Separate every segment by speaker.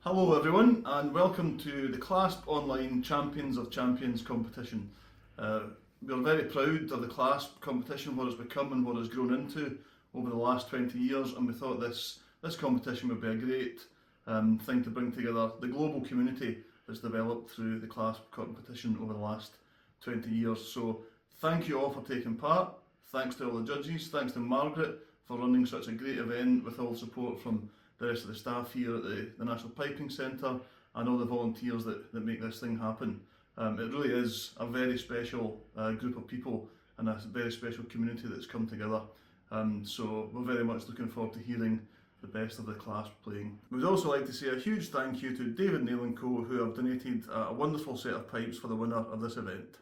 Speaker 1: Hello everyone and welcome to the Clasp Online Champions of Champions competition. We're very proud of the Clasp competition, what it's become and what it's grown into over the last 20 years, and we thought this competition would be a great thing to bring together the global community that's developed through the Clasp competition over the last 20 years. So thank you all for taking part, thanks to all the judges, thanks to Margaret for running such a great event with all support from the rest of the staff here at the National Piping Centre and all the volunteers that make this thing happen. It really is a very special group of people and a very special community that's come together. So we're very much looking forward to hearing the best of the Clasp playing. We'd also like to say a huge thank you to David Nail & Co, who have donated a wonderful set of pipes for the winner of this event.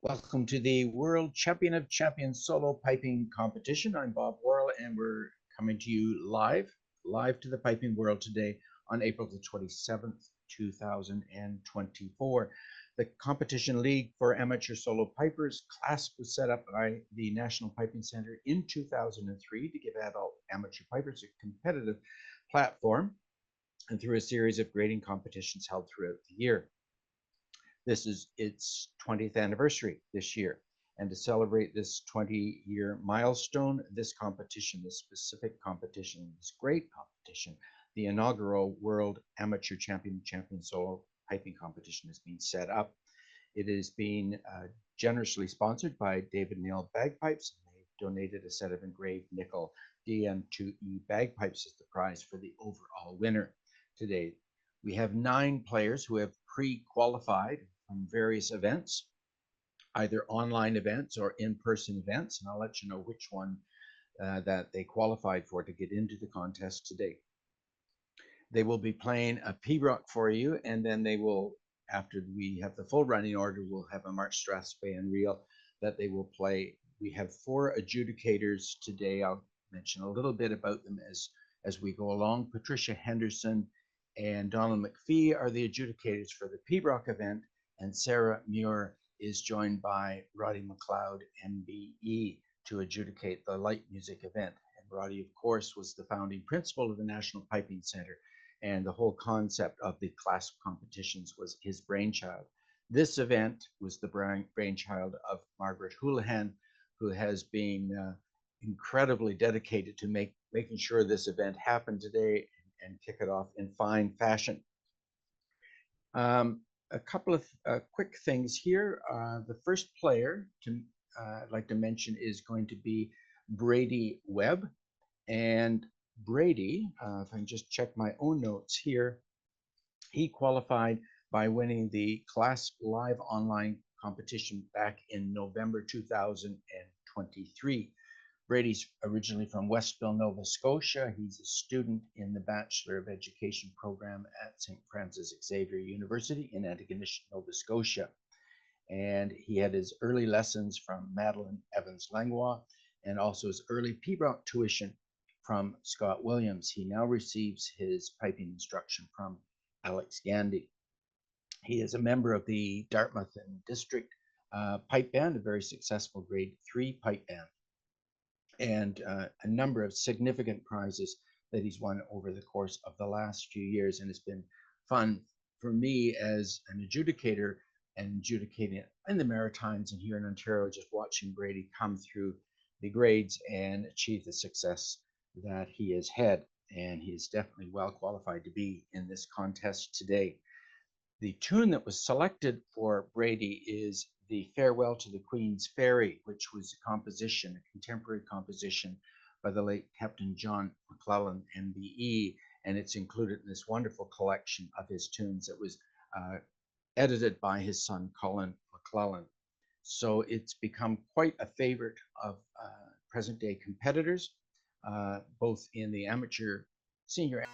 Speaker 2: Welcome to the World Champion of Champions Solo Piping Competition. I'm Bob Worrell, and we're coming to you live to the piping world today on April the 27th, 2024. The Competition League for Amateur Solo Pipers, Clasp, was set up by the National Piping Centre in 2003 to give adult amateur pipers a competitive platform and through a series of grading competitions held throughout the year. This is its 20th anniversary this year. And to celebrate this 20-year milestone, this competition, this specific competition, this great competition, the inaugural World Amateur Champion Solo Piping Competition has been set up. It is being generously sponsored by David Nail Bagpipes. They've donated a set of engraved nickel DM2E bagpipes as the prize for the overall winner today. We have 9 players who have pre-qualified from various events, either online events or in-person events, and I'll let you know which one that they qualified for to get into the contest today. They will be playing a P-Rock for you, and then they will, after we have the full running order, we'll have a March Strathspey and Reel that they will play. We have 4 adjudicators today. I'll mention a little bit about them as we go along. Patricia Henderson and Donald McPhee are the adjudicators for the P-Rock event, and Sarah Muir is joined by Rody McLoud, MBE, to adjudicate the light music event. And Rody, of course, was the founding principal of the National Piping Centre, and the whole concept of the Clasp competitions was his brainchild. This event was the brainchild of Margaret Houlihan, who has been incredibly dedicated to making sure this event happened today and kick it off in fine fashion. A couple of quick things here. The first player I'd like to mention is going to be Brady Webb. And Brady, if I can just check my own notes here, he qualified by winning the Clasp Live online competition back in November 2023. Brady's originally from Westville, Nova Scotia. He's a student in the Bachelor of Education program at St. Francis Xavier University in Antigonish, Nova Scotia. And he had his early lessons from Madeline Evans-Langlois and also his early P-Rock tuition from Scott Williams. He now receives his piping instruction from Alex Gandy. He is a member of the Dartmouth and District Pipe Band, a very successful grade 3 pipe band, and a number of significant prizes that he's won over the course of the last few years. And it's been fun for me as an adjudicator and adjudicating in the Maritimes and here in Ontario, just watching Brady come through the grades and achieve the success that he has had. And he is definitely well qualified to be in this contest today. The tune that was selected for Brady is the Farewell to the Queen's Ferry, which was a contemporary composition by the late Captain John McClellan, MBE, and it's included in this wonderful collection of his tunes that was edited by his son, Colin McLellan. So it's become quite a favorite of present-day competitors, both in the amateur, senior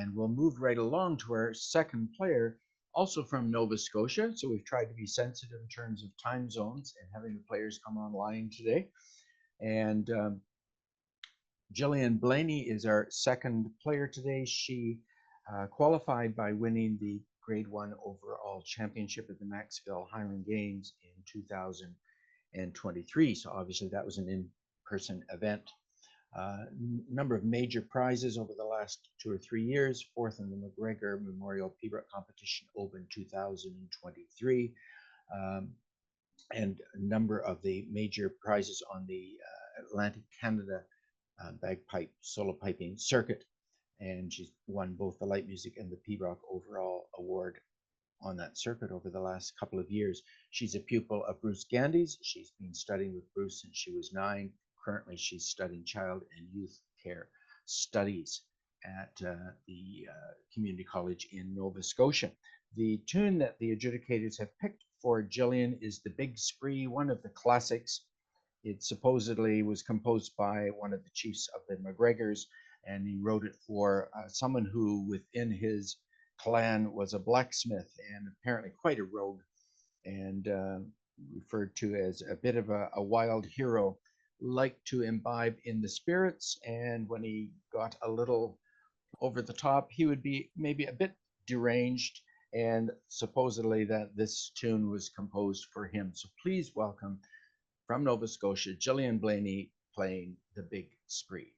Speaker 2: And we'll move right along to our second player, also from Nova Scotia. So we've tried to be sensitive in terms of time zones and having the players come online today. And Jillian Blay is our second player today. She qualified by winning the Grade 1 overall championship at the Maxville Highland Games in 2023. So obviously that was an in-person event. Number of major prizes over the last 2 or 3 years. Fourth in the McGregor Memorial Pibroch Competition Open 2023. And a number of the major prizes on the Atlantic Canada bagpipe solo piping circuit. And she's won both the light music and the Pibroch overall award on that circuit over the last couple of years. She's a pupil of Bruce Gandy's. She's been studying with Bruce since she was 9. Currently, she's studying child and youth care studies at the community college in Nova Scotia. The tune that the adjudicators have picked for Jillian is The Big Spree, one of the classics. It supposedly was composed by one of the chiefs of the McGregors, and he wrote it for someone who within his clan was a blacksmith and apparently quite a rogue, and referred to as a bit of a wild hero, liked to imbibe in the spirits, and when he got a little over the top, he would be maybe a bit deranged, and supposedly that this tune was composed for him. So please welcome from Nova Scotia, Jillian Blay playing The Big Spree.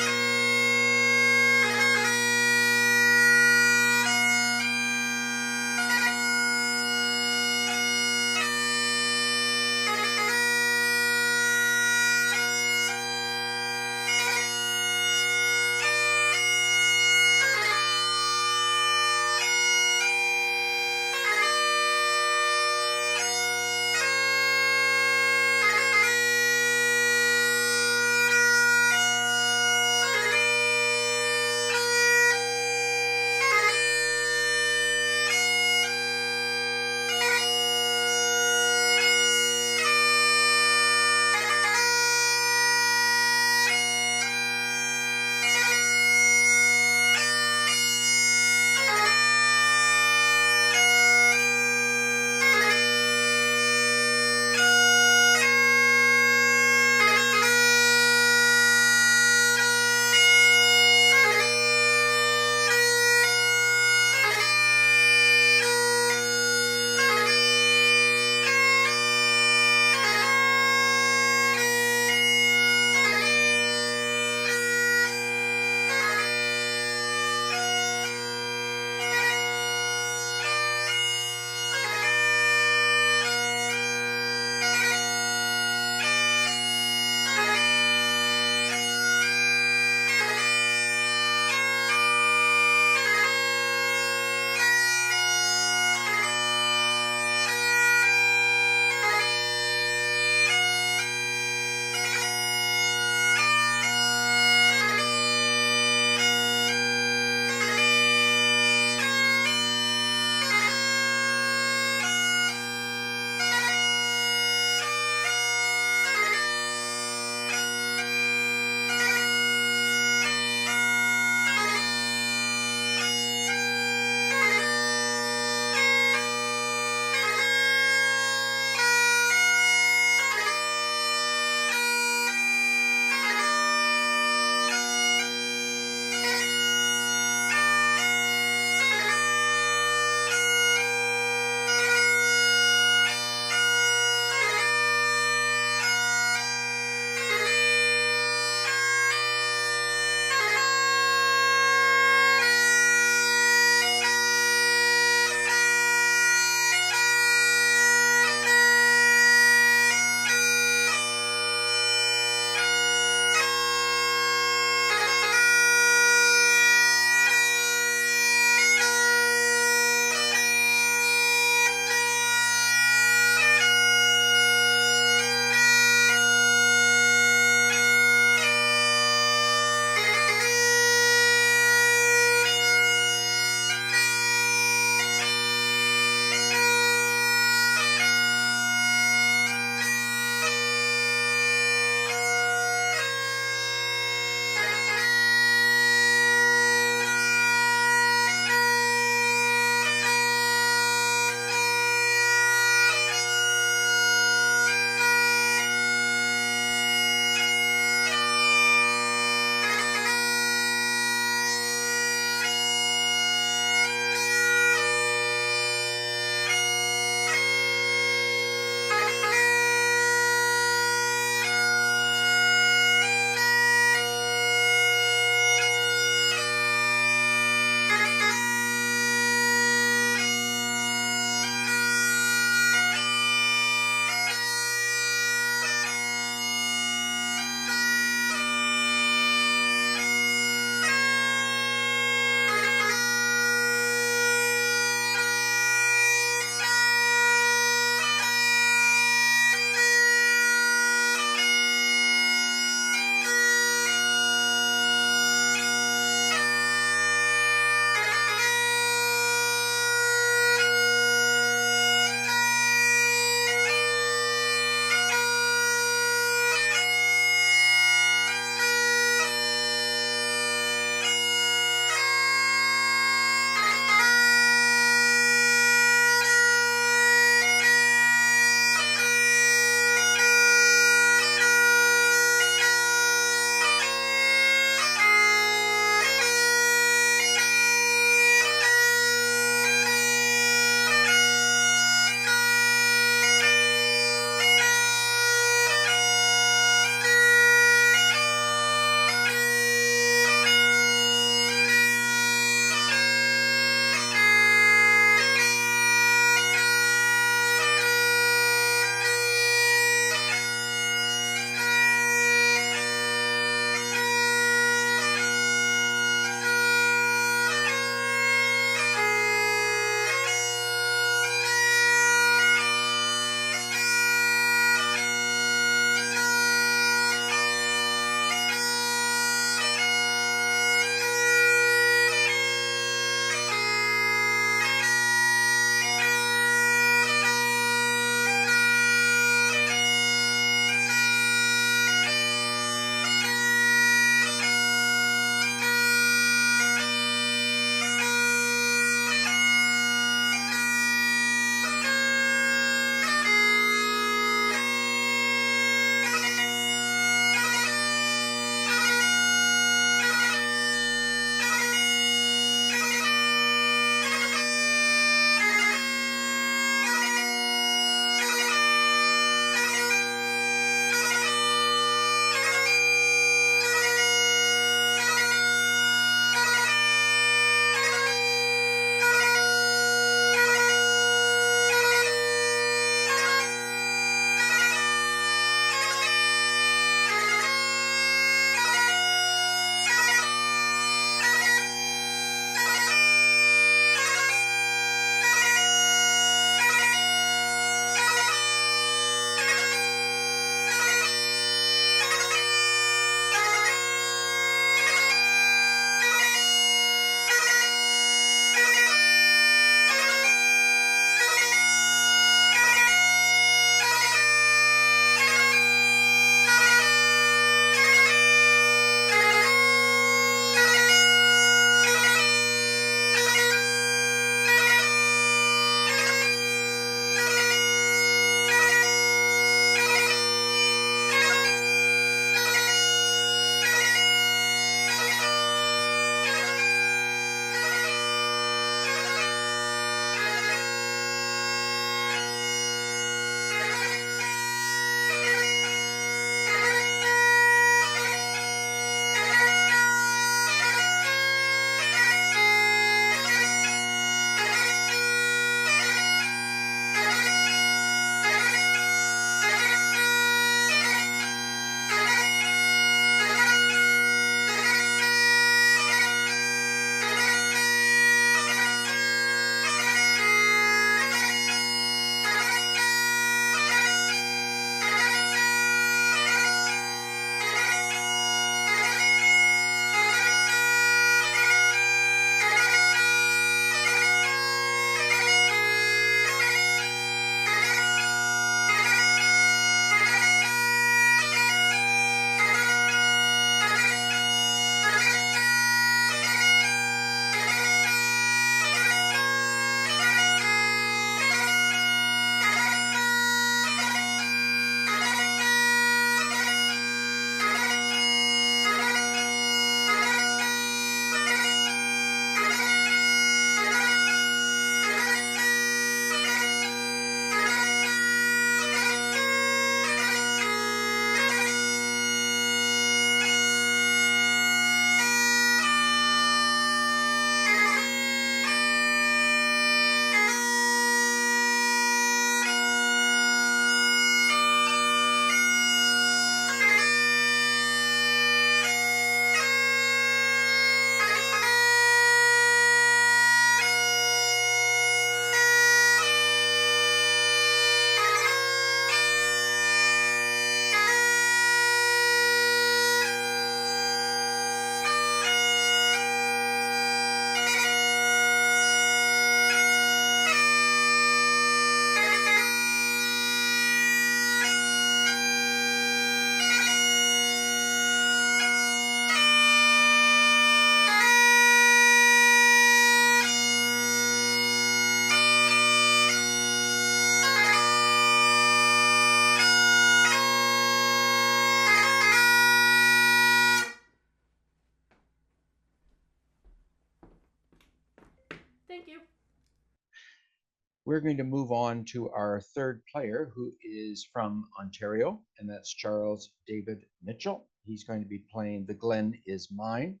Speaker 2: We're going to move on to our third player, who is from Ontario, and that's Charles David Mitchell. He's going to be playing The Glen Is Mine.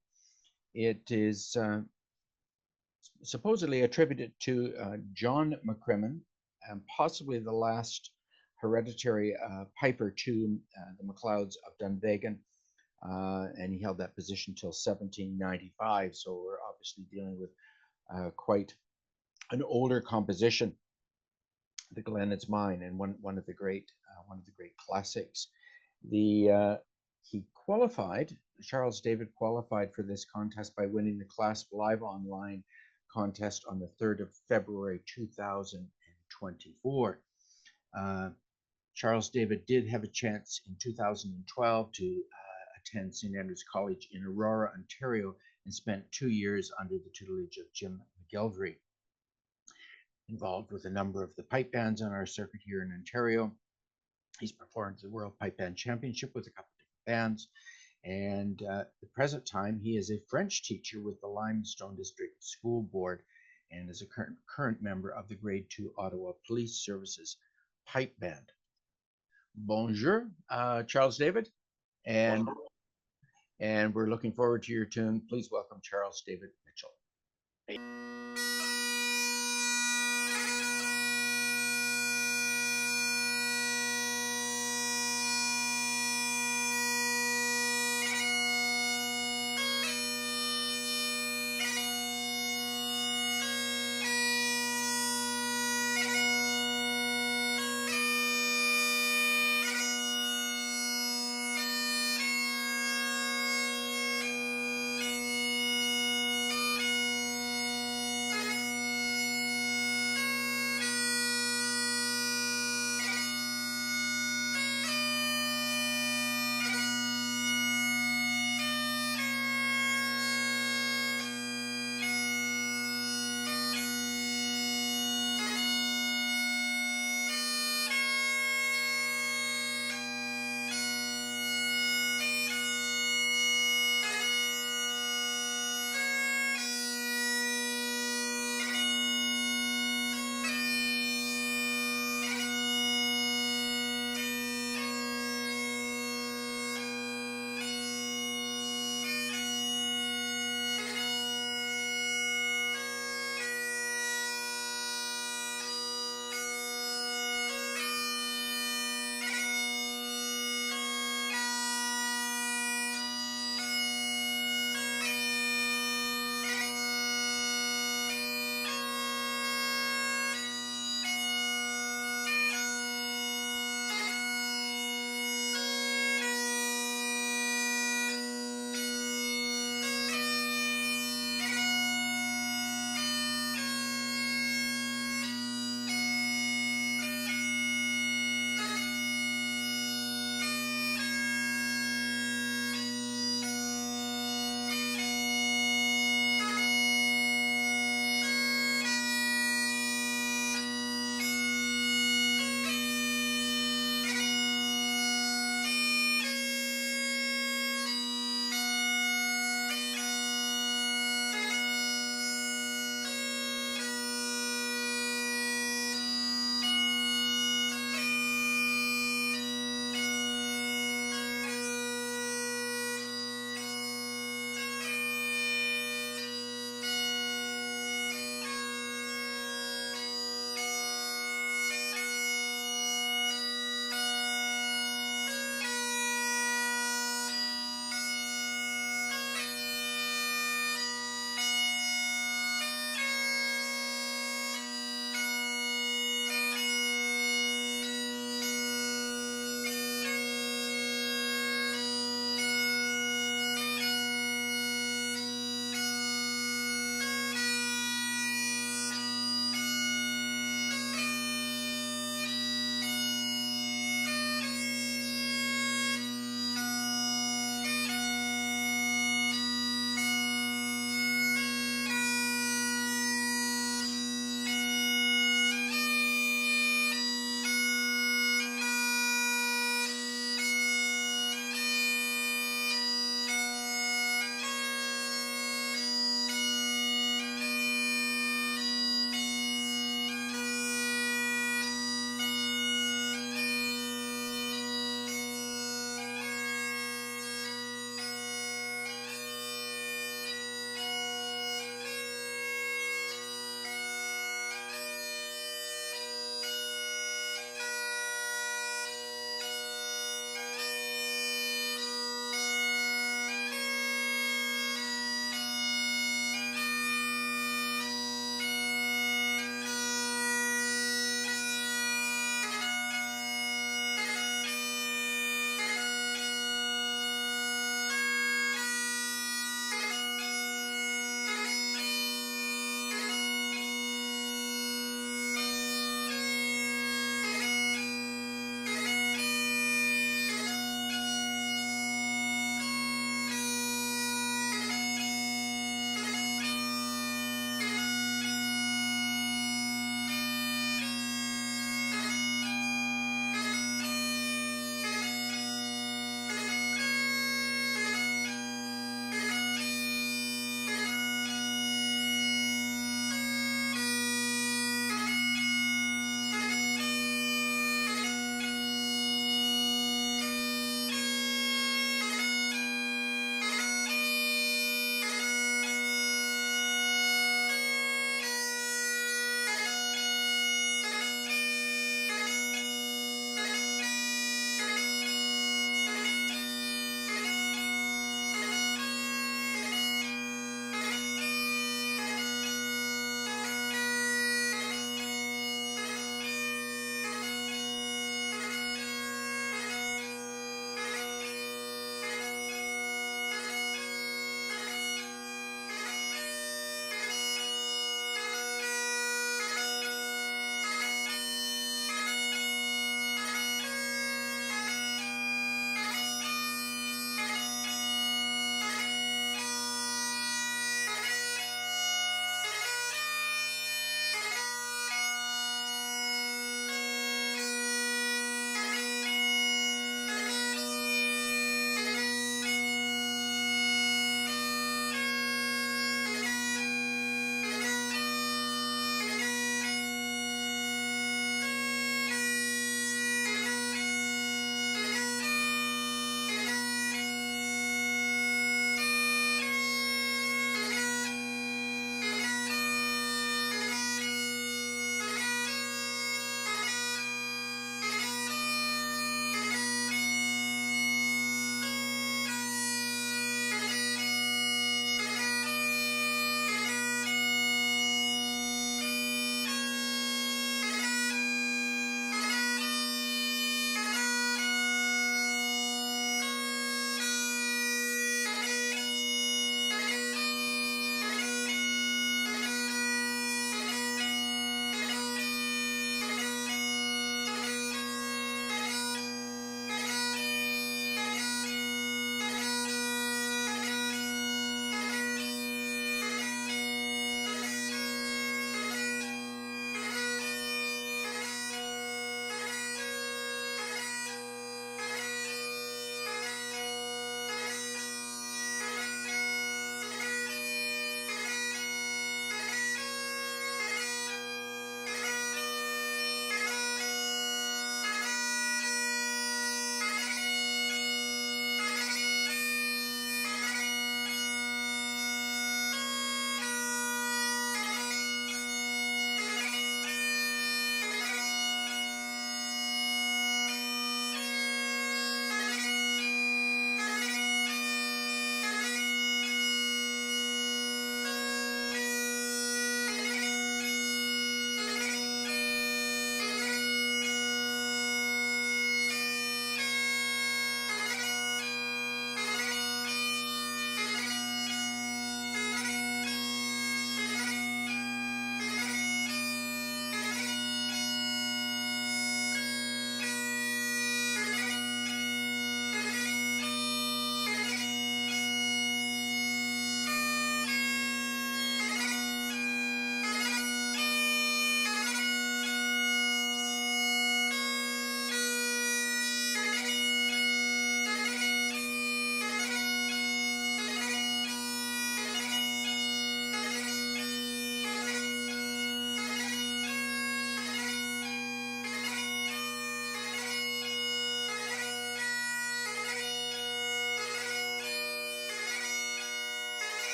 Speaker 2: It is supposedly attributed to John McCrimmon, and possibly the last hereditary piper to the McLeods of Dunvegan, and he held that position till 1795. So we're obviously dealing with quite an older composition. The Glen Is Mine, and one of the great classics. He qualified. Charles David qualified for this contest by winning the Clasp Live Online contest on the 3rd of February 2024. Charles David did have a chance in 2012 to attend St. Andrews College in Aurora, Ontario, and spent 2 years under the tutelage of Jim McGeldry. Involved with a number of the pipe bands on our circuit here in Ontario. He's performed the World Pipe Band Championship with a couple of different bands, and at the present time he is a French teacher with the Limestone District School Board, and is a current member of the Grade 2 Ottawa Police Services Pipe Band. Bonjour, Charles David, and we're looking forward to your tune. Please welcome Charles David Mitchell.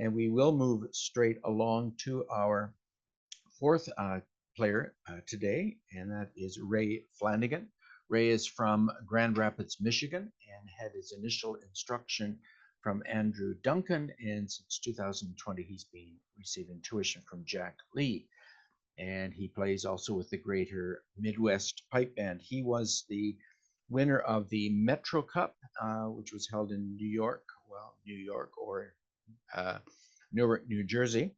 Speaker 2: And we will move straight along to our fourth player today, and that is Ray Flanigan. Ray is from Grand Rapids, Michigan, and had his initial instruction from Andrew Duncan, and since 2020 he's been receiving tuition from Jack Lee. And he plays also with the Greater Midwest Pipe Band. He was the winner of the Metro Cup, which was held in New York, or Newark, New Jersey,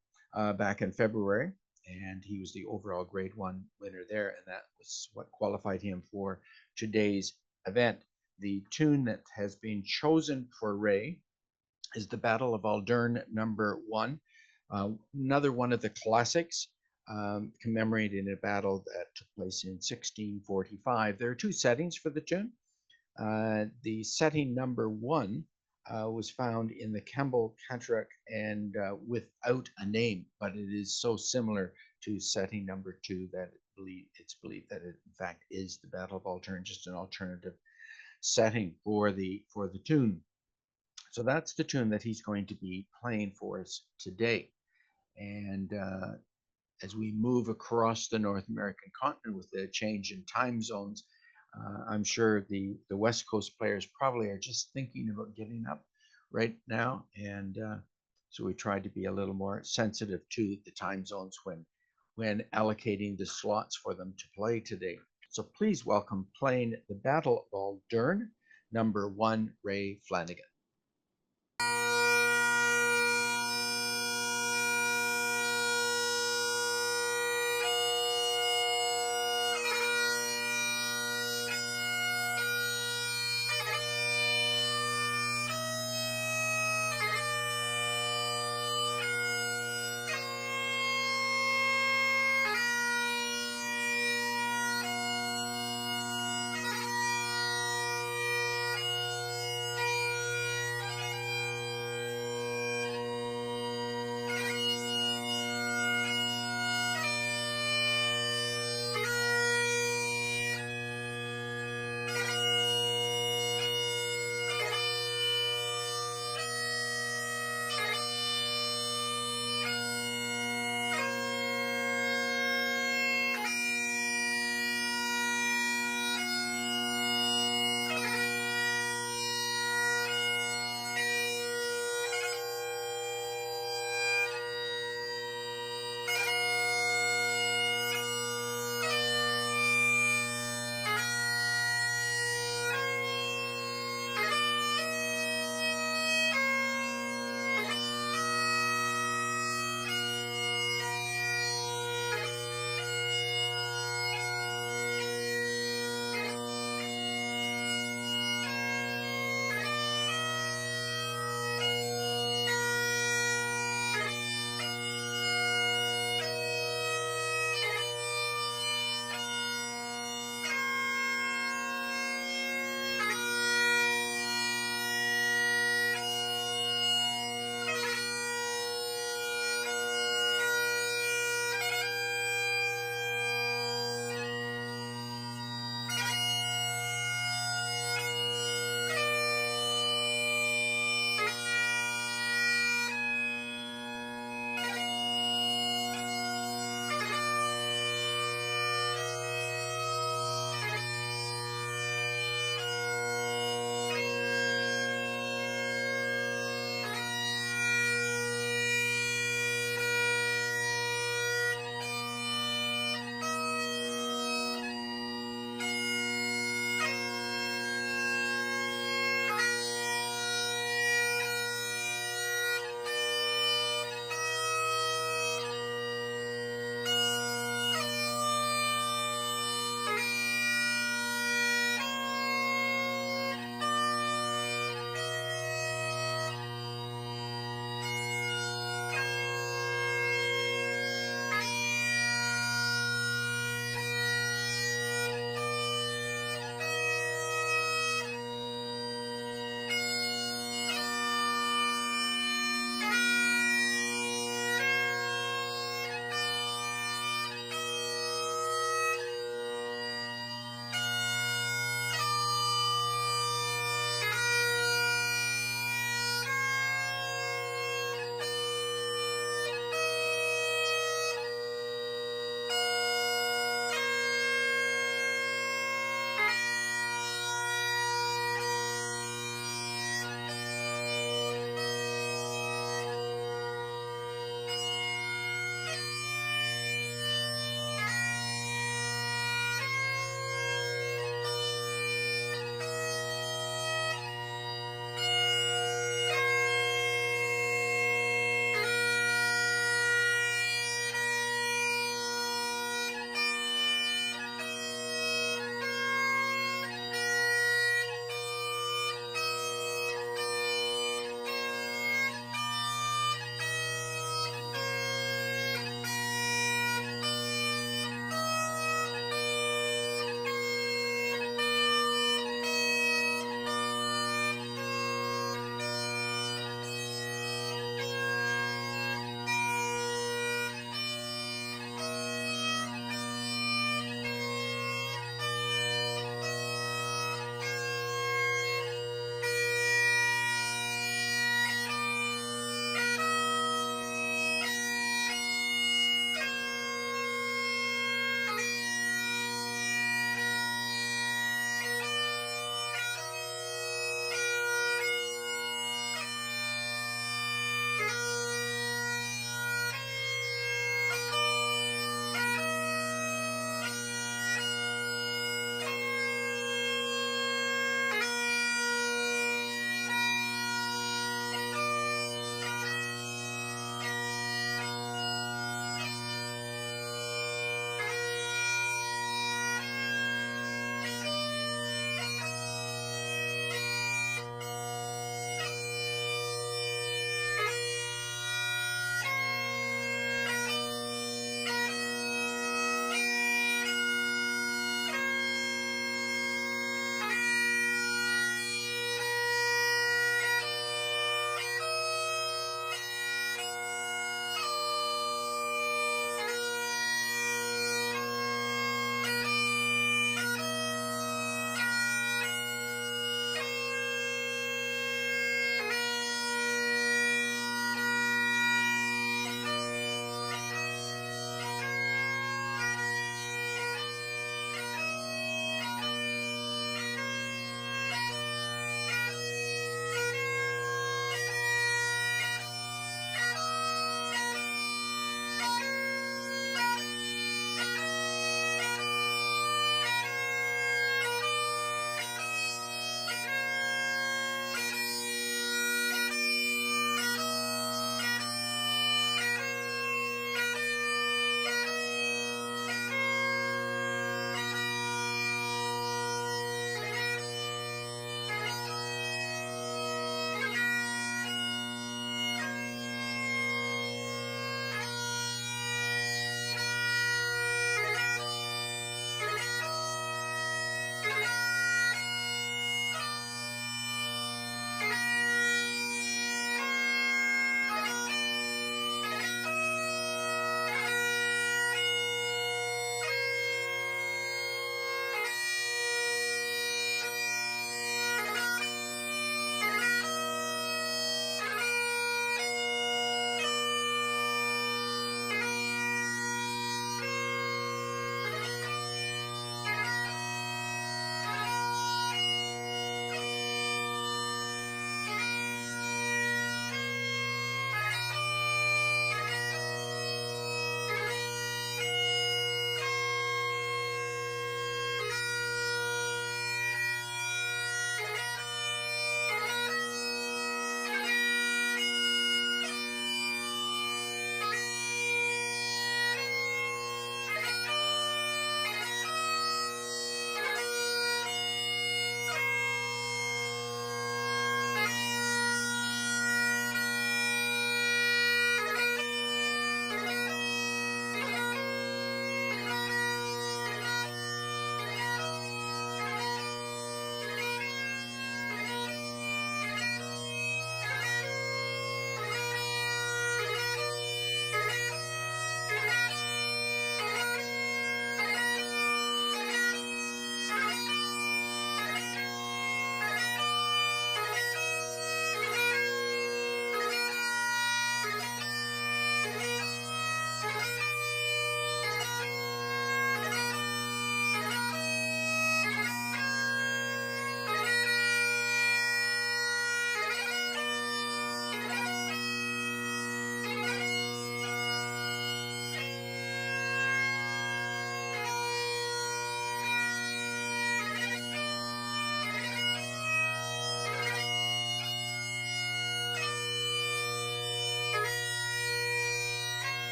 Speaker 2: back in February. And he was the overall Grade 1 winner there, and that was what qualified him for today's event. The tune that has been chosen for Ray is the Battle of Aldern #1, another one of the classics, commemorating a battle that took place in 1645. There are two settings for the tune. The setting #1 was found in the Campbell Cataract and without a name, but it is so similar to setting #2 that it's believed that it in fact is the Battle of Aldern, just an alternative setting for the tune. So that's the tune that he's going to be playing for us today. And as we move across the North American continent with the change in time zones, I'm sure the West Coast players probably are just thinking about getting up right now. And so we tried to be a little more sensitive to the time zones when allocating the slots for them to play today. So please welcome, playing the Battle of Aldern, #1, Ray Flanigan.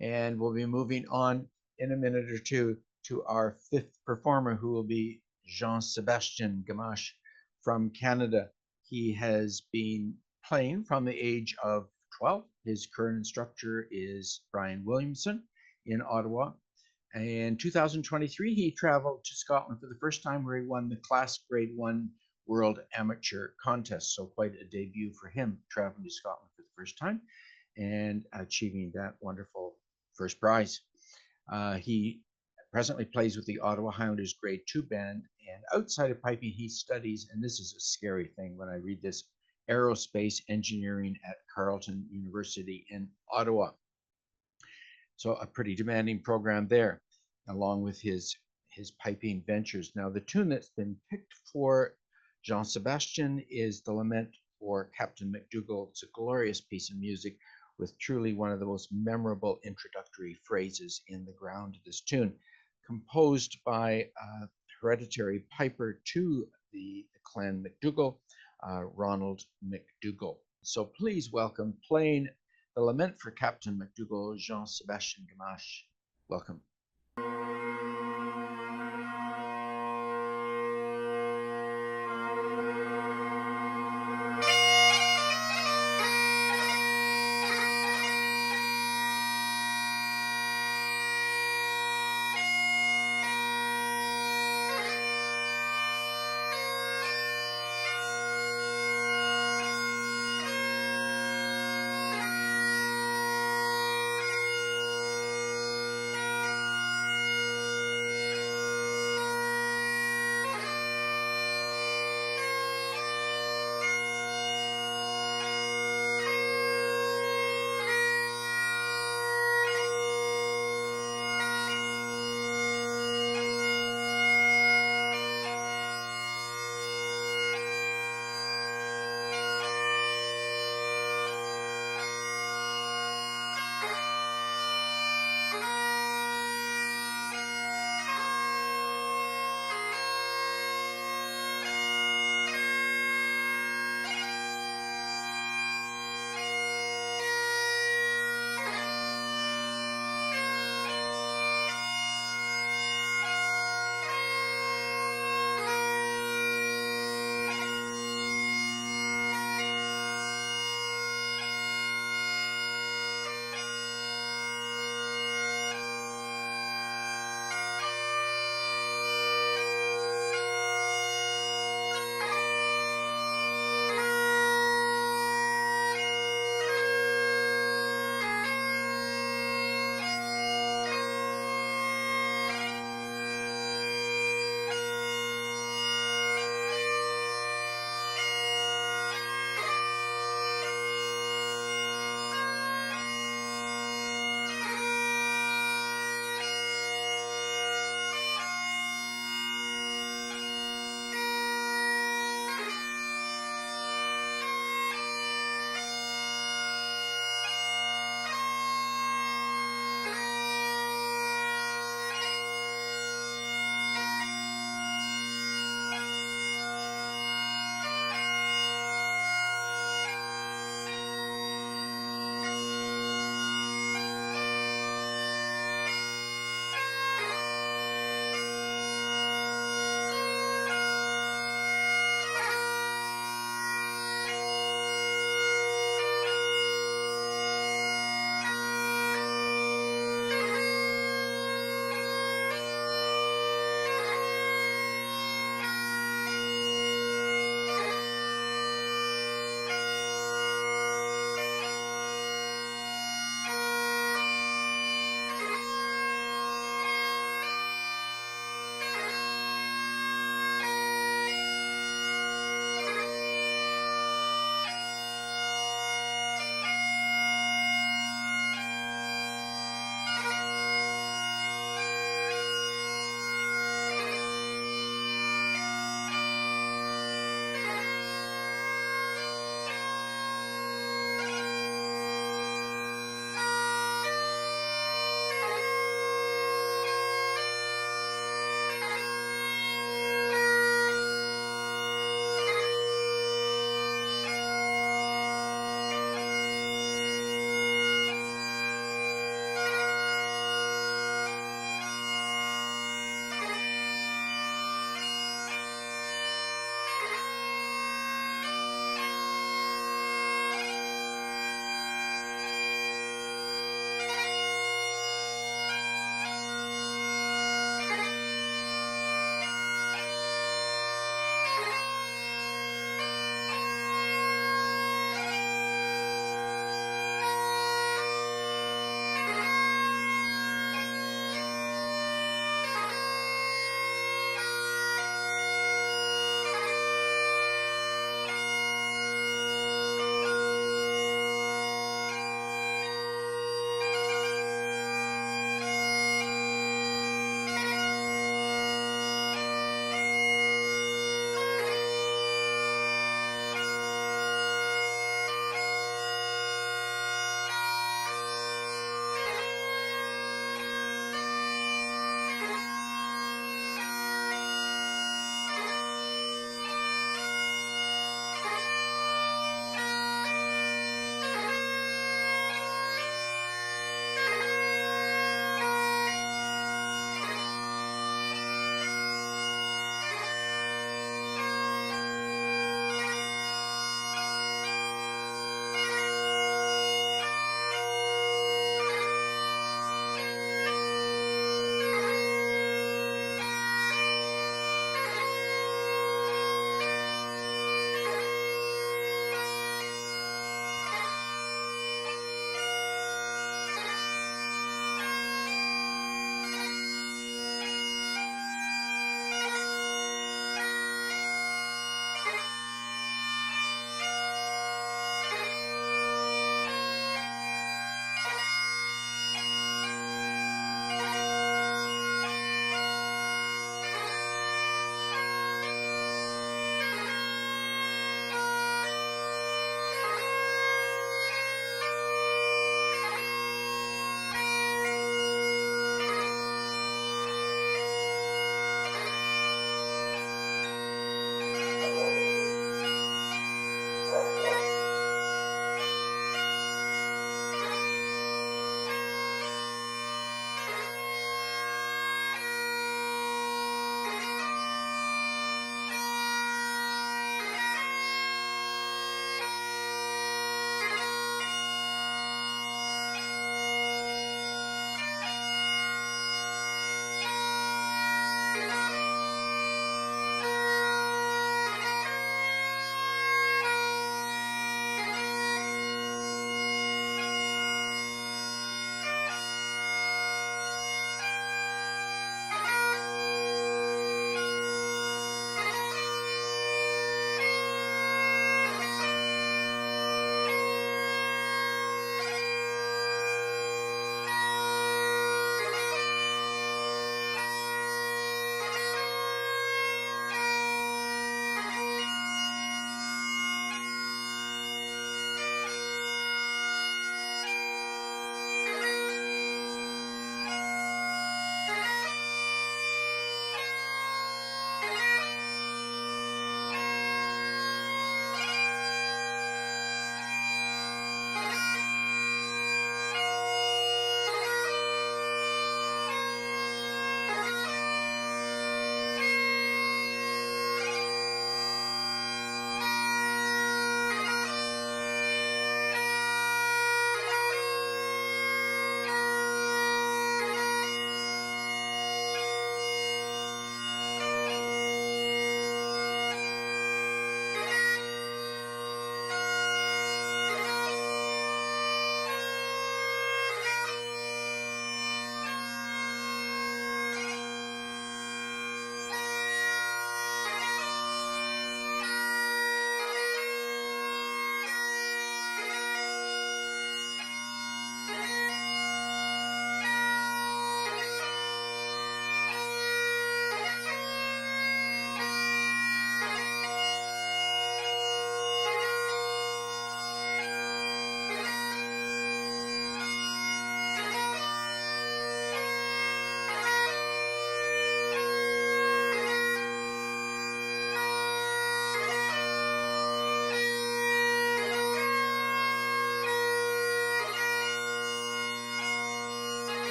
Speaker 2: And we'll be moving on in a minute or two to our fifth performer, who will be Jean-Sébastien Gamas from Canada. He has been playing from the age of 12. His current instructor is Brian Williamson in Ottawa. In 2023, he traveled to Scotland for the first time, where he won the Clasp Grade 1 World Amateur Contest. So quite a debut for him, traveling to Scotland for the first time and achieving that wonderful first prize. He presently plays with the Ottawa Highlanders Grade 2 band, and outside of piping, he studies, and this is a scary thing when I read this, aerospace engineering at Carleton University in Ottawa. So a pretty demanding program there, along with his piping ventures. Now, the tune that's been picked for Jean-Sébastien is the Lament for Captain McDougall. It's a glorious piece of music with truly one of the most memorable introductory phrases in the ground of this tune, composed by hereditary piper to the clan McDougall, Ronald McDougall. So please welcome, playing the Lament for Captain McDougall, Jean-Sébastien Gamas. Welcome.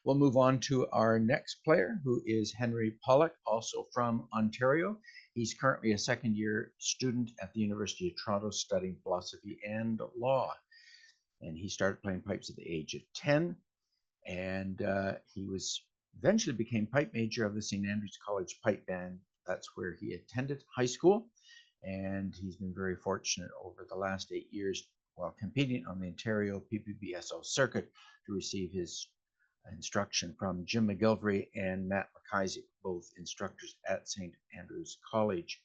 Speaker 2: We'll move on to our next player, who is Henry Pollock, also from Ontario. He's currently a second-year student at the University of Toronto studying philosophy and law. And he started playing pipes at the age of 10. And he eventually became pipe major of the St. Andrews College Pipe Band. That's where he attended high school. And he's been very fortunate over the last 8 years while competing on the Ontario PPBSO circuit to receive his instruction from Jim McGilvery and Matt McIsaac, both instructors at St. Andrews College.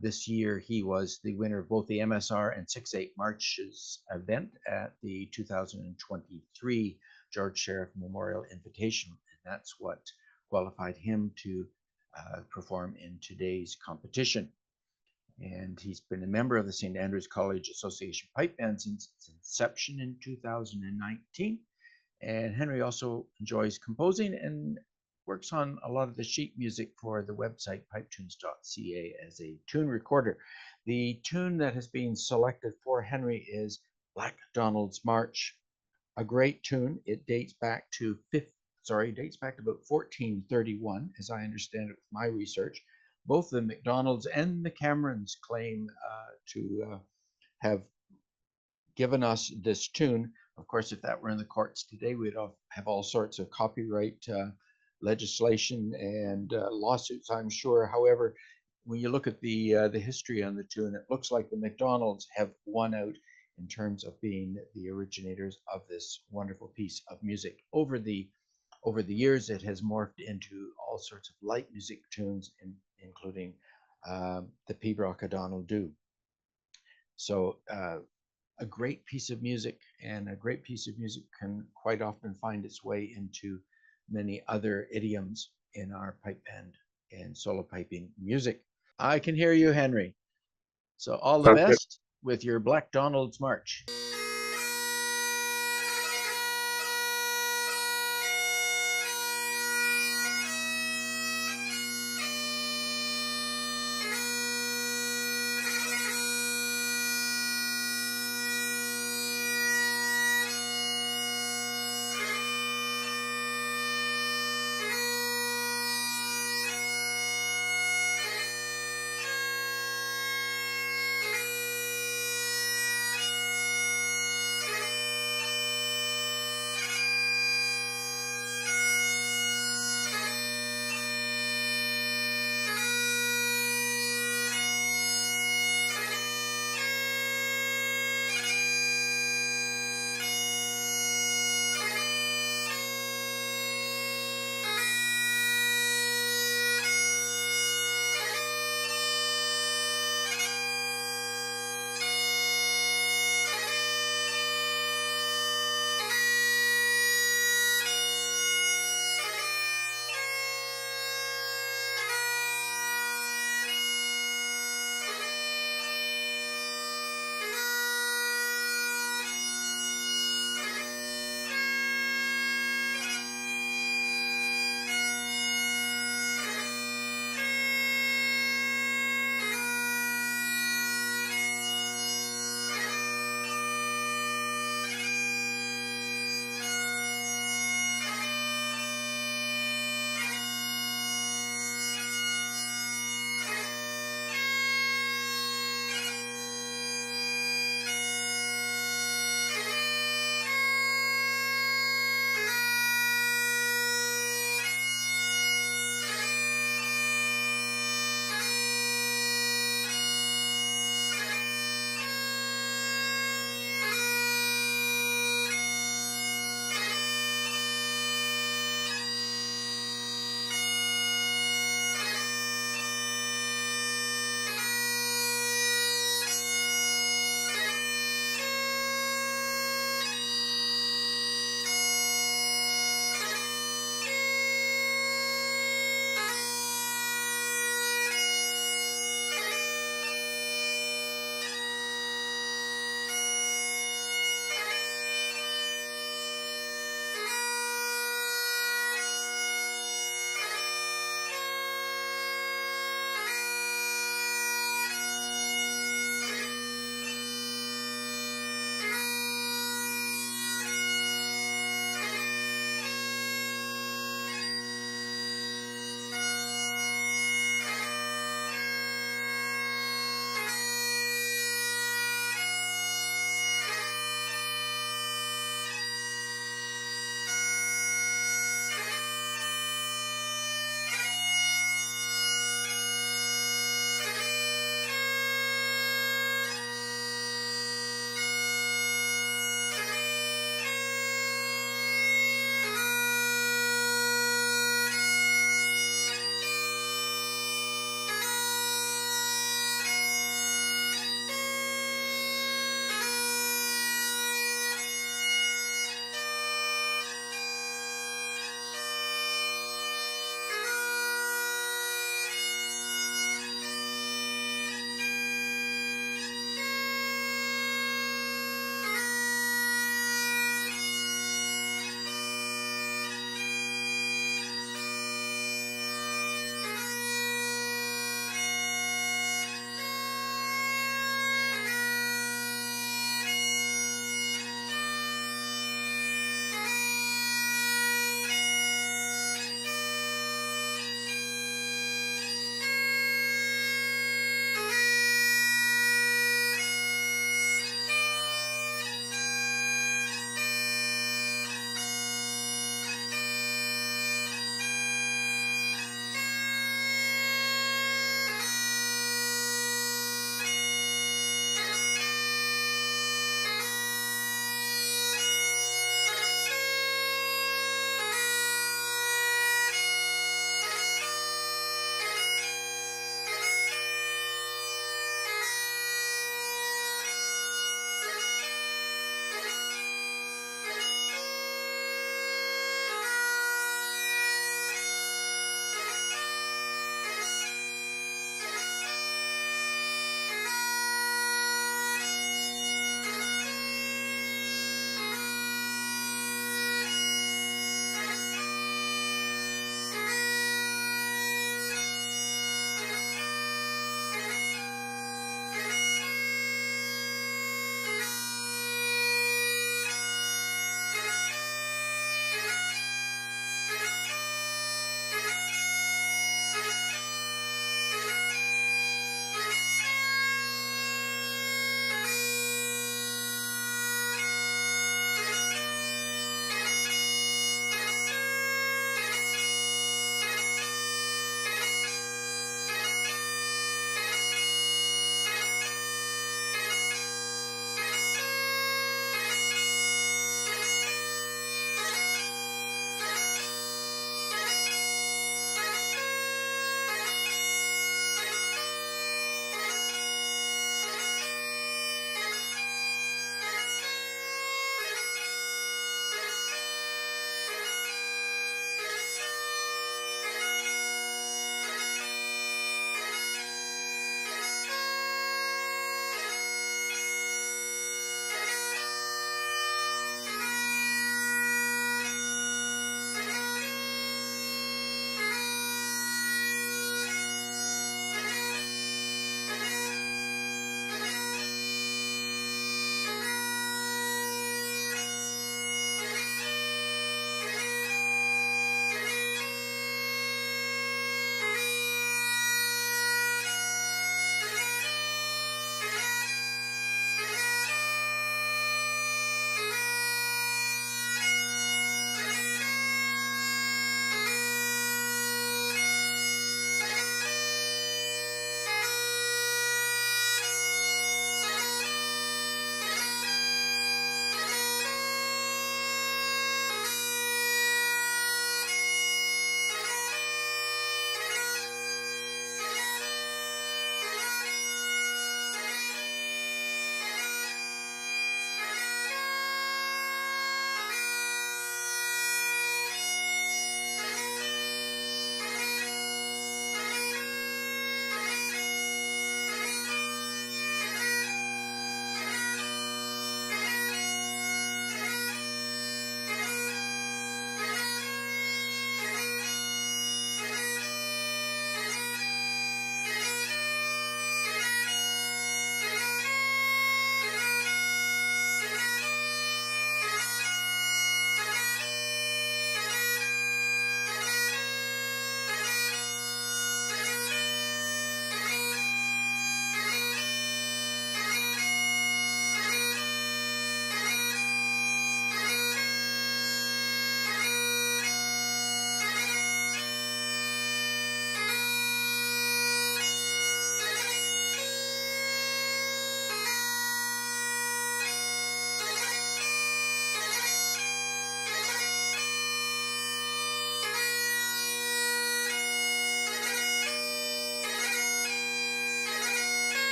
Speaker 2: This year, he was the winner of both the MSR and 6/8 Marches event at the 2023 George Sheriff Memorial Invitational, and that's what qualified him to perform in today's competition. And he's been a member of the St. Andrews College Association Pipe Band since its inception in 2019. And Henry also enjoys composing and works on a lot of the sheet music for the website pipetunes.ca as a tune recorder. The tune that has been selected for Henry is Black Donald's March, a great tune. It dates back to about 1431, as I understand it with my research. Both the McDonalds and the Camerons claim to have given us this tune. Of course, if that were in the courts today, we'd have all sorts of copyright legislation and lawsuits, I'm sure. However, when you look at the history on the tune, it looks like the McDonalds have won out in terms of being the originators of this wonderful piece of music. Over the years, it has morphed into all sorts of light music tunes, including the Pibroch O'Donnell Do. So a great piece of music, and a great piece of music can quite often find its way into many other idioms in our pipe band and solo piping music. I can hear you, Henry. So all the best with your Black Donald's March.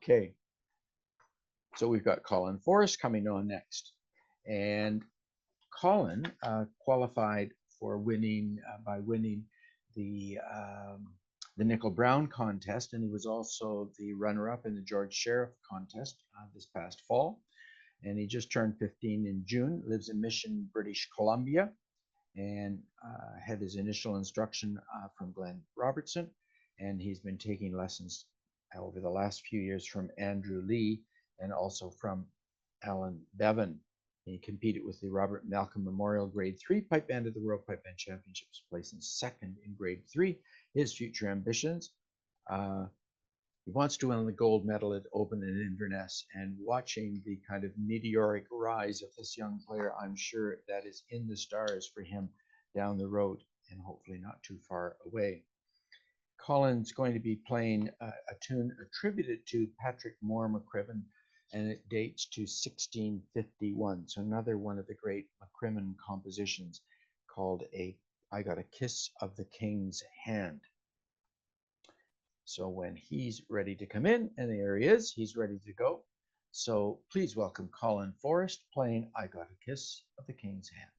Speaker 2: Okay, so we've got Colin Forest coming on next. And Colin qualified for winning by winning the Nickel Brown contest, and he was also the runner-up in the George Sheriff contest this past fall. And he just turned 15 in June. Lives in Mission, British Columbia, and had his initial instruction from Glenn Robertson, and he's been taking lessons over the last few years from Andrew Lee and also from Alan Bevan. He competed with the Robert Malcolm Memorial Grade 3 Pipe Band at the World Pipe Band Championships, placing second in Grade 3. His future ambitions, he wants to win the gold medal at Open and Inverness, and watching the kind of meteoric rise of this young player, I'm sure that is in the stars for him down the road and hopefully not too far away. Colin's going to be playing a tune attributed to Patrick Moore McCrimmon, and it dates to 1651. So another one of the great McCrimmon compositions called I Got a Kiss of the King's Hand. So when he's ready to come in, and there he is, he's ready to go. So please welcome Colin Forest playing I Got a Kiss of the King's Hand.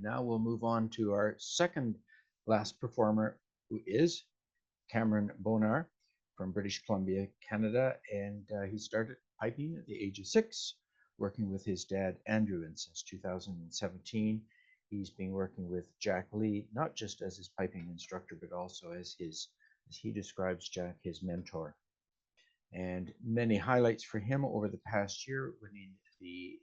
Speaker 2: And now we'll move on to our second last performer, who is Cameron Bonar from British Columbia, Canada. And he started piping at the age of 6, working with his dad, Andrew. And since 2017, he's been working with Jack Lee, not just as his piping instructor, but also as his, as he describes Jack, his mentor. And many highlights for him over the past year, winning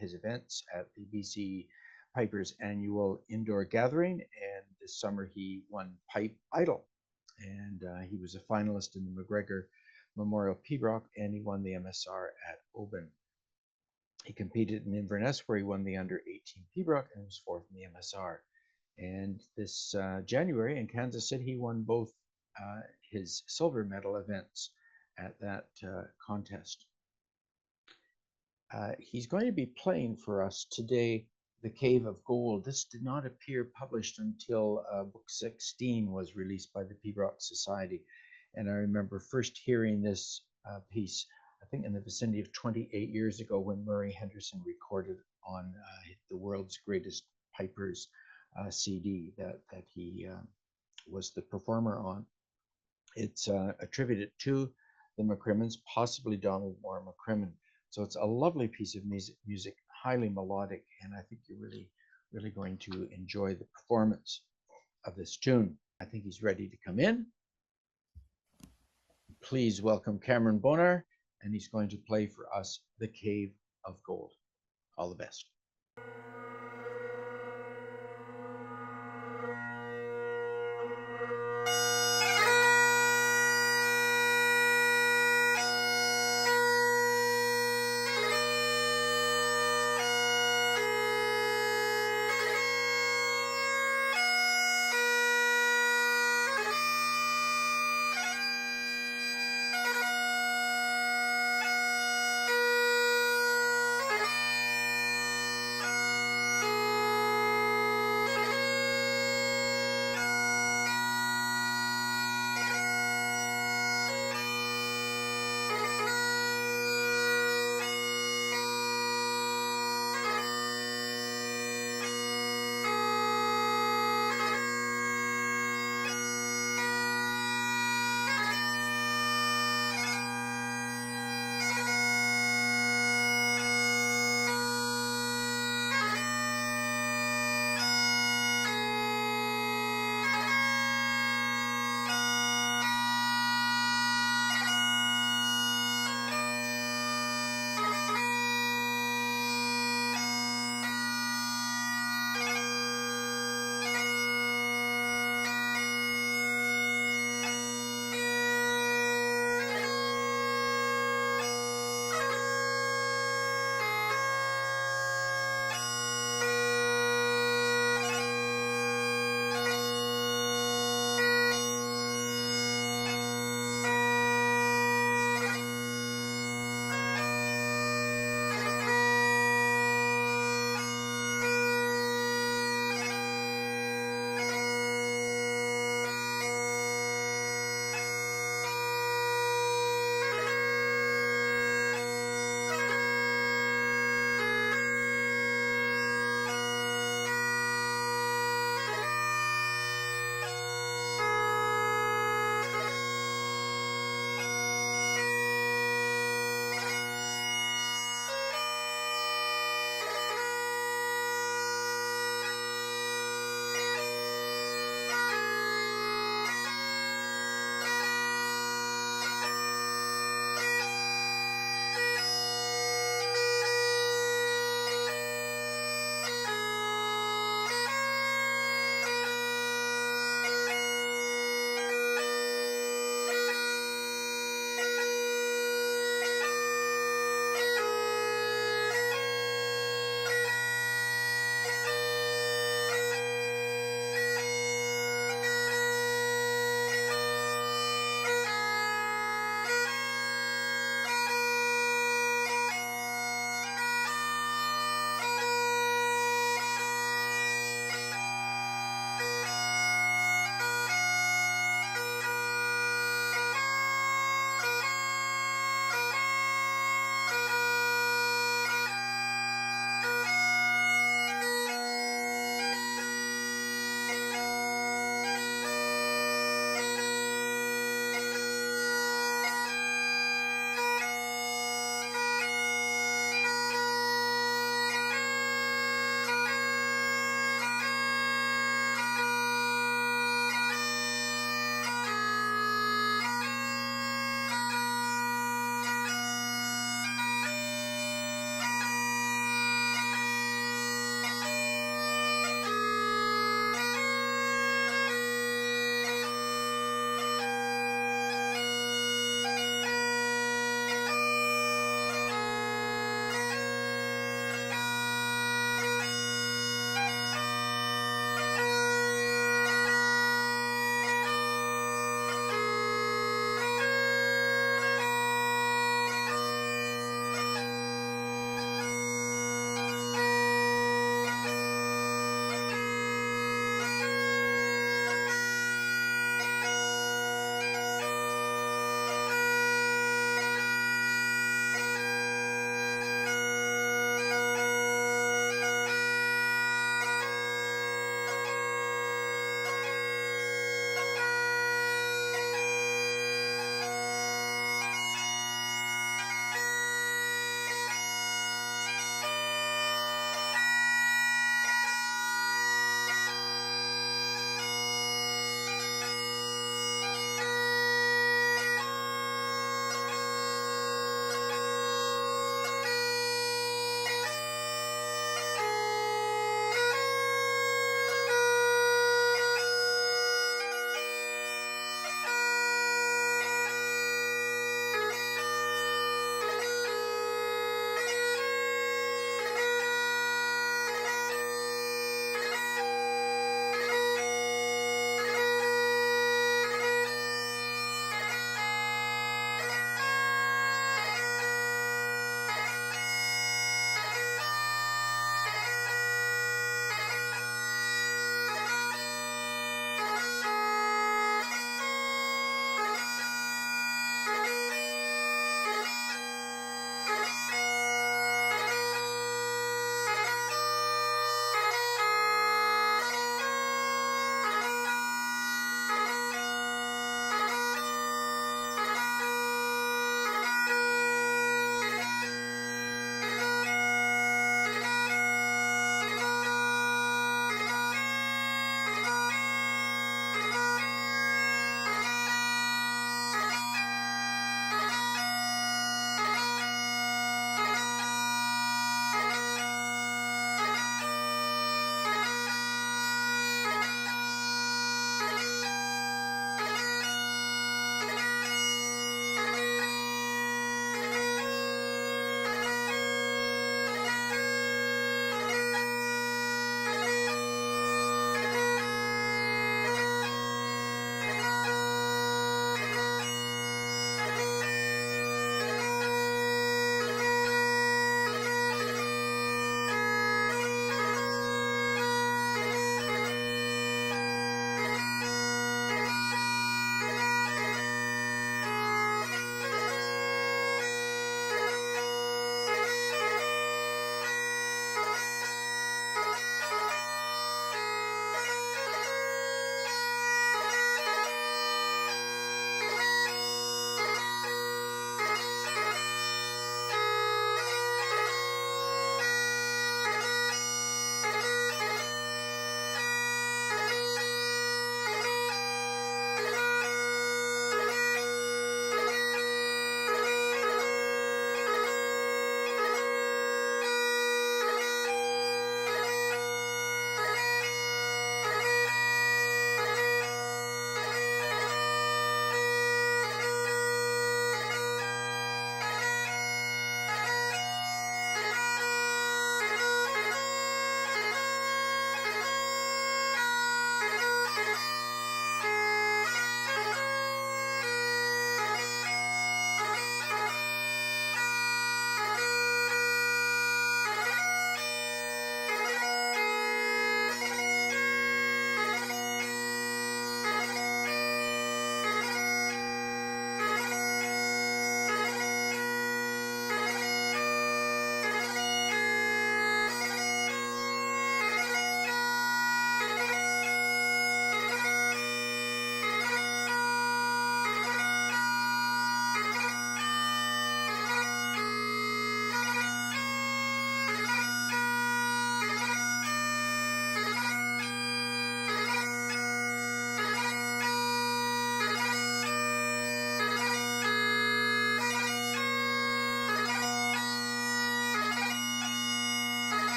Speaker 2: his events at the BC Pipers annual indoor gathering. And this summer he won Pipe Idol. And he was a finalist in the McGregor Memorial Pibroch, and he won the MSR at Oban. He competed in Inverness, where he won the under 18 Pibroch and was 4th in the MSR. And this January in Kansas City, he won both his silver medal events at that contest. He's going to be playing for us today, The Cave of Gold. This did not appear published until book 16 was released by the Pibroch Society. And I remember first hearing this piece, I think in the vicinity of 28 years ago, when Murray Henderson recorded on the World's Greatest Pipers CD that he was the performer on. It's attributed to the McCrimmons, possibly Donald Moore McCrimmon. So it's a lovely piece of music, highly melodic, and I think you're really going to enjoy the performance of this tune. I think he's ready to come in. Please welcome Cameron Bonar, and he's going to play for us The Cave of Gold. All the best.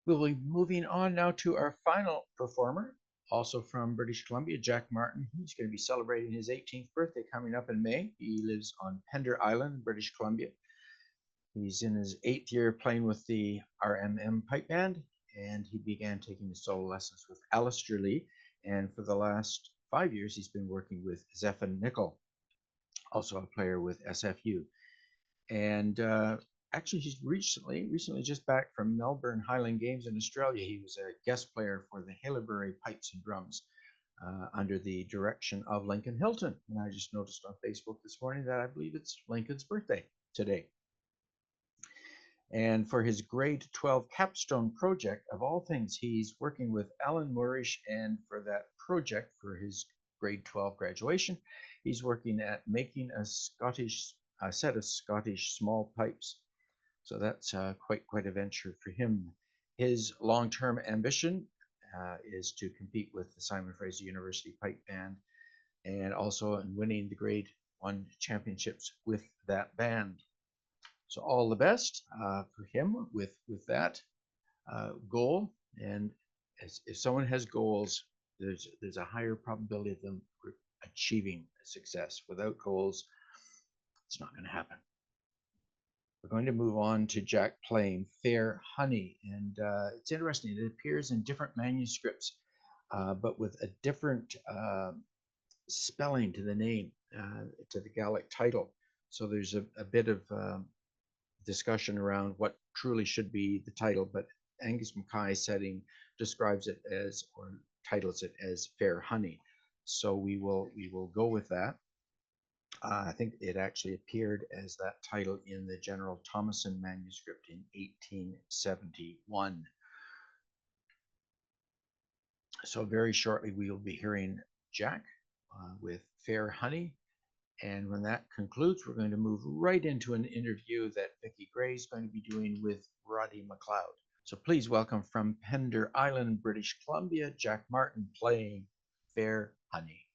Speaker 2: We'll be moving on now to our final performer, also from British Columbia, Jack Martin. He's going to be celebrating his 18th birthday coming up in May. He lives on Pender Island, British Columbia. He's in his 8th year playing with the RMM pipe band, and he began taking solo lessons with Alistair Lee. And for the last 5 years, he's been working with Zephan Nicol, also a player with SFU. And actually, he's recently just back from Melbourne Highland Games in Australia. He was a guest player for the Haileybury Pipes and Drums under the direction of Lincoln Hilton. And I just noticed on Facebook this morning that I believe it's Lincoln's birthday today. And for his grade 12 capstone project, of all things, he's working with Alan Moorish. And for that project, for his grade 12 graduation, he's working at making a set of Scottish small pipes. So that's quite a venture for him. His long-term ambition is to compete with the Simon Fraser University Pipe Band, and also in winning the grade 1 championships with that band. So all the best for him with that goal. And if someone has goals, there's a higher probability of them achieving success. Without goals, it's not going to happen. We're going to move on to Jack playing Fair Honey. And it's interesting. It appears in different manuscripts, but with a different spelling to the name, to the Gaelic title. So there's a bit of discussion around what truly should be the title, but Angus Mackay's setting describes it as, or titles it as, Fair Honey. So we will go with that. I think it actually appeared as that title in the General Thomason manuscript in 1871. So very shortly we will be hearing Jack with Fair Honey. And when that concludes, we're going to move right into an interview that Vicky Gray is going to be doing with Rody McLoud. So please welcome from Pender Island, British Columbia, Jack Martin playing Fair Honey.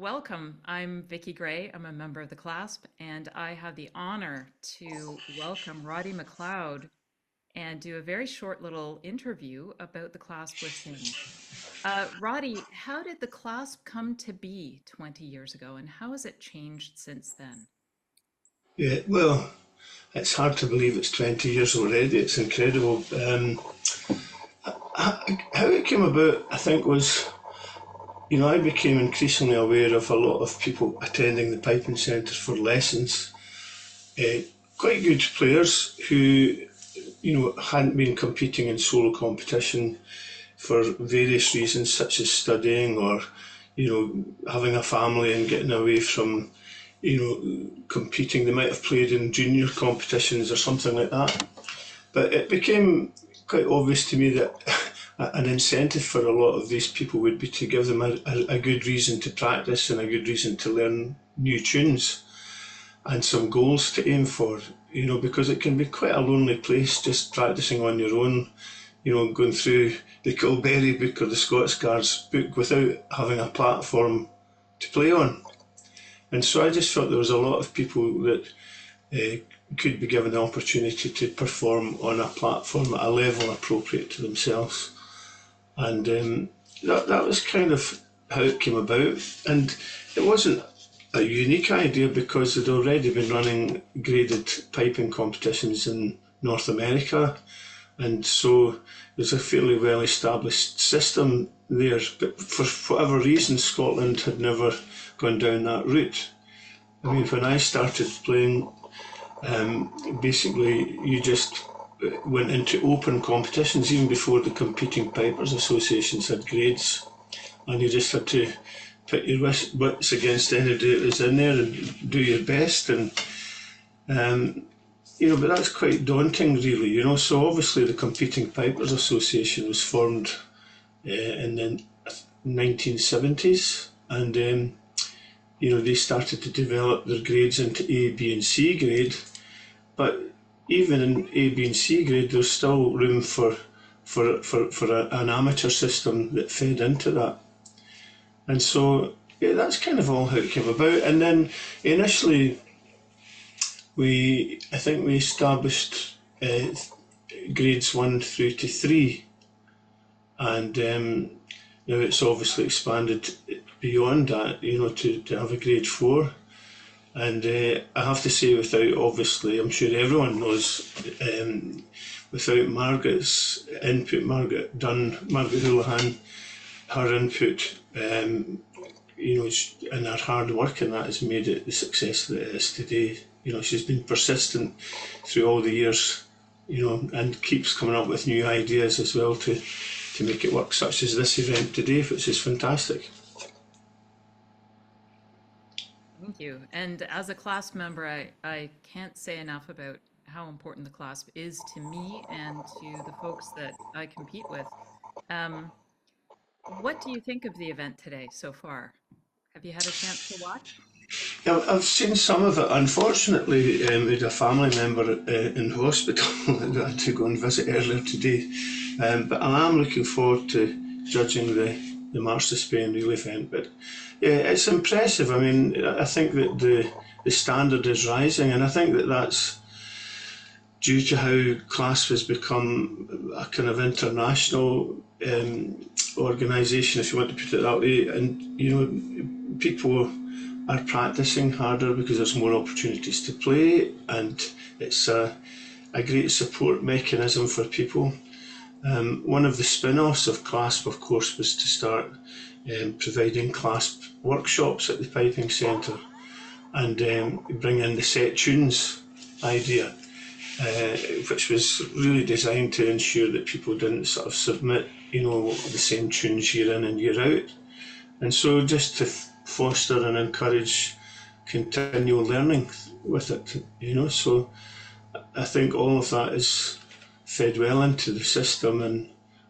Speaker 3: welcome. I'm Vicki Gray. I'm a member of the Clasp, and I have the honor to welcome Rody McLoud and do a very short little interview about the Clasp with him. Roddy, how did the Clasp come to be 20 years ago, and how has it changed since then?
Speaker 4: Yeah, well, it's hard to believe it's 20 years already. It's incredible. How it came about, I think, was, I became increasingly aware of a lot of people attending the piping centres for lessons. Quite good players who, hadn't been competing in solo competition for various reasons, such as studying or, having a family and getting away from, competing. They might have played in junior competitions or something like that. But it became quite obvious to me that an incentive for a lot of these people would be to give them a good reason to practice and a good reason to learn new tunes and some goals to aim for, because it can be quite a lonely place just practicing on your own, going through the Kilberry book or the Scots Guards book without having a platform to play on. And so I just felt there was a lot of people that could be given the opportunity to perform on a platform at a level appropriate to themselves. And that was kind of how it came about. And it wasn't a unique idea because they'd already been running graded piping competitions in North America. And so there's a fairly well established system there. But for whatever reason, Scotland had never gone down that route. I mean, when I started playing, basically you just went into open competitions even before the Competing Pipers Associations had grades, and you just had to put your wits against anybody that was in there and do your best. And but that's quite daunting, really. So obviously the Competing Pipers Association was formed in the 1970s, and they started to develop their grades into A, B and C grade. But even in A, B and C grade, there's still room for an amateur system that fed into that. And so that's kind of all how it came about. And then initially, I think we established grades 1 through to 3. And now it's obviously expanded beyond that, to have a grade 4. And I have to say, obviously, I'm sure everyone knows, without Margaret's input, Margaret Houlihan, her input, and her hard work, and that has made it the success that it is today. She's been persistent through all the years, and keeps coming up with new ideas as well to make it work, such as this event today, which is fantastic.
Speaker 3: Thank you. And as a Clasp member, I can't say enough about how important the Clasp is to me and to the folks that I compete with. What do you think of the event today so far? Have you had a chance to watch?
Speaker 4: Yeah, I've seen some of it. Unfortunately, we had a family member in hospital that I had to go and visit earlier today. But I am looking forward to judging the March to Spain Reel event. But yeah, it's impressive. I mean, I think that the standard is rising, and I think that that's due to how Clasp has become a kind of international organisation, if you want to put it that way. And people are practicing harder because there's more opportunities to play, and it's a great support mechanism for people. One of the spin-offs of Clasp, of course, was to start providing Clasp workshops at the Piping Centre and bring in the set tunes idea, which was really designed to ensure that people didn't sort of submit, the same tunes year in and year out. And so just to foster and encourage continual learning with it, so I think all of that is fed well into the system,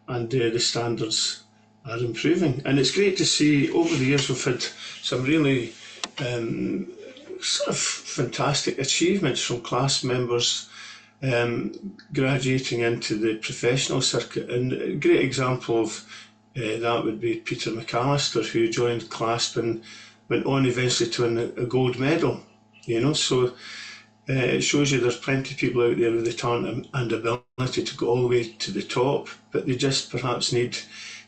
Speaker 4: and the standards are improving. And it's great to see over the years we've had some really sort of fantastic achievements from Clasp members graduating into the professional circuit. And a great example of that would be Peter McAllister, who joined Clasp in went on eventually to win a gold medal. So it shows you there's plenty of people out there with the talent and ability to go all the way to the top, but they just perhaps need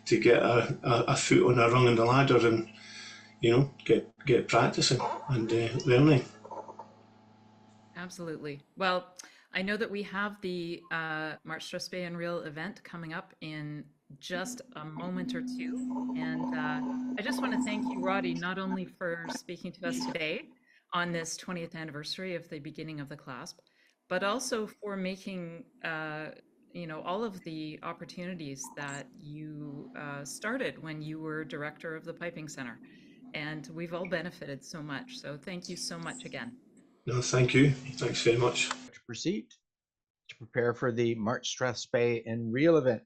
Speaker 4: to get a foot on a rung in the ladder and get practicing and learning.
Speaker 3: Absolutely. Well, I know that we have the March Strathspey and Reel event coming up in just a moment or two. And I just want to thank you, Rody, not only for speaking to us today on this 20th anniversary of the beginning of the Clasp, but also for making all of the opportunities that you started when you were director of the Piping Center. And we've all benefited so much. So thank you so much again.
Speaker 4: No, thank you. Thanks very much.
Speaker 2: To proceed to prepare for the March Strathspey and Reel event.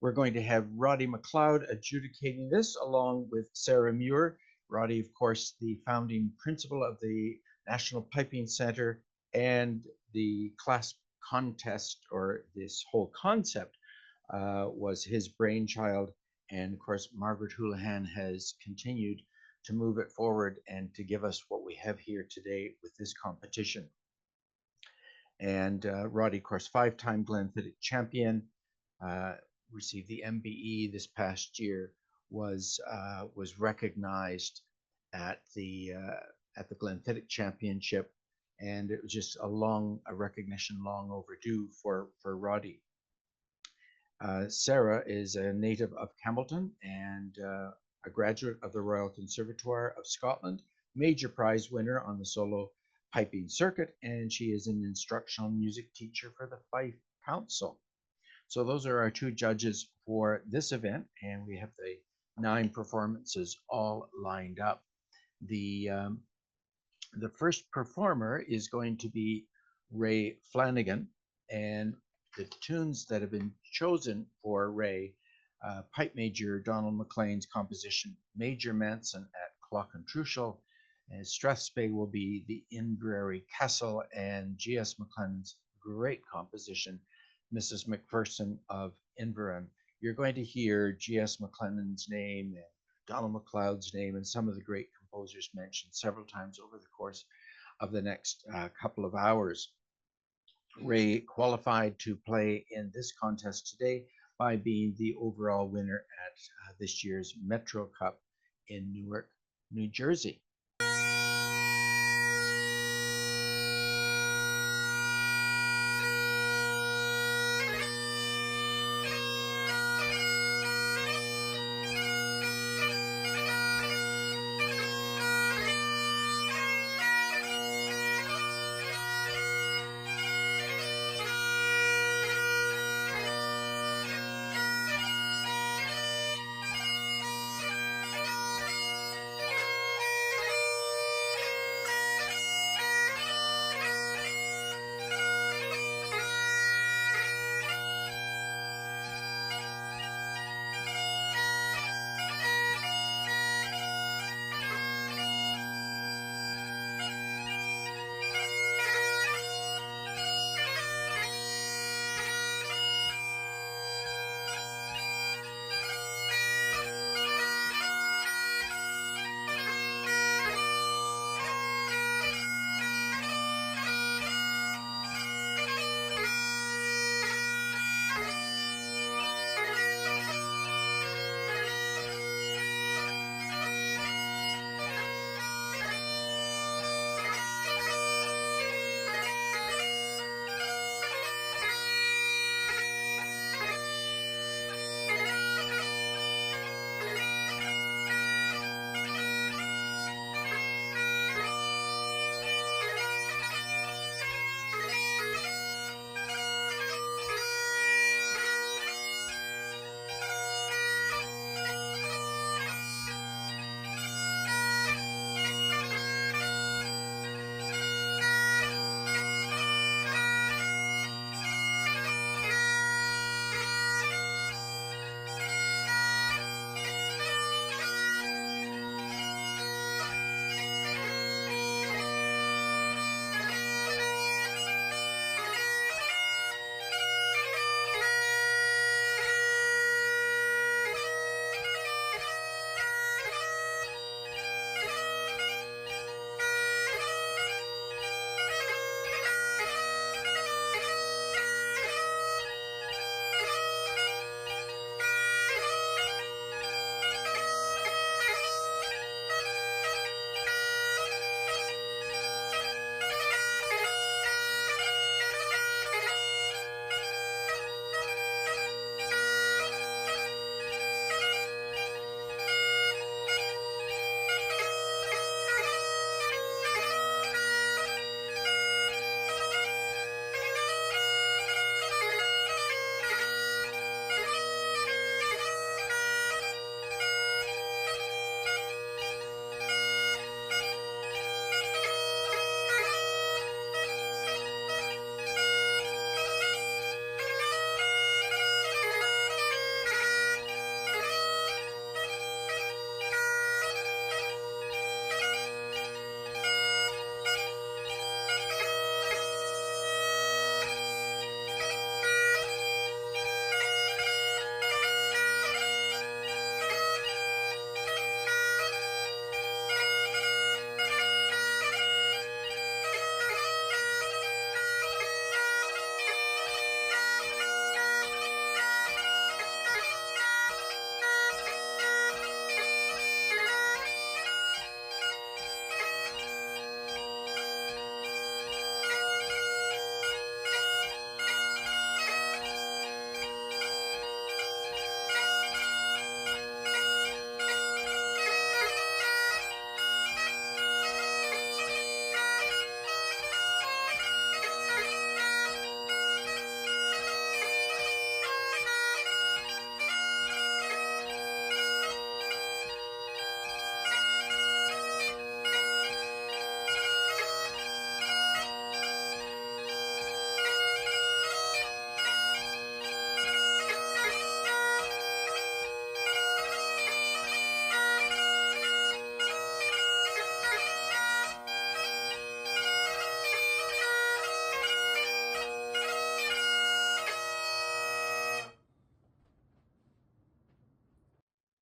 Speaker 2: We're going to have Rody McLoud adjudicating this along with Sarah Muir. Rody, of course, the founding principal of the National Piping Center, and the Clasp contest, or this whole concept, was his brainchild. And of course, Margaret Houlihan has continued to move it forward and to give us what we have here today with this competition. And Rody, of course, 5-time Glenfiddich champion, received the MBE this past year, was recognized at the Glenfiddich Championship, and it was just a recognition long overdue for Rody. Sarah is a native of Campbellton and a graduate of the Royal Conservatoire of Scotland, major prize winner on the solo piping circuit, and she is an instructional music teacher for the Fife Council. So those are our 2 judges for this event, and we have the 9 performances all lined up. The first performer is going to be Ray Flanigan, and the tunes that have been chosen for Ray, Pipe Major Donald McLean's composition Major Manson at Clock and Trushell, and Strathspey will be the Inverary Castle, and G.S. McLennan's great composition Mrs. McPherson of Inveran. You're going to hear G.S. McLennan's name and Donald McLeod's name and some of the great composers mentioned several times over the course of the next couple of hours. Ray qualified to play in this contest today by being the overall winner at this year's Metro Cup in Newark, New Jersey.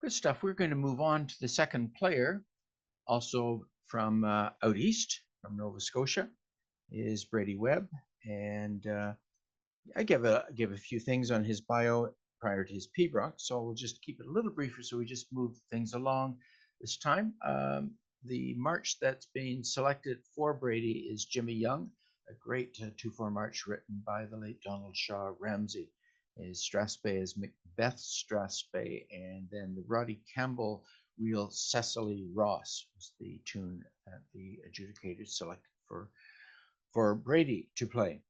Speaker 2: Good stuff. We're going to move on to the second player, also from out east, from Nova Scotia, is Brady Webb. And I give a few things on his bio prior to his Pibroch, so we'll just keep it a little briefer so we just move things along this time. The march that's been selected for Brady is Jimmy Young, a great 2/4 march written by the late Donald Shaw Ramsey. His Strathspey is Macbeth Strathspey, and then the Roddy Campbell reel Cecily Ross was the tune that the adjudicators selected for Brady to play.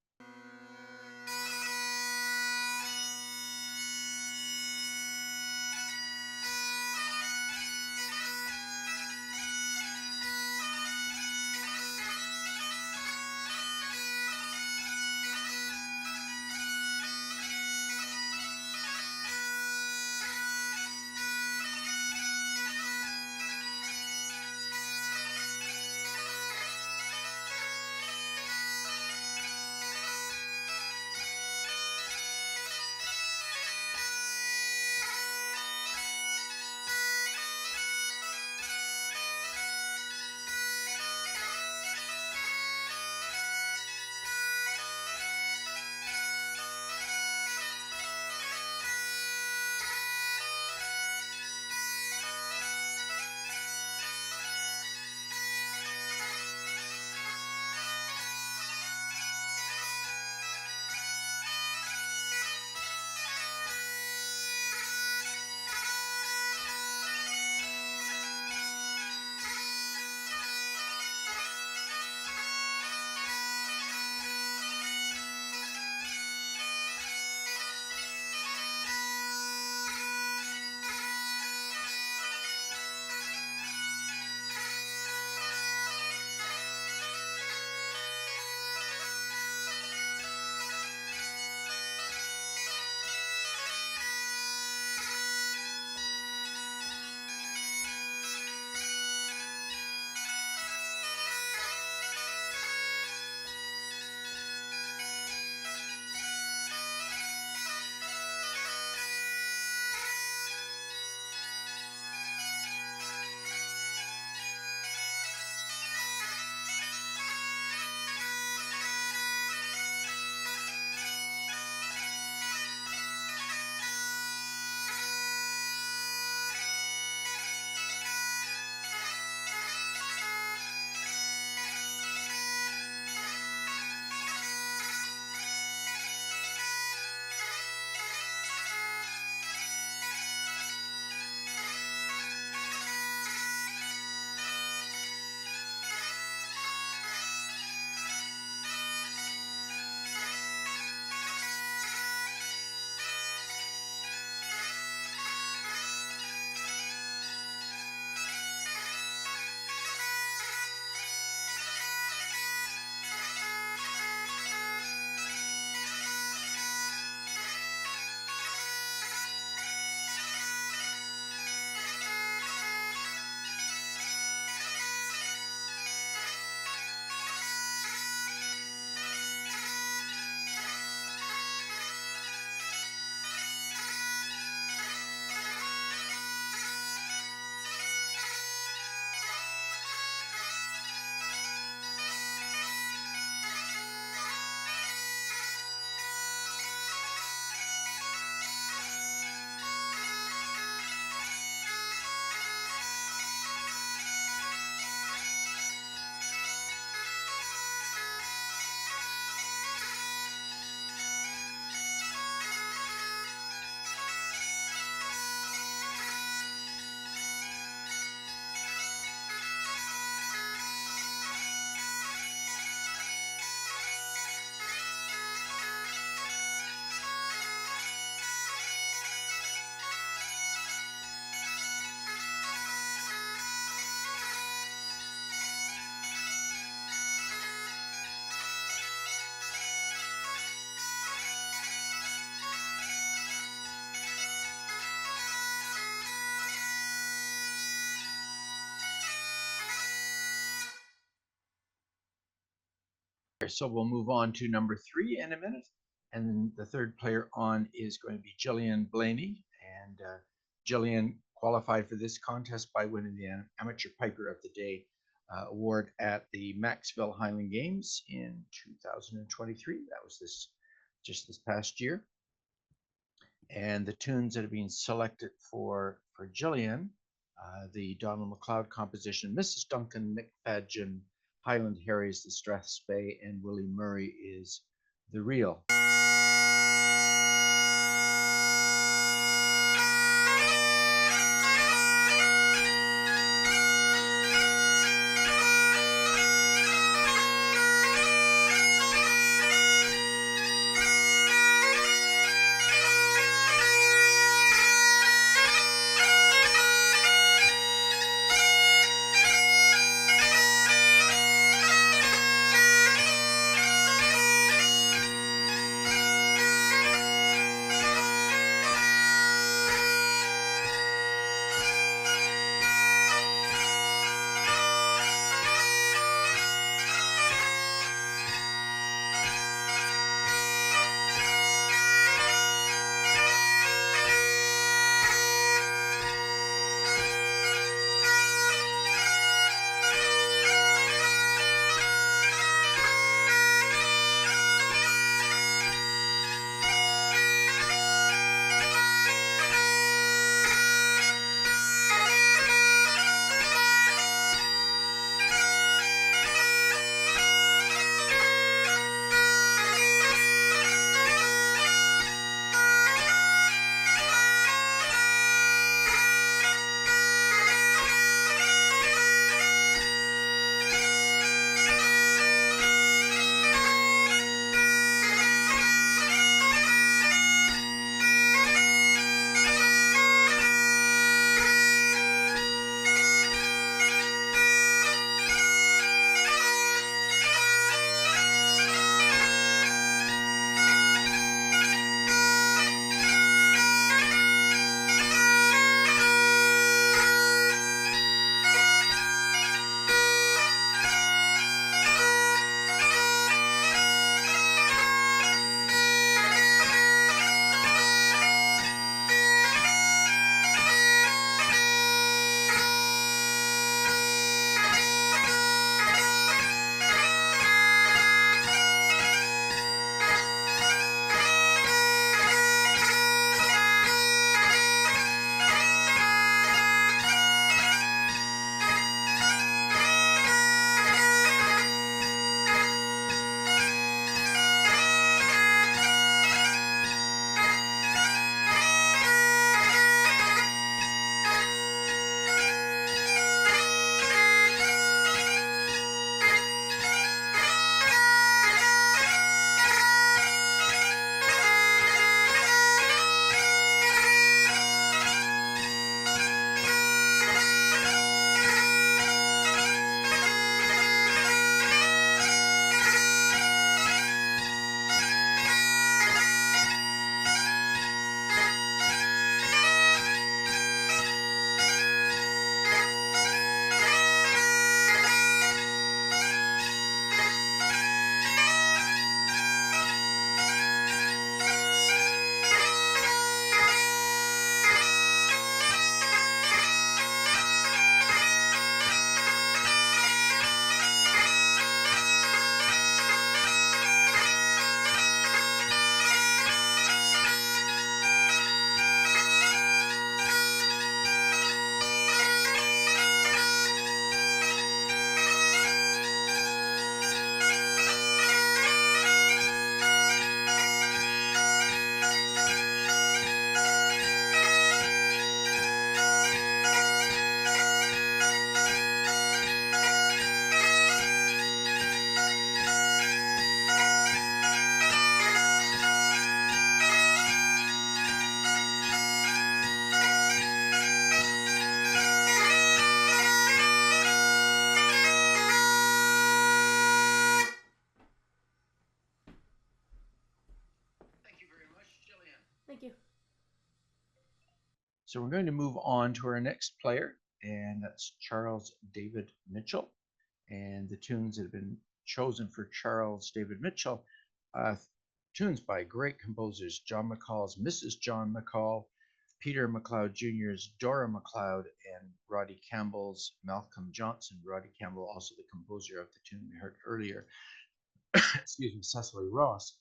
Speaker 2: So we'll move on to number 3 in a minute. And the third player on is going to be Jillian Blay. And Jillian qualified for this contest by winning the Amateur Piper of the Day award at the Maxville Highland Games in 2023. That was just this past year. And the tunes that have been selected for Jillian, the Donald McLeod composition, Mrs. Duncan, McFadgen, Highland Harry's The Strathspey, and Willie Murray is The Reel.
Speaker 5: Thank you.
Speaker 2: So we're going to move on to our next player, and that's Charles David Mitchell. And the tunes that have been chosen for Charles David Mitchell, tunes by great composers, John McCall's Mrs. John McCall, Peter McLeod Jr.'s Dora McLeod and Roddy Campbell's Malcolm Johnson. Roddy Campbell, also the composer of the tune we heard earlier. Excuse me, Cecily Ross.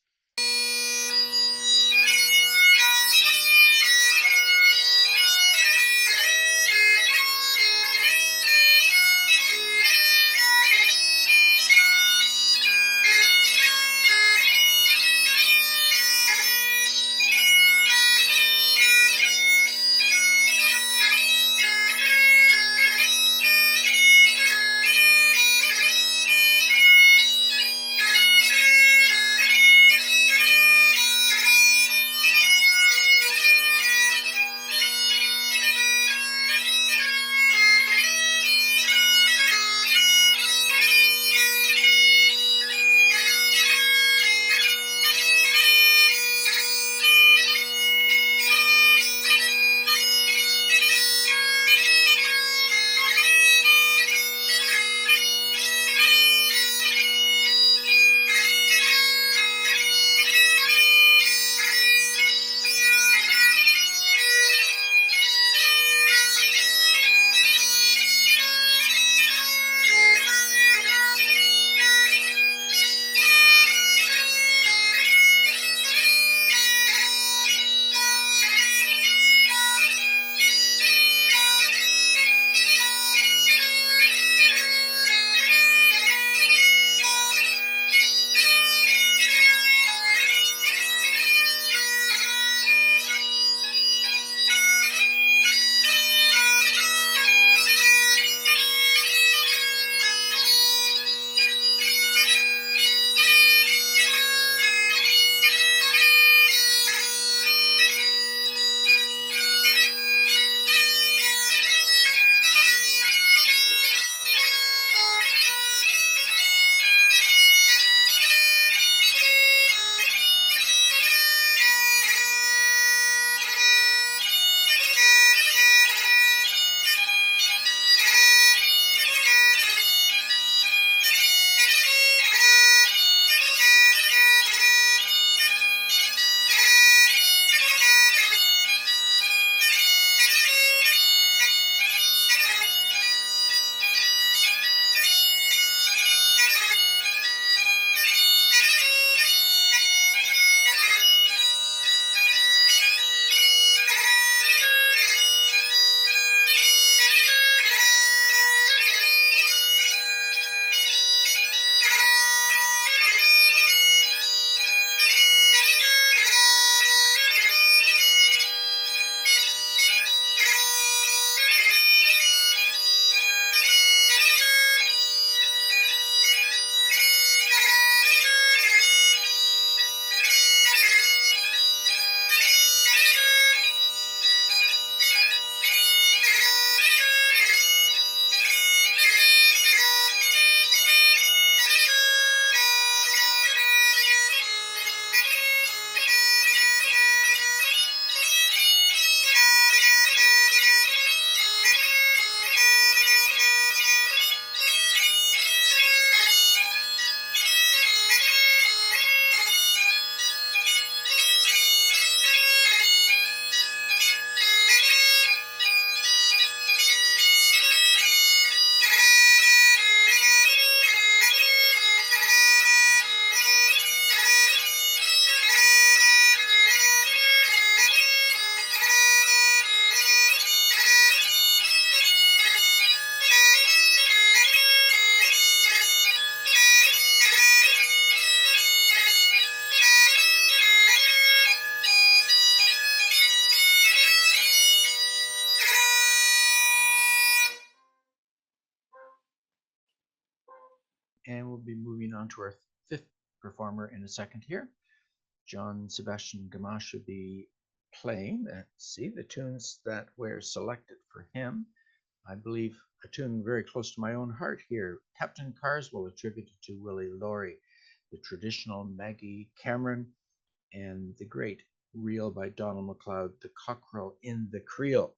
Speaker 2: And we'll be moving on to our fifth performer in a second here. John Sebastian Gamas should be playing, let's see, the tunes that were selected for him. I believe a tune very close to my own heart here, Captain Carswell, attributed to Willie Laurie, the traditional Maggie Cameron, and the great reel by Donald McLeod, The Cockerel in the Creel.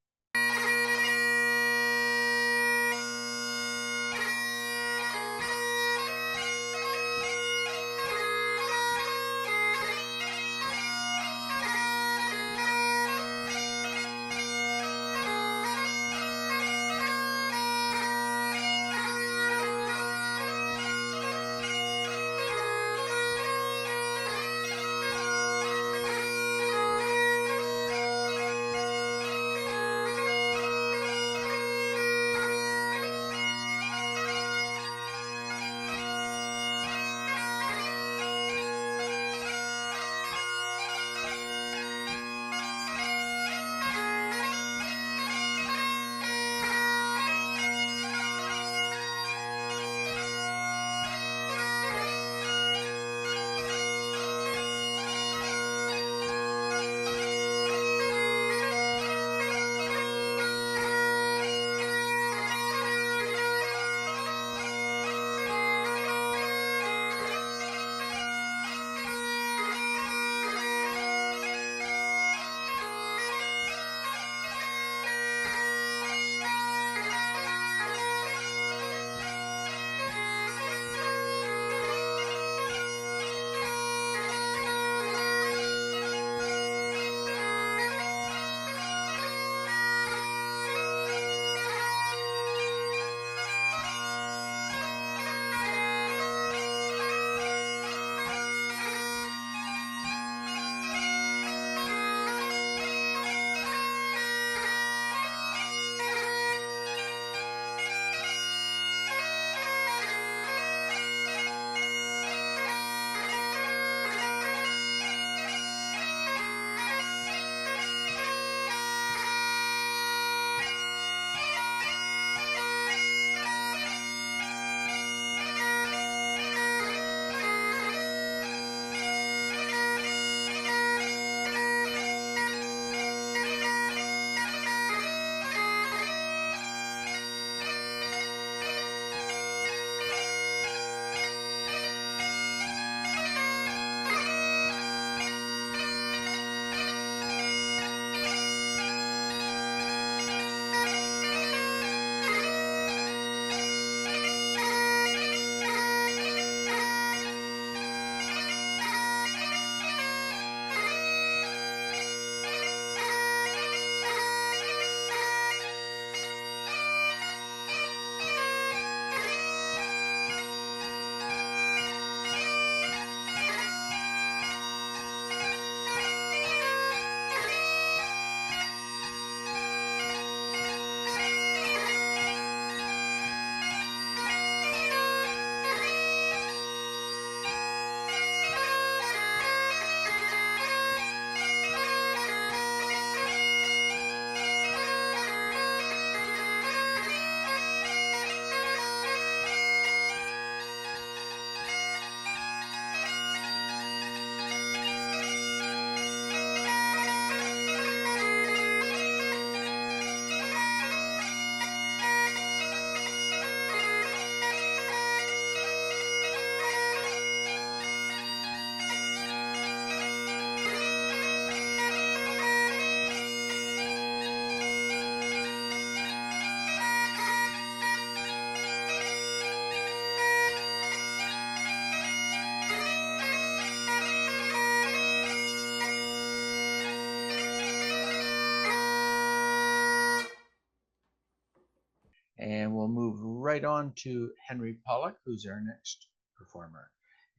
Speaker 2: And we'll move right on to Henry Pollock, who's our next performer.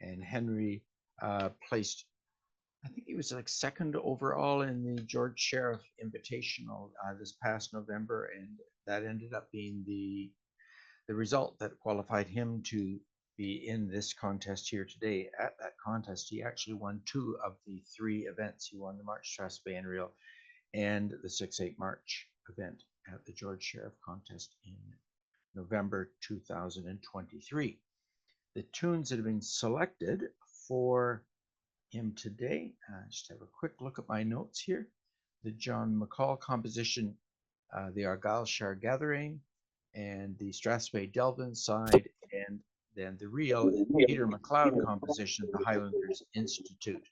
Speaker 2: And Henry placed, I think he was like second overall in the George Sheriff Invitational this past November, and that ended up being the result that qualified him to be in this contest here today. At that contest, he actually won 2 of the 3 events. He won the March Strathspey and Reel and the 6/8 March event at the George Sheriff contest in November 2023. The tunes that have been selected for him today, just have a quick look at my notes here. The John McCall composition, the Argyllshire Gathering, and the Strathspey Delvin side, and then the real Peter McLeod composition, the Highlanders Institute.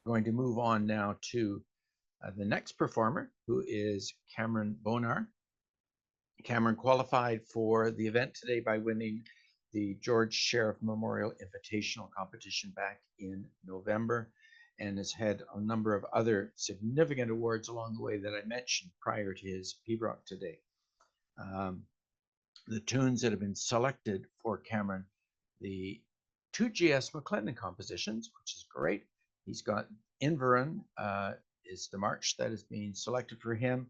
Speaker 2: Going to move on now to the next performer, who is Cameron Bonar. Cameron qualified for the event today by winning the George Sheriff Memorial Invitational competition back in November, and has had a number of other significant awards along the way that I mentioned prior to his Pibroch today. The tunes that have been selected for Cameron, the two GS McClendon compositions, which is great. He's got Inverin is the march that is being selected for him.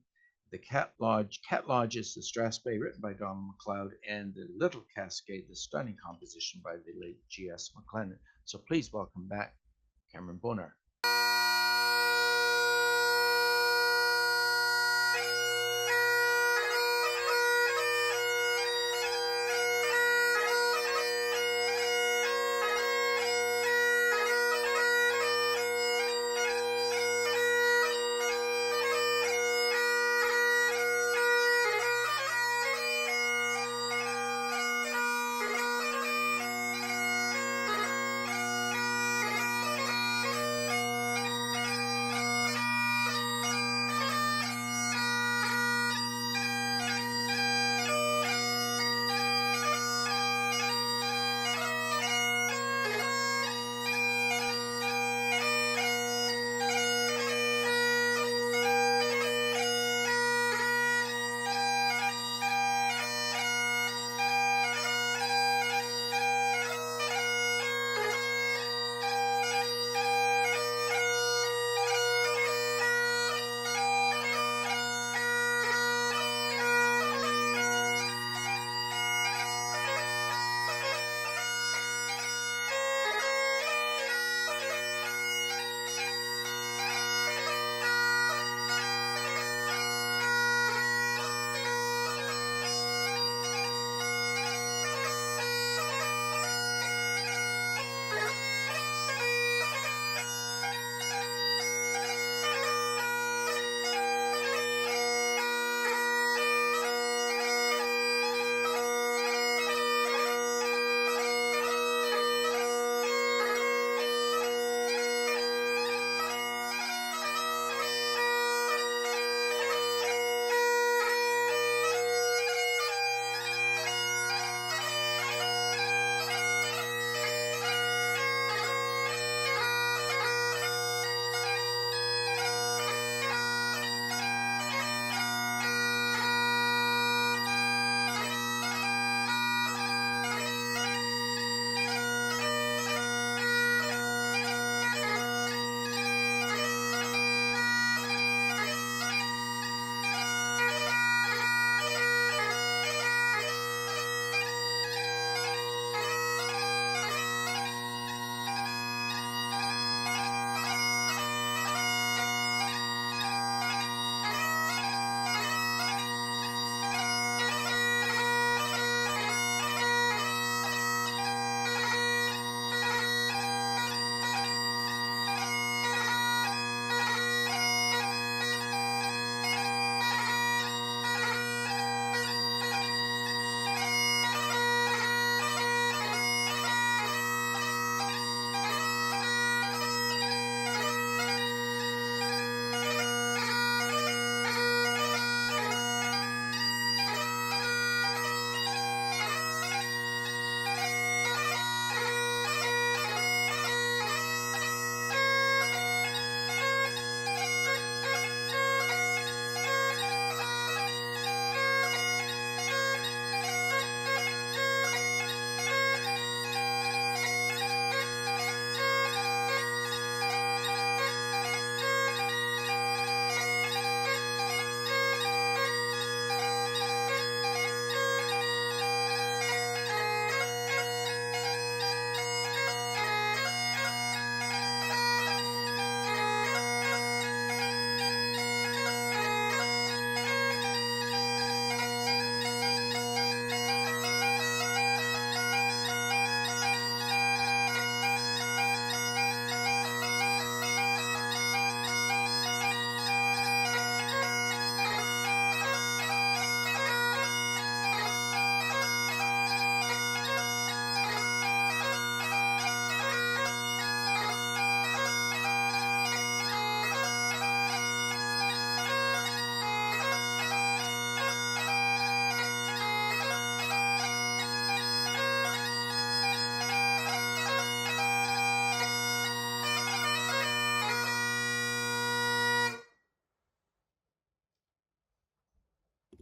Speaker 2: The Cat Lodge is the Strathspey, written by Donald McLeod, and the Little Cascade, the stunning composition by the late G.S. McClendon. So please welcome back Cameron Bonar.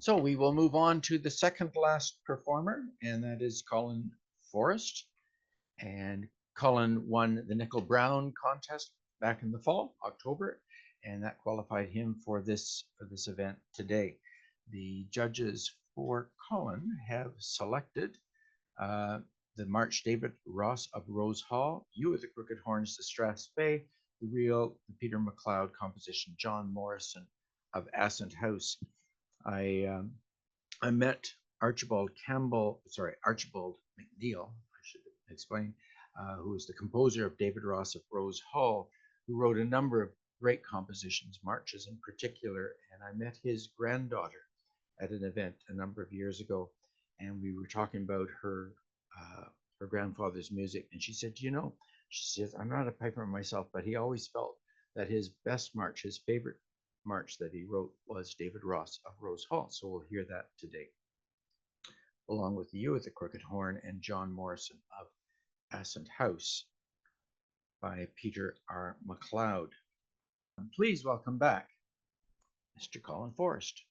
Speaker 2: So we will move on to the second last performer, and that is Colin Forest. And Colin won the Nickel Brown contest back in the fall, October, and that qualified him for this event today. The judges for Colin have selected the March David Ross of Rose Hall, You with the Crooked Horns, the Strathspey, the Peter McLeod composition, John Morrison of Ascent House. I met Archibald McNeil, I should explain, who is the composer of David Ross of Rose Hall, who wrote a number of great compositions, marches in particular, and I met his granddaughter at an event a number of years ago, and we were talking about her grandfather's music, and she said, she says, I'm not a piper myself, but he always felt that his best march, his favorite march that he wrote was David Ross of Rose Hall. So we'll hear that today, along with You with the Crooked Horn and John Morrison of Ascent House by Peter R. McLeod. And please welcome back Mr. Colin Forest.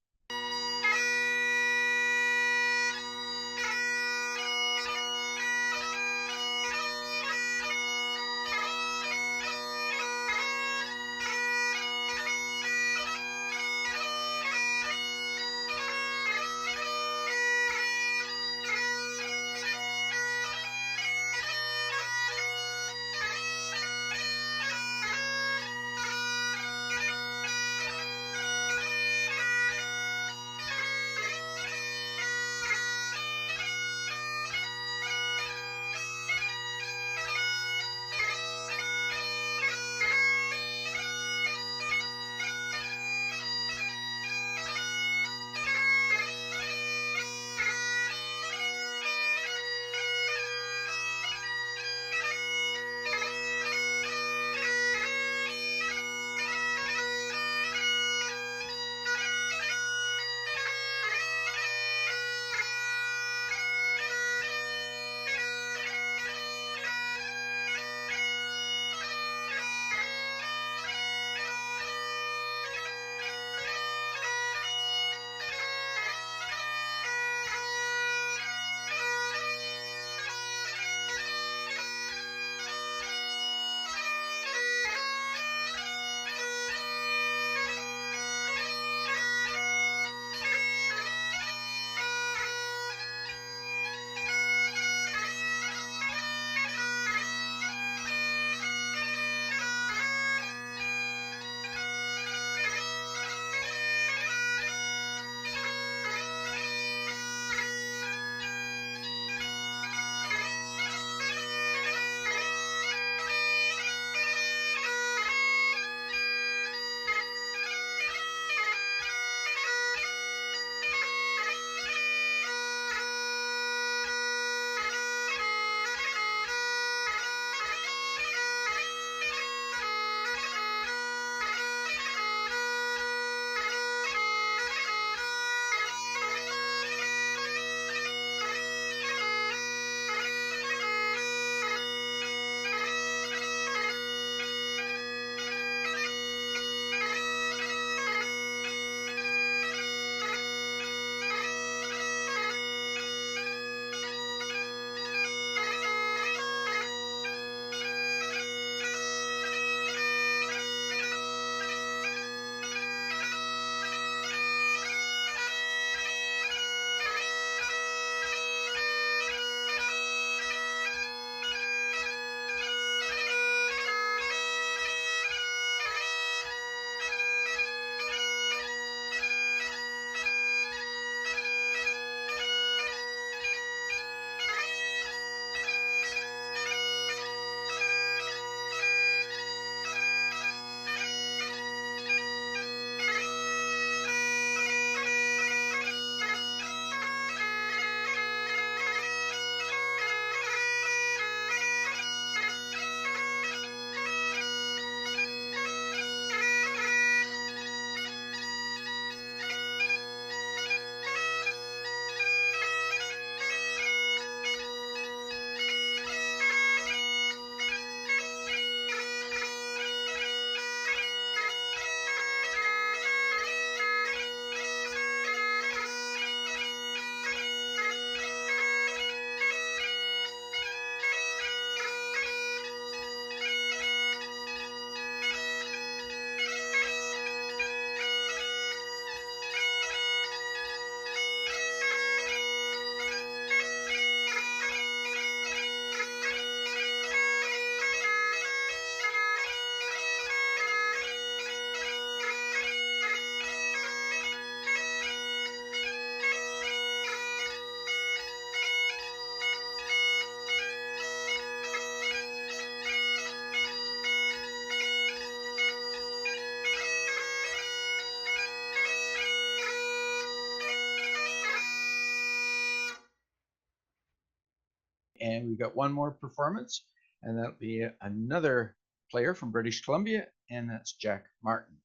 Speaker 2: And we've got one more performance, and that'll be another player from British Columbia, and that's Jack Martin.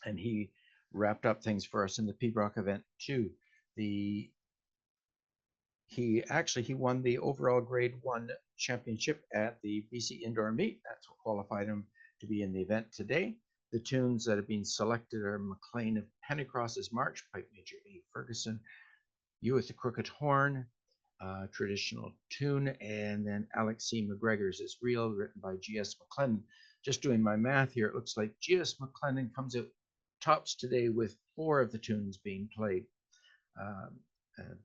Speaker 2: And he wrapped up things for us in the Pibroch event too. He won the overall Grade 1 championship at the BC Indoor Meet. That's what qualified him to be in the event today. The tunes that have been selected are McLean of Pennycross's March, Pipe Major A. Ferguson, You with the Crooked Horn, traditional tune, and then Alex C. McGregor's Is Real, written by G.S. McClendon. Just doing my math here, it looks like G.S. McClendon comes out tops today with 4 of the tunes being played,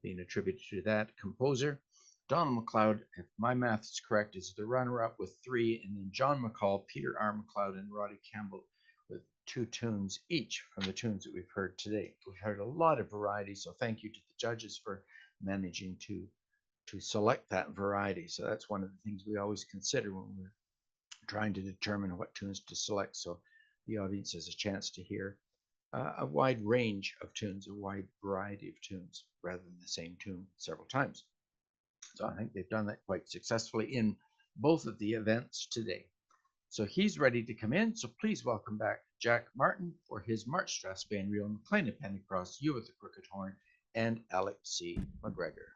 Speaker 2: being attributed to that composer. Donald McLeod, if my math is correct, is the runner-up with 3, and then John McCall, Peter R. McLeod, and Roddy Campbell with 2 tunes each from the tunes that we've heard today. We've heard a lot of variety, so thank you to the judges for managing to select that variety. So that's one of the things we always consider when we're trying to determine what tunes to select, so the audience has a chance to hear a wide range of tunes, a wide variety of tunes, rather than the same tune several times. So I think they've done that quite successfully in both of the events today. So he's ready to come in, so please welcome back Jack Martin for his March Strathspey Reel, McLean of Pennycross, You with the Crooked Horn, and Alex C. McGregor.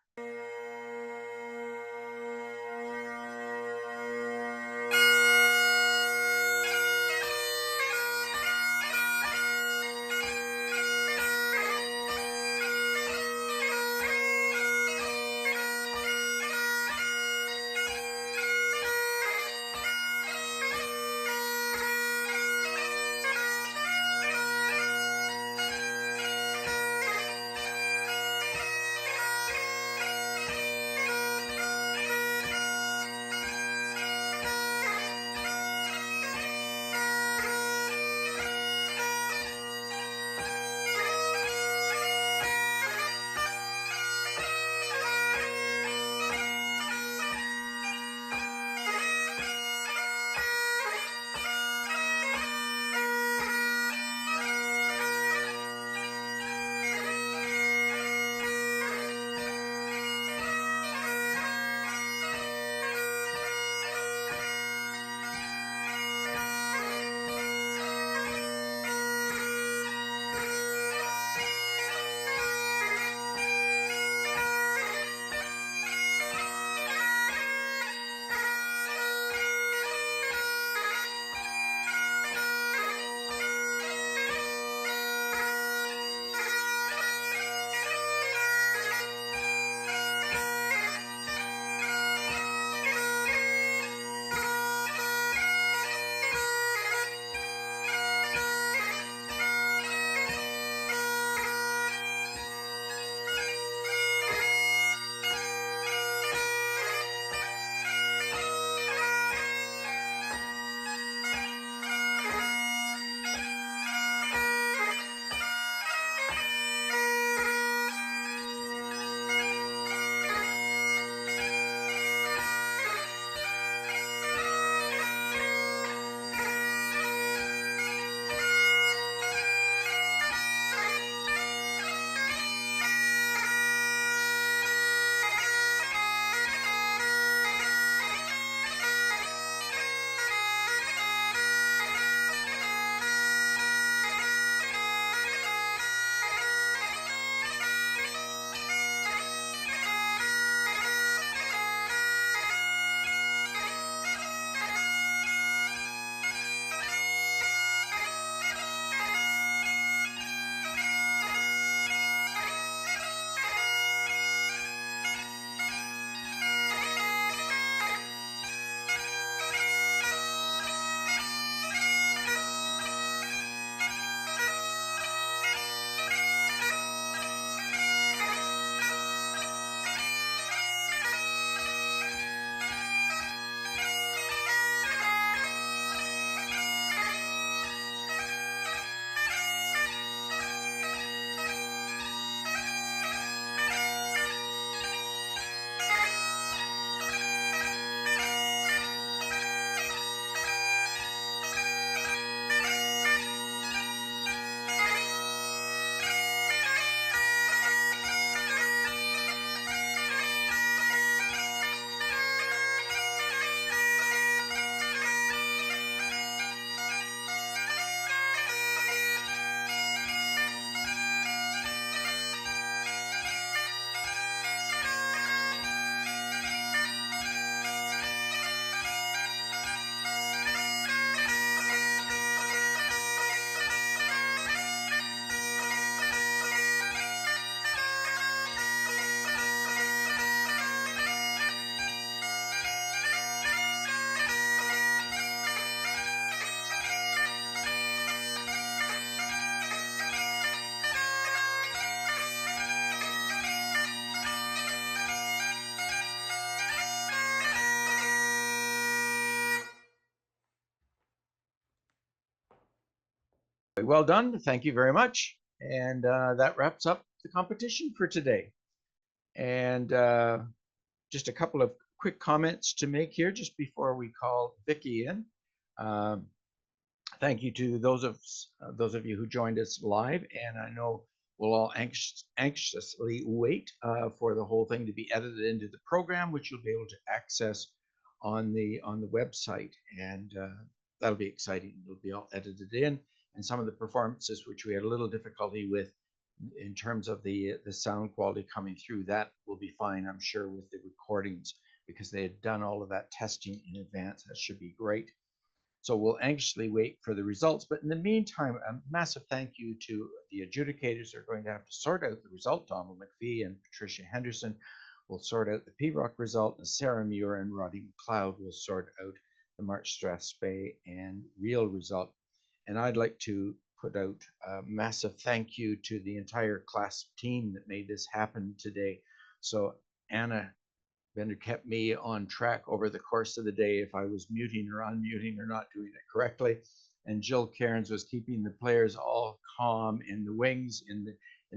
Speaker 2: well done. Thank you very much. And that wraps up the competition for today. And just a couple of quick comments to make here just before we call Vicky in. Thank you to those of you who joined us live, and I know we'll all anxiously wait for the whole thing to be edited into the program, which you'll be able to access on the website, and that'll be exciting. It'll be all edited in, and some of the performances which we had a little difficulty with in terms of the sound quality coming through, that will be fine, I'm sure, with the recordings, because they had done all of that testing in advance. That should be great. So we'll anxiously wait for the results. But in the meantime, a massive thank you to the adjudicators who are going to have to sort out the result. Donald McPhee and Patricia Henderson will sort out the P-Rock result, and Sarah Muir and Rody McLoud will sort out the March Strathspey and Real result. And I'd like to put out a massive thank you to the entire Clasp team that made this happen today. So Anna Bender kept me on track over the course of the day if I was muting or unmuting or not doing it correctly. And Jill Cairns was keeping the players all calm in the wings, in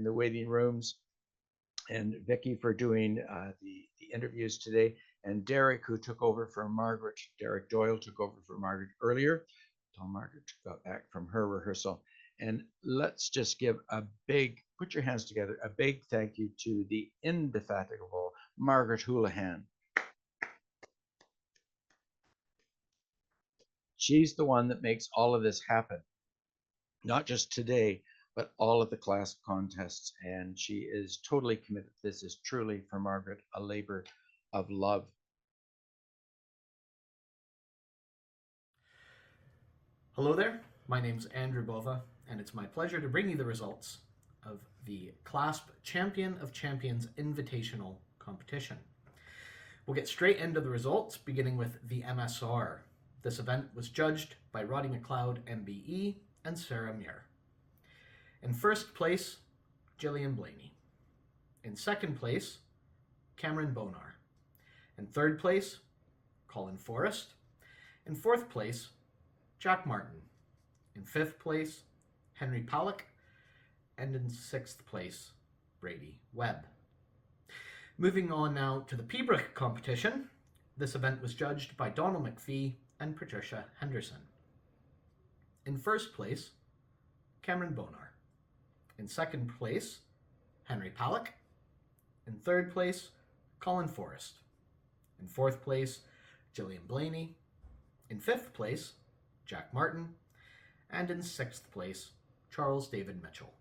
Speaker 2: the waiting rooms. And Vicky for doing the interviews today. And Derek, who took over for Margaret, Derek Doyle took over for Margaret earlier until Margaret got back from her rehearsal. And let's just give a big, put your hands together, a big thank you to the indefatigable Margaret Houlihan. She's the one that makes all of this happen, not just today, but all of the Clasp contests. And she is totally committed. This is truly, for Margaret, a labor of love.
Speaker 5: Hello there, my name's Andrew Bova, and it's my pleasure to bring you the results of the Clasp Champion of Champions Invitational competition. We'll get straight into the results, beginning with the MSR. This event was judged by Rody McLoud, MBE, and Sarah Muir. In first place, Jillian Blay. In second place, Cameron Bonar. In third place, Colin Forest. In fourth place, Jack Martin. In fifth place, Henry Pollock. And in sixth place, Brady Webb. Moving on now to the Pibroch competition. This event was judged by Donald McPhee and Patricia Henderson. In first place, Cameron Bonar. In second place, Henry Pollock. In third place, Colin Forest. In fourth place, Jillian Blay. In fifth place, Jack Martin. And in sixth place, Charles David Mitchell.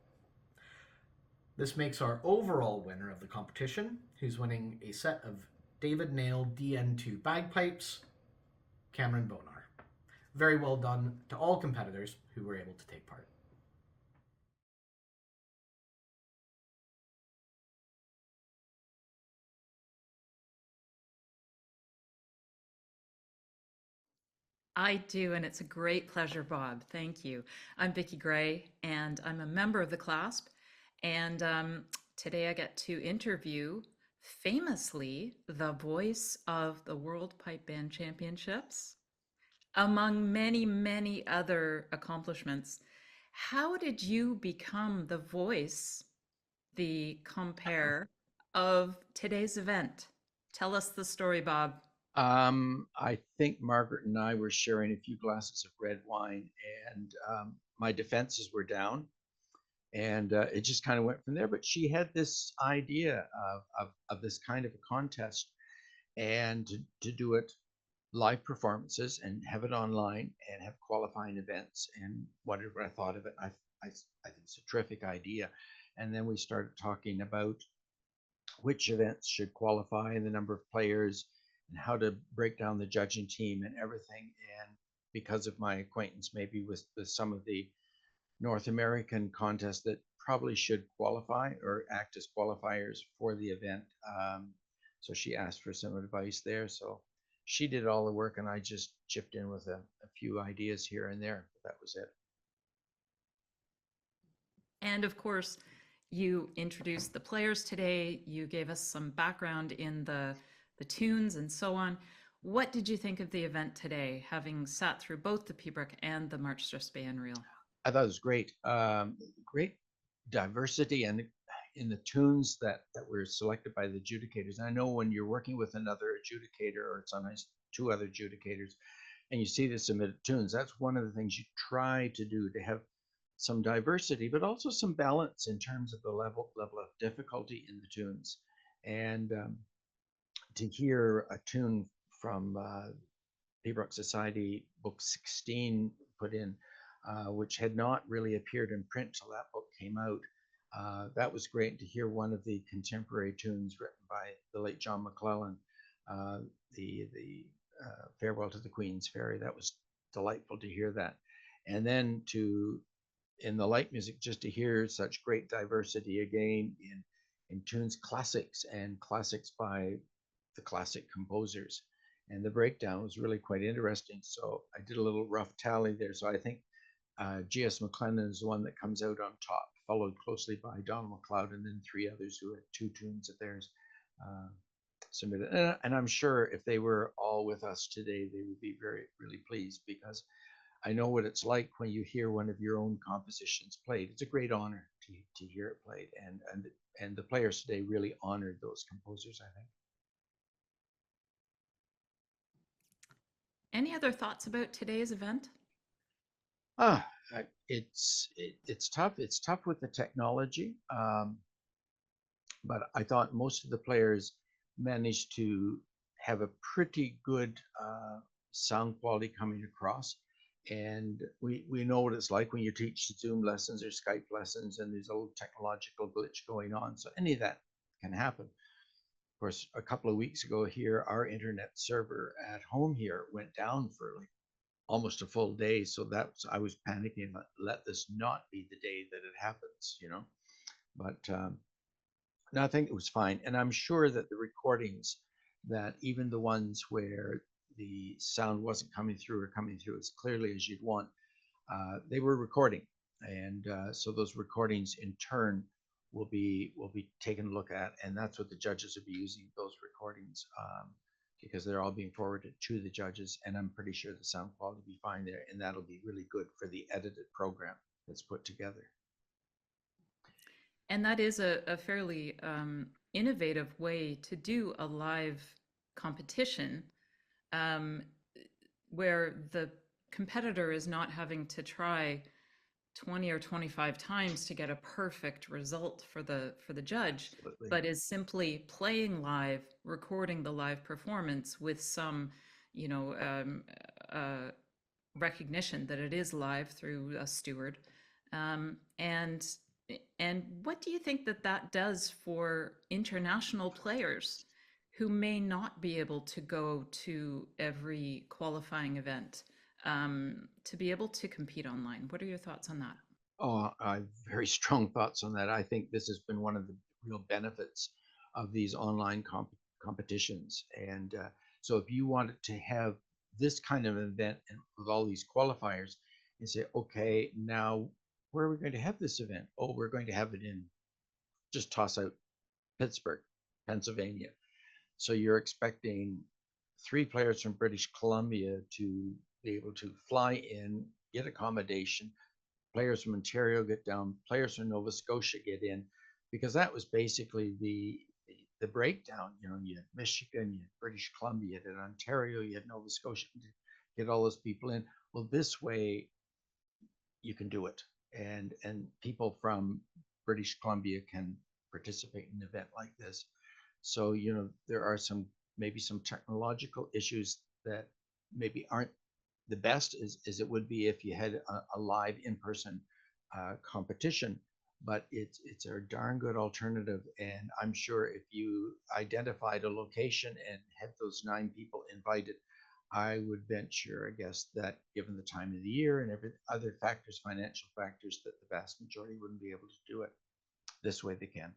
Speaker 5: This makes our overall winner of the competition, who's winning a set of David Nail DN2 bagpipes, Cameron Bonar. Very well done to all competitors who were able to take part.
Speaker 3: I do, and it's a great pleasure, Bob. Thank you. I'm Vicky Gray, and I'm a member of the Clasp. And today I get to interview, famously, the voice of the World Pipe Band Championships, among many, many other accomplishments. How did you become the voice, the compere of today's event? Tell us the story, Bob.
Speaker 2: I think Margaret and I were sharing a few glasses of red wine, and my defenses were down, and it just kind of went from there. But she had this idea of this kind of a contest, and to do it live performances and have it online and have qualifying events. And whatever I thought of it, I think it's a terrific idea. And then we started talking about which events should qualify and the number of players and how to break down the judging team and everything. And because of my acquaintance maybe with some of the North American contests that probably should qualify or act as qualifiers for the event. So she asked for some advice there. So she did all the work and I just chipped in with a few ideas here and there. But that was it.
Speaker 3: And of course, you introduced the players today. You gave us some background in the tunes and so on. What did you think of the event today, having sat through both the Pibroch and the March Strathspey and Reel?
Speaker 2: I thought it was great. Great diversity and in the tunes that were selected by the adjudicators. And I know when you're working with another adjudicator or sometimes two other adjudicators, and you see the submitted tunes, that's one of the things you try to do, to have some diversity, but also some balance in terms of the level of difficulty in the tunes. And to hear a tune from Pembroke Society Book 16 put in, which had not really appeared in print till that book came out. That was great to hear one of the contemporary tunes written by the late John McClellan, the Farewell to the Queen's Ferry. That was delightful to hear that. And then in the light music, just to hear such great diversity again in tunes, classics and classics by the classic composers. And the breakdown was really quite interesting. So I did a little rough tally there. So I think G.S. McLennan is the one that comes out on top, followed closely by Donald McLeod, and then three others who had two tunes of theirs submitted. And I'm sure if they were all with us today, they would be really pleased, because I know what it's like when you hear one of your own compositions played. It's a great honor to hear it played, and the players today really honored those composers, I think.
Speaker 3: Any other thoughts about today's event?
Speaker 2: It's tough. It's tough with the technology, but I thought most of the players managed to have a pretty good sound quality coming across. And we know what it's like when you teach Zoom lessons or Skype lessons, and there's a little technological glitch going on. So any of that can happen. Of course, a couple of weeks ago here, our internet server at home here went down for like almost a full day. So I was panicking, let this not be the day that it happens, you know. But no, I think it was fine. And I'm sure that the recordings, that even the ones where the sound wasn't coming through or coming through as clearly as you'd want, they were recording. And so those recordings in turn will be taken a look at, and that's what the judges will be using, those recordings, because they're all being forwarded to the judges, and I'm pretty sure the sound quality will be fine there, and that'll be really good for the edited program that's put together.
Speaker 3: And that is a fairly innovative way to do a live competition, where the competitor is not having to try 20 or 25 times to get a perfect result for the judge. Absolutely. But is simply playing live, recording the live performance with some, recognition that it is live through a steward. And what do you think that does for international players who may not be able to go to every qualifying event, to be able to compete online? What are your thoughts on that?
Speaker 2: Oh, I have very strong thoughts on that. I think this has been one of the real benefits of these online competitions. And so if you wanted to have this kind of event and with all these qualifiers, and say, okay, now where are we going to have this event? Oh, we're going to have it in, just toss out Pittsburgh, Pennsylvania. So you're expecting 3 players from British Columbia to be able to fly in, get accommodation, players from Ontario get down, players from Nova Scotia get in, because that was basically the breakdown. You know, you had Michigan, you had British Columbia, you had Ontario, you had Nova Scotia, get all those people in. Well, this way you can do it, and people from British Columbia can participate in an event like this. So, you know, there are maybe some technological issues that maybe aren't the best as it would be if you had a live in-person competition, but it's a darn good alternative. And I'm sure if you identified a location and had those 9 people invited, I would venture a guess that given the time of the year and every other factors, financial factors, that the vast majority wouldn't be able to do it. This way they can.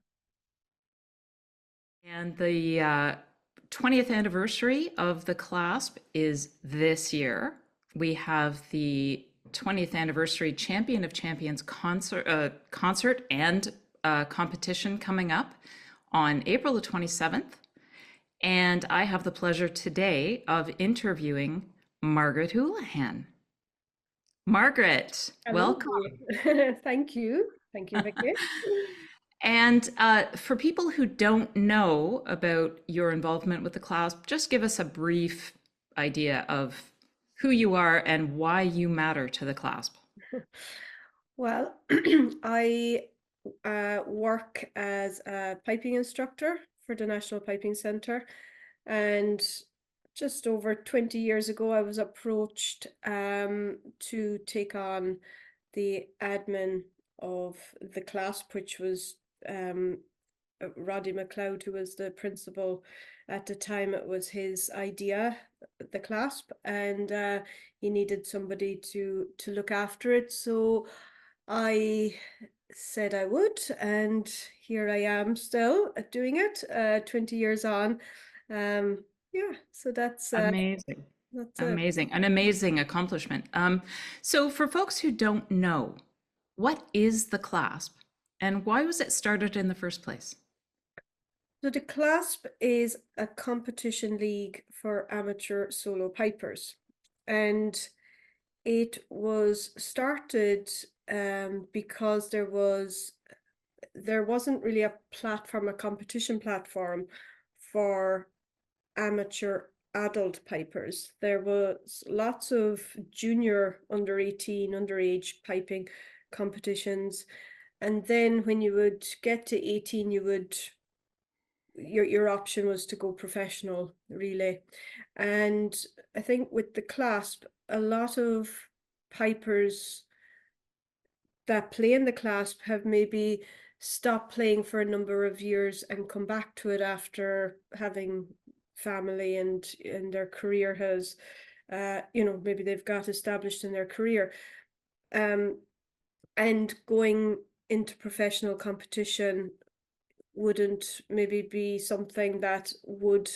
Speaker 3: And the 20th anniversary of the Clasp is this year. We have the 20th anniversary Champion of Champions concert and competition coming up on April the 27th. And I have the pleasure today of interviewing Margaret Houlihan. Margaret,
Speaker 6: Hello.
Speaker 3: welcome.
Speaker 6: Thank you. Thank you, Vicky.
Speaker 3: And for people who don't know about your involvement with the Clasp, just give us a brief idea of who you are and why you matter to the Clasp.
Speaker 6: Well, I work as a piping instructor for the National Piping Centre, and just over 20 years ago, I was approached to take on the admin of the Clasp, which was Rody McLoud, who was the principal at the time. It was his idea, the Clasp, and he needed somebody to look after it. So I said I would, and here I am still doing it, 20 years on. Yeah, so that's
Speaker 3: Amazing.
Speaker 6: it.
Speaker 3: Amazing. An amazing accomplishment. So for folks who don't know, what is the Clasp and why was it started in the first place?
Speaker 6: So the Clasp is a competition league for amateur solo pipers, and it was started because there wasn't really a platform, a competition platform for amateur adult pipers. There was lots of junior, under 18, underage piping competitions, and then when you would get to 18, your option was to go professional, really. And I think with the Clasp, a lot of pipers that play in the Clasp have maybe stopped playing for a number of years and come back to it after having family and their career has maybe they've got established in their career, and going into professional competition wouldn't maybe be something that would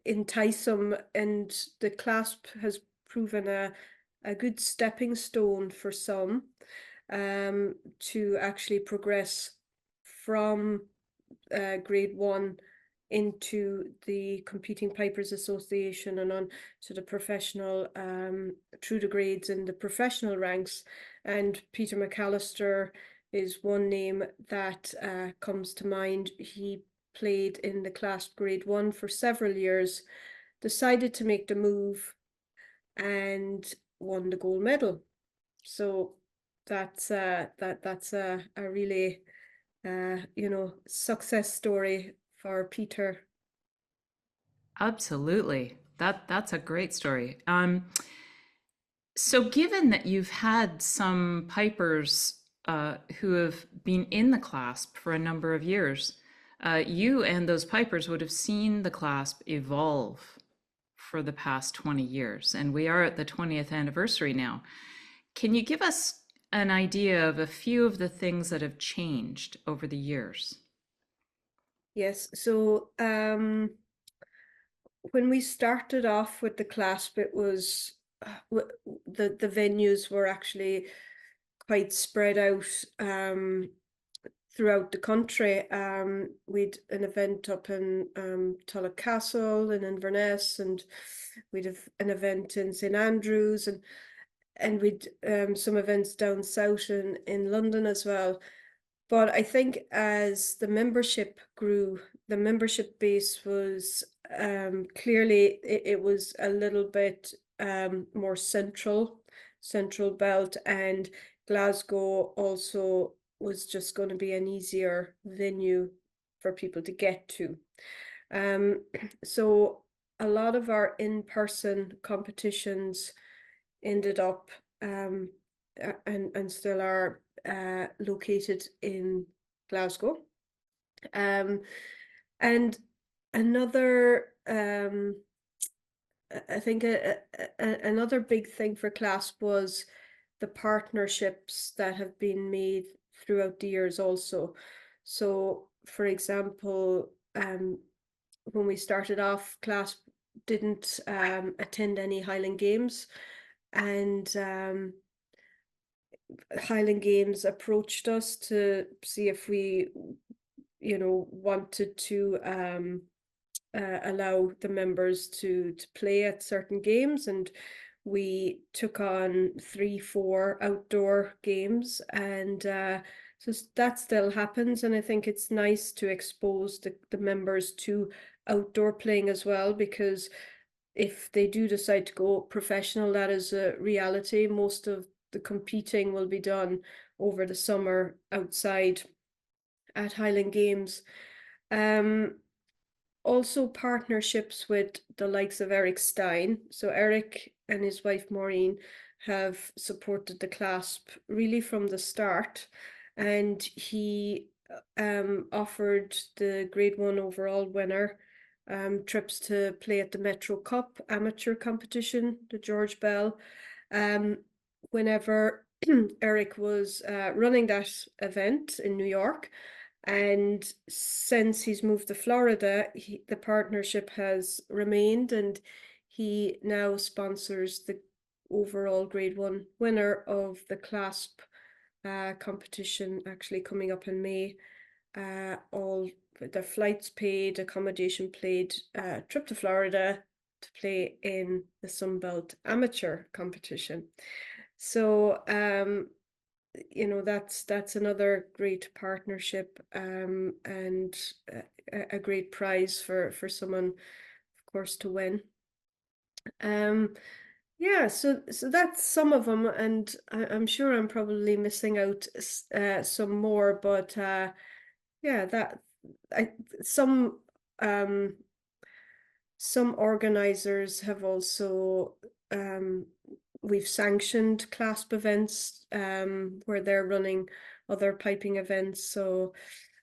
Speaker 6: entice them, and the Clasp has proven a good stepping stone for some to actually progress from grade 1 into the Competing Pipers Association and on to the professional, through the grades in the professional ranks. And Peter McAllister is one name that comes to mind. He played in the Clasp grade 1 for several years, decided to make the move, and won the gold medal. So that's a really success story for Peter.
Speaker 3: Absolutely. That's a great story. So given that you've had some pipers who have been in the Clasp for a number of years, you and those pipers would have seen the Clasp evolve for the past 20 years, and we are at the 20th anniversary now. Can you give us an idea of a few of the things that have changed over the years?
Speaker 6: Yes, so when we started off with the Clasp, it was the venues were actually quite spread out throughout the country. We'd an event up in Pollock Castle and in Inverness, and we'd have an event in St Andrews, and we'd some events down south in London as well. But I think as the membership grew, the membership base was clearly it was a little bit more central belt, and Glasgow also was just going to be an easier venue for people to get to. So a lot of our in-person competitions ended up and still are located in Glasgow. And another I think another big thing for Clasp was the partnerships that have been made throughout the years also. So for example, when we started off, Clasp didn't attend any Highland Games, and Highland Games approached us to see if we wanted to allow the members to play at certain games, and we took on 3-4 outdoor games, and so that still happens. And I think it's nice to expose the members to outdoor playing as well, because if they do decide to go professional, that is a reality. Most of the competing will be done over the summer outside at Highland Games. Also partnerships with the likes of Eric Stein. So Eric and his wife Maureen have supported the Clasp really from the start, and he offered the Grade 1 overall winner trips to play at the Metro Cup amateur competition, the George Bell. Whenever Eric was running that event in New York, and since he's moved to Florida, the partnership has remained, and he now sponsors the overall Grade 1 winner of the Clasp competition, actually coming up in May. All the flights paid, accommodation paid, trip to Florida to play in the Sunbelt Amateur competition. So you know, that's another great partnership, and a great prize for someone, of course, to win. Yeah, so that's some of them, and I'm sure I'm probably missing out some more, but yeah, some organizers have also we've sanctioned Clasp events where they're running other piping events. So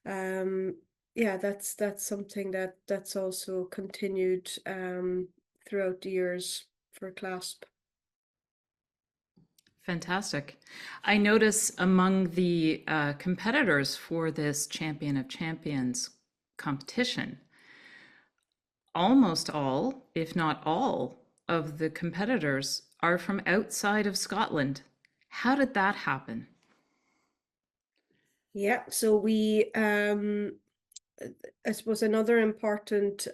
Speaker 6: yeah, that's something that's also continued throughout the years for Clasp.
Speaker 3: Fantastic. I notice among the competitors for this Champion of Champions competition, almost all, if not all, of the competitors are from outside of Scotland. How did that happen?
Speaker 6: Yeah, so we I suppose another important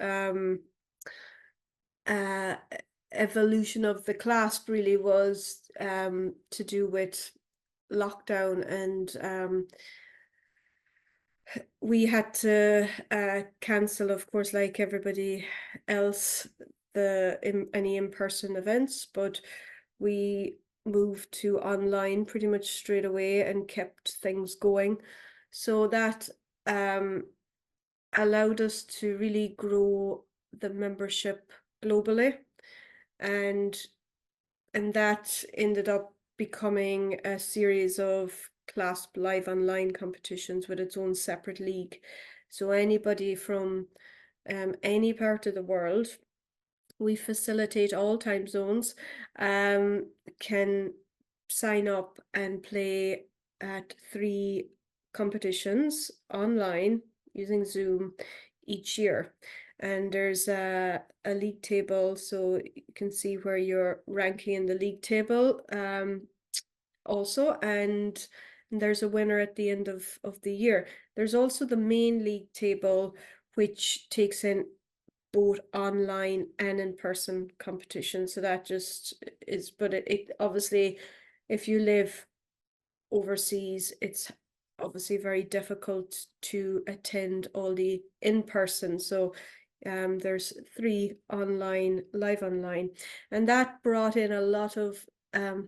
Speaker 6: evolution of the Clasp really was to do with lockdown, and we had to cancel, of course, like everybody else, any in-person events, but we moved to online pretty much straight away and kept things going. So that allowed us to really grow the membership globally, and that ended up becoming a series of Clasp live online competitions with its own separate league. So anybody from any part of the world, we facilitate all time zones, can sign up and play at 3 competitions online using Zoom each year. And there's a league table, so you can see where you're ranking in the league table also, and there's a winner at the end of the year. There's also the main league table, which takes in both online and in-person competition. So that just is, but it obviously, if you live overseas, it's obviously very difficult to attend all the in-person. So there's 3 online, live online, and that brought in a lot of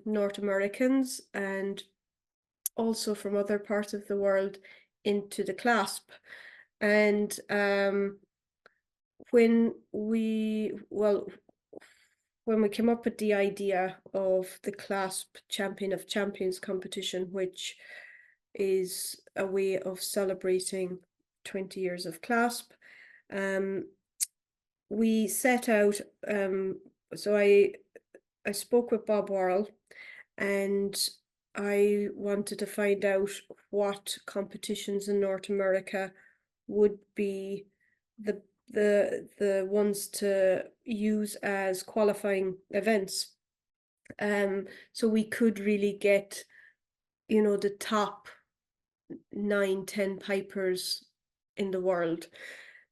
Speaker 6: North Americans and also from other parts of the world into the Clasp. And when we came up with the idea of the Clasp Champion of Champions competition, which is a way of celebrating 20 years of Clasp, we set out, so I spoke with Bob Worrell, and I wanted to find out what competitions in North America would be the ones to use as qualifying events. So we could really get, you know, the top 9-10 pipers in the world.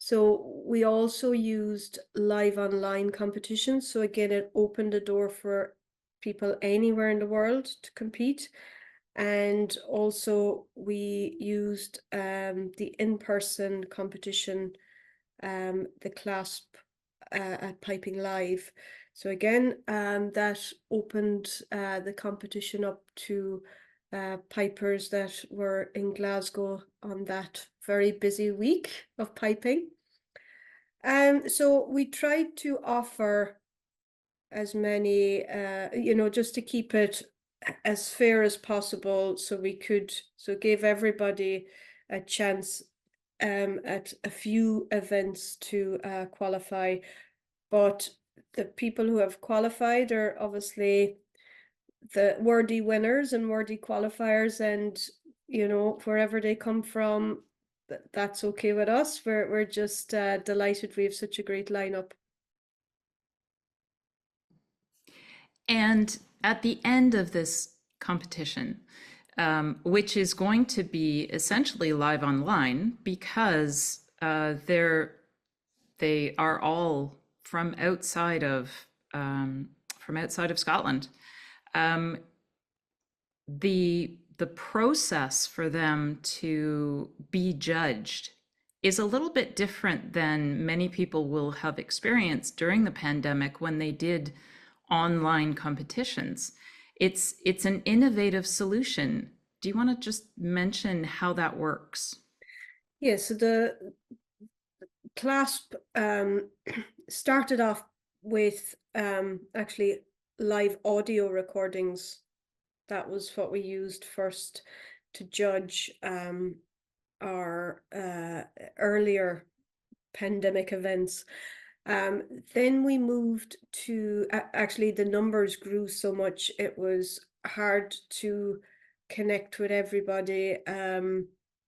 Speaker 6: So we also used live online competitions. So again, it opened the door for people anywhere in the world to compete. And also we used the in-person competition, the Clasp at Piping Live. So again, that opened the competition up to pipers that were in Glasgow on that very busy week of piping. So we tried to offer as many, just to keep it as fair as possible, so give everybody a chance at a few events to qualify. But the people who have qualified are obviously the worthy winners and worthy qualifiers, and wherever they come from, that's okay with us. We're just delighted we have such a great lineup.
Speaker 3: And at the end of this competition, which is going to be essentially live online, because they are all from outside of Scotland. The process for them to be judged is a little bit different than many people will have experienced during the pandemic when they did online competitions. It's an innovative solution. Do you want to just mention how that works?
Speaker 6: Yes, so the Clasp started off with actually live audio recordings. That was what we used first to judge our earlier pandemic events. Then we moved to, actually the numbers grew so much, it was hard to connect with everybody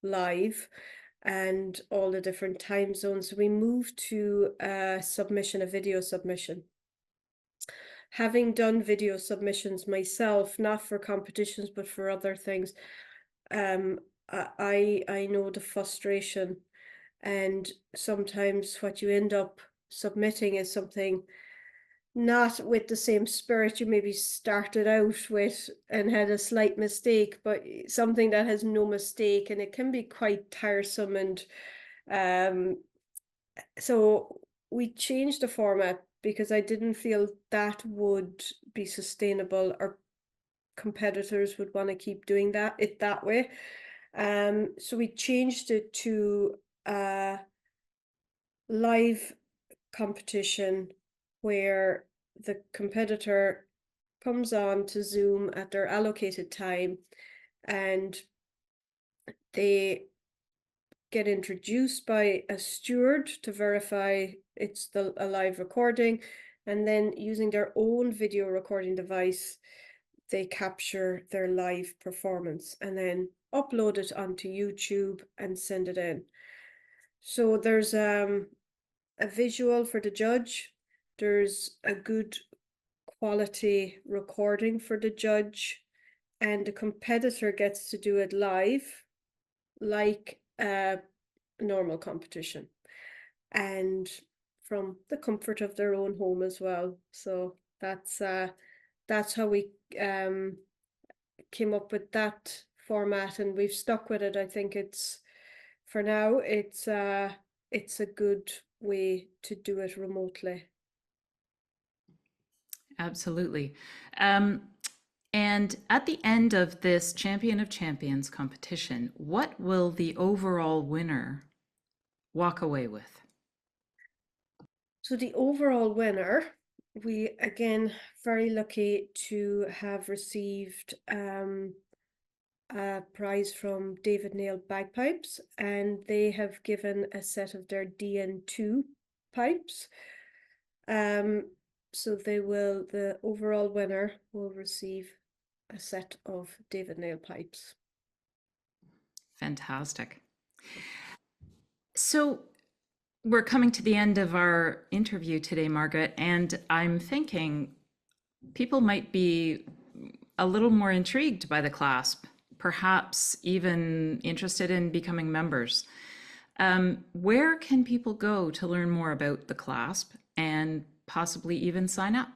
Speaker 6: live and all the different time zones. So we moved to a video submission. Having done video submissions myself, not for competitions, but for other things, I know the frustration, and sometimes what you end up submitting is something not with the same spirit you maybe started out with and had a slight mistake, but something that has no mistake, and it can be quite tiresome. And so we changed the format because I didn't feel that would be sustainable, or competitors would want to keep doing it that way. So we changed it to live competition where the competitor comes on to Zoom at their allocated time, and they get introduced by a steward to verify it's a live recording, and then using their own video recording device, they capture their live performance and then upload it onto YouTube and send it in. So there's a visual for the judge, there's a good quality recording for the judge, and the competitor gets to do it live like a normal competition, and from the comfort of their own home as well. So that's how we came up with that format, and we've stuck with it. I think for now it's a good way to do it remotely.
Speaker 3: Absolutely. And at the end of this Champion of Champions competition, what will the overall winner walk away with?
Speaker 6: So the overall winner, we again very lucky to have received a prize from David Nail Bagpipes, and they have given a set of their DN2 pipes. So the overall winner will receive a set of David Nail pipes.
Speaker 3: Fantastic. So we're coming to the end of our interview today, Margaret, and I'm thinking people might be a little more intrigued by the Clasp, perhaps even interested in becoming members. Where can people go to learn more about the Clasp and possibly even sign up?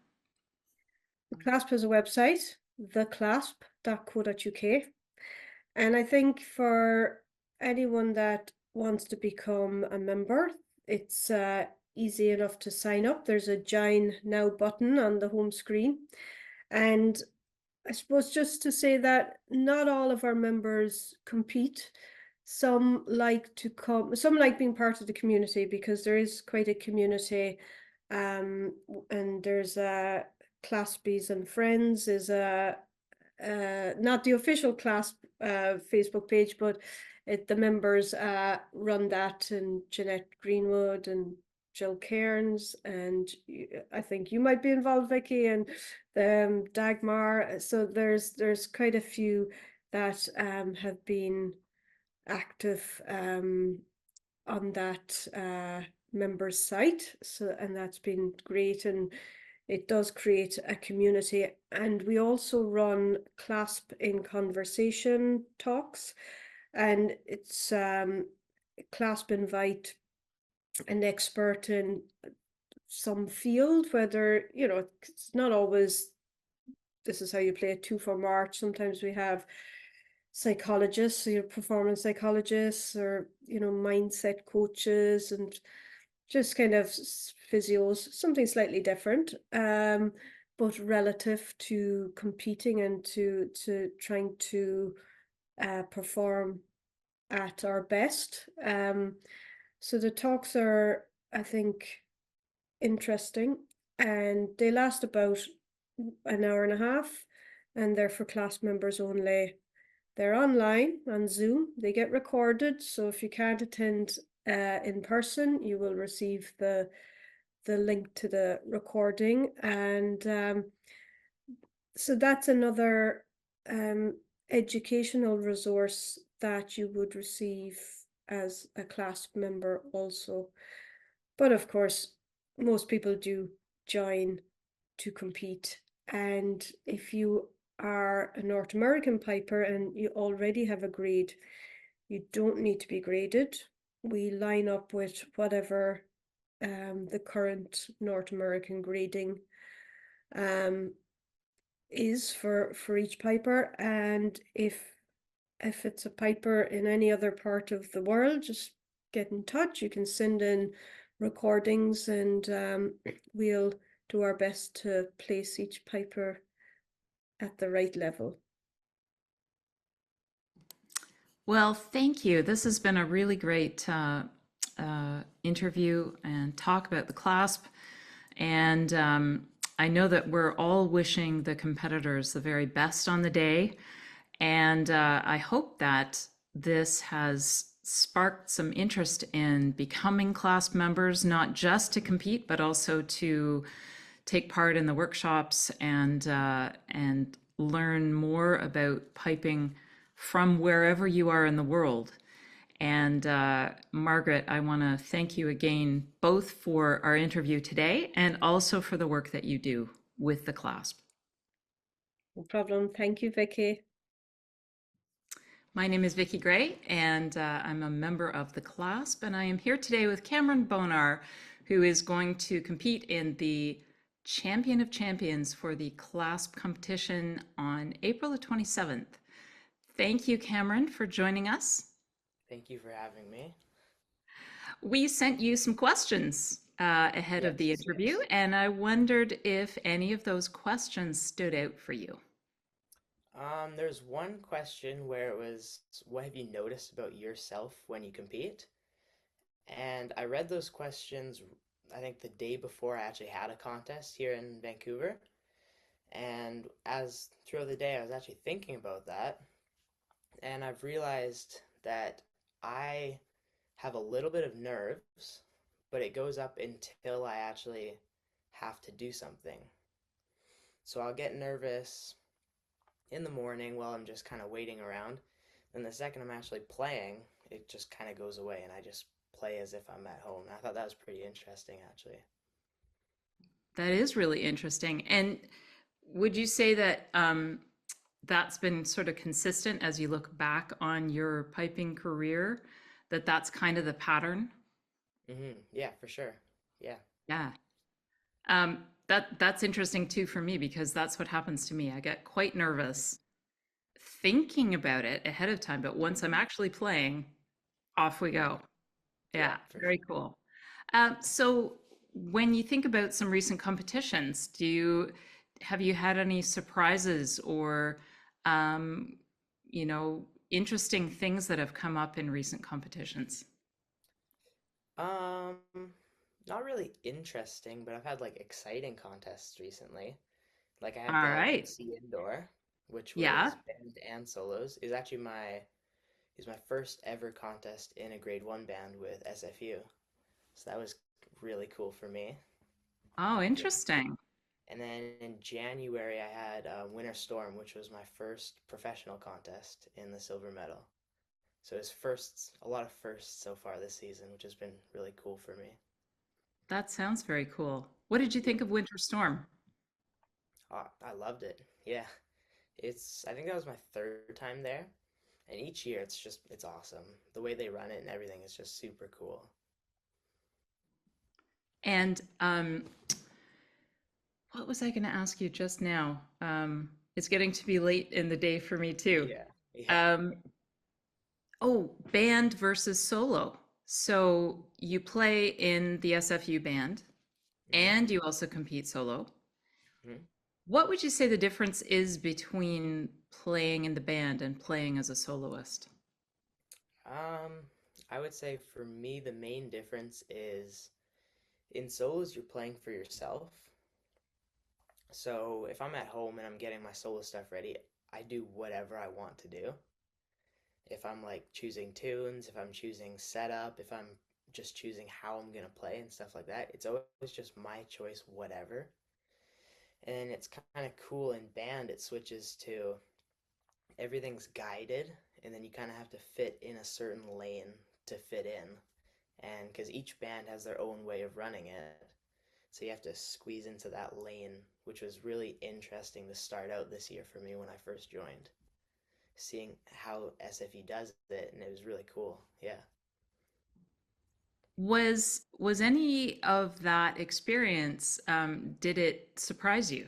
Speaker 6: The Clasp has a website, theclasp.co.uk. And I think for anyone that wants to become a member, it's easy enough to sign up. There's a Join Now button on the home screen. And I suppose just to say that not all of our members compete. Some like to come, some like being part of the community because there is quite a community. And there's Claspies and Friends is not the official Clasp Facebook page, but the members run that, and Jeanette Greenwood and Jill Cairns, and I think you might be involved, Vicky, and Dagmar. So there's quite a few that have been active on that members site. So, and that's been great, and it does create a community. And we also run Clasp in Conversation talks, and it's Clasp invite an expert in some field, whether, you know, it's not always this is how you play it 2 for March. Sometimes we have psychologists, your performance psychologists, or, you know, mindset coaches, and just kind of physios, something slightly different, but relative to competing and to trying to perform at our best. So the talks are, I think, interesting, and they last about an hour and a half, and they're for class members only. They're online on Zoom. They get recorded, so if you can't attend in person, you will receive the link to the recording. And so that's another educational resource that you would receive as a Clasp member also. But of course, most people do join to compete. And if you are a North American piper and you already have a grade, you don't need to be graded. We line up with whatever the current North American grading is for each piper. And if it's a piper in any other part of the world, just get in touch. You can send in recordings, and we'll do our best to place each piper at the right level.
Speaker 3: Well, thank you. This has been a really great interview and talk about the Clasp. And I know that we're all wishing the competitors the very best on the day. And I hope that this has sparked some interest in becoming Clasp members, not just to compete, but also to take part in the workshops and learn more about piping from wherever you are in the world. And Margaret, I want to thank you again, both for our interview today and also for the work that you do with the Clasp.
Speaker 6: No problem. Thank you, Vicky.
Speaker 3: My name is Vicky Gray, and I'm a member of the Clasp, and I am here today with Cameron Bonar, who is going to compete in the Champion of Champions for the Clasp competition on April the 27th. Thank you, Cameron, for joining us.
Speaker 7: Thank you for having me.
Speaker 3: We sent you some questions ahead of the interview, and I wondered if any of those questions stood out for you.
Speaker 7: There's one question where it was, what have you noticed about yourself when you compete? And I read those questions, I think the day before I actually had a contest here in Vancouver. And as throughout the day, I was actually thinking about that. And I've realized that I have a little bit of nerves, but it goes up until I actually have to do something. So I'll get nervous in the morning while I'm just kind of waiting around. Then the second I'm actually playing, it just kind of goes away and I just play as if I'm at home. I thought that was pretty interesting, actually.
Speaker 3: That is really interesting. And would you say that that's been sort of consistent as you look back on your piping career, that that's kind of the pattern?
Speaker 7: Yeah, for sure. Yeah.
Speaker 3: Yeah. that's interesting too for me because that's what happens to me. I get quite nervous thinking about it ahead of time, but once I'm actually playing, off we go.
Speaker 7: Yeah,
Speaker 3: Yeah,
Speaker 7: for
Speaker 3: very
Speaker 7: sure.
Speaker 3: cool. So when you think about some recent competitions, have you had any surprises or um, interesting things that have come up in recent competitions?
Speaker 7: Um, Not really interesting, but I've had like exciting contests recently. Like I
Speaker 3: All
Speaker 7: had the
Speaker 3: right.
Speaker 7: MC indoor, which
Speaker 3: Yeah.
Speaker 7: was band and solos. Is my first ever contest in a grade one band with SFU. So that was really cool for me.
Speaker 3: Oh,
Speaker 7: Yeah.
Speaker 3: interesting.
Speaker 7: And then in January, I had Winter Storm, which was my first professional contest in the silver medal. So it's firsts, a lot of firsts so far this season, which has been really cool for me.
Speaker 3: That sounds very cool. What did you
Speaker 7: Yeah,
Speaker 3: think of Winter Storm?
Speaker 7: I loved it. Yeah, I think that was my third time there, and each year it's awesome. The way they run it and everything is just super cool.
Speaker 3: And what was I going to ask you just now? It's getting to be late in the day for me too.
Speaker 7: Yeah, yeah.
Speaker 3: Um, oh, band versus solo. So you play in the SFU band
Speaker 7: hmm
Speaker 3: and you also compete solo.
Speaker 7: hmm
Speaker 3: What would you say the difference is between playing in the band and playing as a soloist?
Speaker 7: I would say for me the main difference is in solos you're playing for yourself. So if I'm at home and I'm getting my solo stuff ready, I do whatever I want to do. If I'm like choosing tunes, if I'm choosing setup, if I'm just choosing how I'm gonna play and stuff like that, it's always just my choice, whatever. And it's kind of cool in band, it switches to everything's guided, and then you kind of have to fit in a certain lane to fit in. And because each band has their own way of running it, so you have to squeeze into that lane, which was really interesting to start out this year for me when I first joined, seeing how SFE does it, and it was really cool. Yeah.
Speaker 3: Was any of that experience, did it surprise you?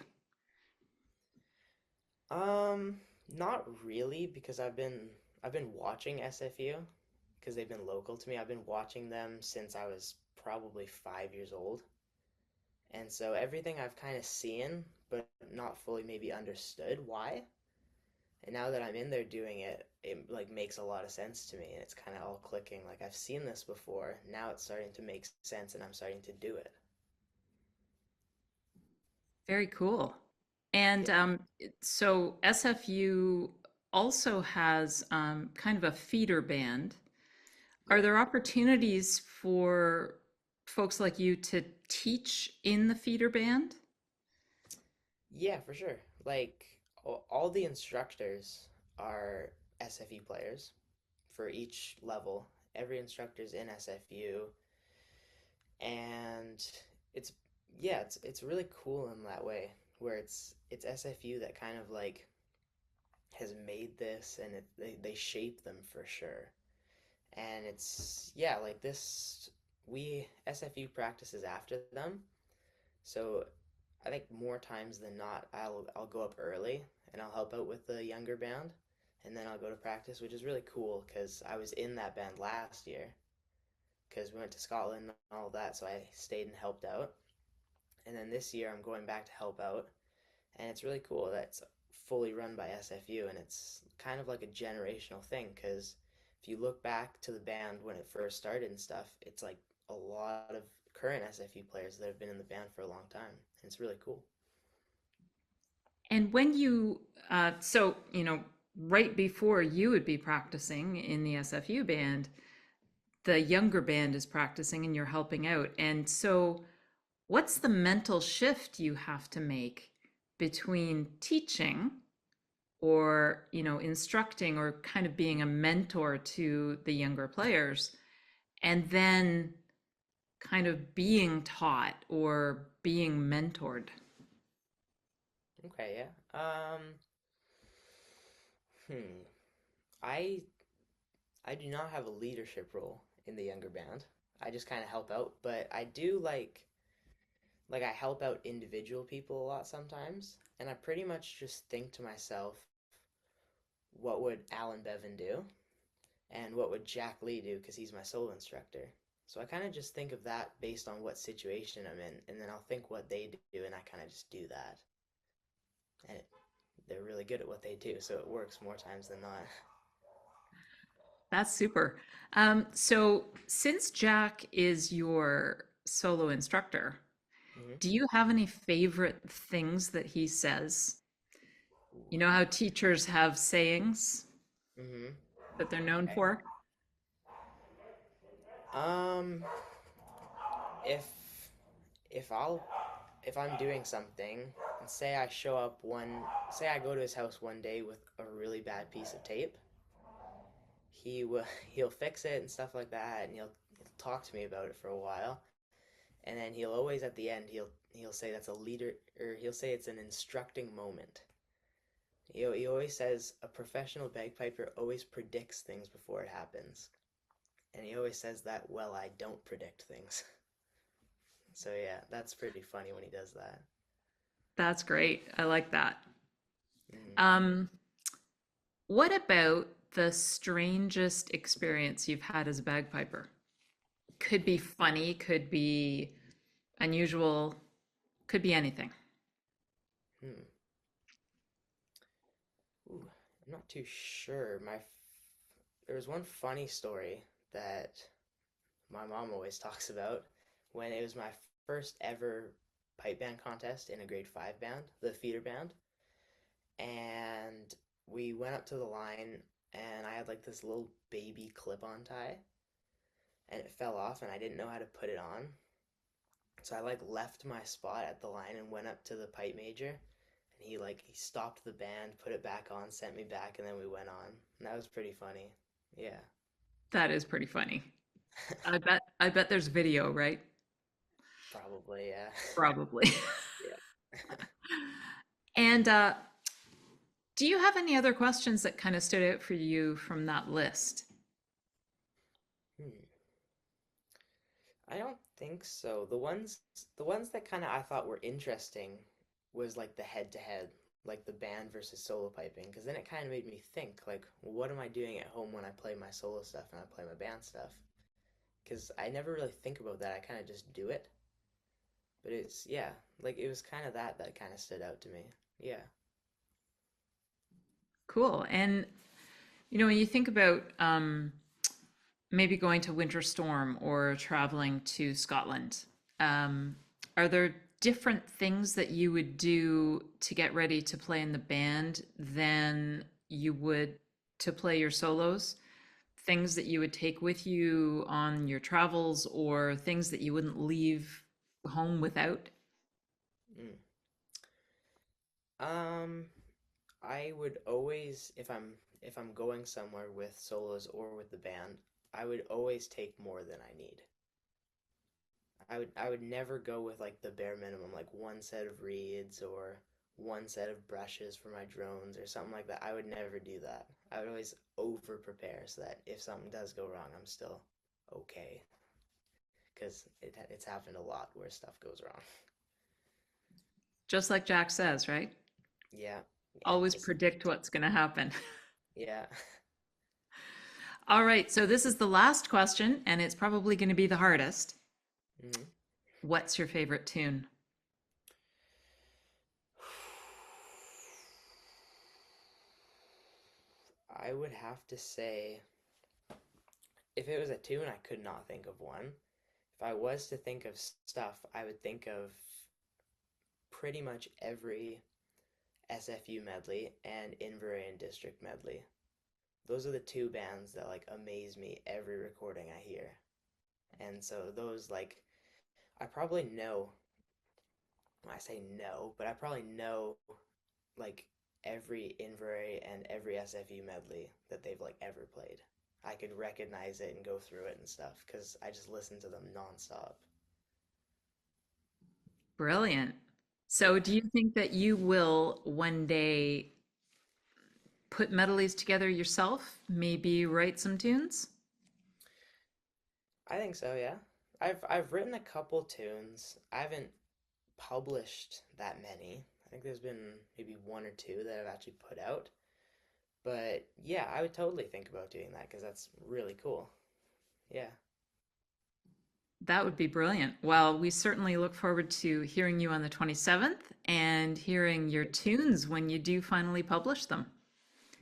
Speaker 7: Not really because I've been watching SFU because they've been local to me. I've been watching them since I was probably 5 years old. And so everything I've kind of seen, but not fully maybe understood why. And now that I'm in there doing it, it like makes a lot of sense to me and it's kind of all clicking. Like I've seen this before. Now it's starting to make sense and I'm starting to do it.
Speaker 3: Very cool. And
Speaker 7: Yeah.
Speaker 3: so SFU also has kind of a feeder band. Are
Speaker 7: Yeah.
Speaker 3: there opportunities for folks like you to teach in the feeder band?
Speaker 7: Yeah, for sure. Like all the instructors are SFU players for each level. Every instructor's in SFU, and it's it's really cool in that way where it's SFU that kind of like has made this, and they shape them for sure. And it's yeah, like this we SFU practices after them, so I think more times than not, I'll go up early and I'll help out with the younger band, and then I'll go to practice, which is really cool because I was in that band last year because we went to Scotland and all that, so I stayed and helped out. And then this year I'm going back to help out, and it's really cool that it's fully run by SFU, and it's kind of like a generational thing because if you look back to the band when it first started and stuff, it's like a lot of current SFU players that have been in the band for a long time. And it's really cool.
Speaker 3: And when right before you would be practicing in the SFU band, the younger band is practicing and you're helping out. And so, what's the mental shift you have to make between teaching or, instructing or kind of being a mentor to the younger players and then kind of being taught or being mentored?
Speaker 7: Okay, yeah. Hmm. I I do not have a leadership role in the younger band. I just kind of help out, but I do like like I help out individual people a lot sometimes, and I pretty much just think to myself, what would Alan Bevan do? And what would Jack Lee do? Because he's my solo instructor. So I kind of just think of that based on what situation I'm in, and then I'll think what they do, and I kind of just do that. And they're really good at what they do, so it works more times than not.
Speaker 3: That's super. So since Jack is your solo instructor,
Speaker 7: Hmm.
Speaker 3: do you have any favorite things that he says? You know how teachers have sayings
Speaker 7: Hmm.
Speaker 3: that they're known
Speaker 7: Okay.
Speaker 3: for?
Speaker 7: Um, if if I'll if I'm doing something and say I show up say I go to his house one day with a really bad piece of tape, he'll fix it and stuff like that, and he'll talk to me about it for a while, and then he'll always at the end he'll say that's a leader, or he'll say it's an instructing moment. He always says a professional bagpiper always predicts things before it happens, and he always says that, well, I don't predict things. So yeah, that's pretty funny when he does that.
Speaker 3: That's great. I like that.
Speaker 7: Mm.
Speaker 3: Um, what about the strangest experience you've had as a bagpiper? Could be funny, could be unusual, could be anything.
Speaker 7: Hmm. Ooh, I'm not too sure. There was one funny story that my mom always talks about when it was my first ever pipe band contest in a grade 5 band, the feeder band. And we went up to the line, and I had like this little baby clip-on tie, and it fell off, and I didn't know how to put it on. So I like left my spot at the line and went up to the pipe major, and he stopped the band, put it back on, sent me back, and then we went on. And that was pretty funny. Yeah.
Speaker 3: That is pretty funny. I bet there's video, right?
Speaker 7: Probably, yeah.
Speaker 3: Probably.
Speaker 7: Yeah.
Speaker 3: And do you have any other questions that kind of stood out for you from that list?
Speaker 7: Hmm. I don't think so. The ones that kind of I thought were interesting was like the head to head, like the band versus solo piping, because then it kind of made me think like, well, what am I doing at home when I play my solo stuff and I play my band stuff? Because I never really think about that. I kind of just do it. But it's yeah, like it was kind of that kind of stood out to me. Yeah.
Speaker 3: Cool. And when you think about maybe going to Winter Storm or traveling to Scotland, um, are there different things that you would do to get ready to play in the band than you would to play your solos? Things that you would take with you on your travels or things that you wouldn't leave home without?
Speaker 7: Mm. Um, I would always, if I'm going somewhere with solos or with the band, I would always take more than I need. I would never go with like the bare minimum, like one set of reeds or one set of brushes for my drones or something like that. I would never do that. I would always over prepare so that if something does go wrong, I'm still okay. Because it's happened a lot where stuff goes wrong.
Speaker 3: Just like Jack says, right?
Speaker 7: Yeah, yeah,
Speaker 3: Always
Speaker 7: just
Speaker 3: predict what's going to happen.
Speaker 7: yeah.
Speaker 3: All right, so this is the last question, and it's probably going to be the hardest.
Speaker 7: Hmm.
Speaker 3: What's your favorite tune?
Speaker 7: I would have to say, if it was a tune, I could not think of one. If I was to think of stuff, I would think of pretty much every SFU medley and Inveraray District medley. Those are the two bands that like amaze me every recording I hear. And so those like I probably know, I say no, but I probably know like every Inveraray and every SFU medley that they've like ever played. I could recognize it and go through it and stuff because I just listen to them nonstop.
Speaker 3: Brilliant. So,
Speaker 7: Yeah.
Speaker 3: do you think that you will one day put medleys together yourself? Maybe write some tunes?
Speaker 7: I think so, yeah. I've written a couple tunes. I haven't published that many. I think there's been maybe one or two that I've actually put out. But yeah, I would totally think about doing that because that's really cool. Yeah.
Speaker 3: That would be brilliant. Well, we certainly look forward to hearing you on the 27th and hearing your tunes when you do finally publish them.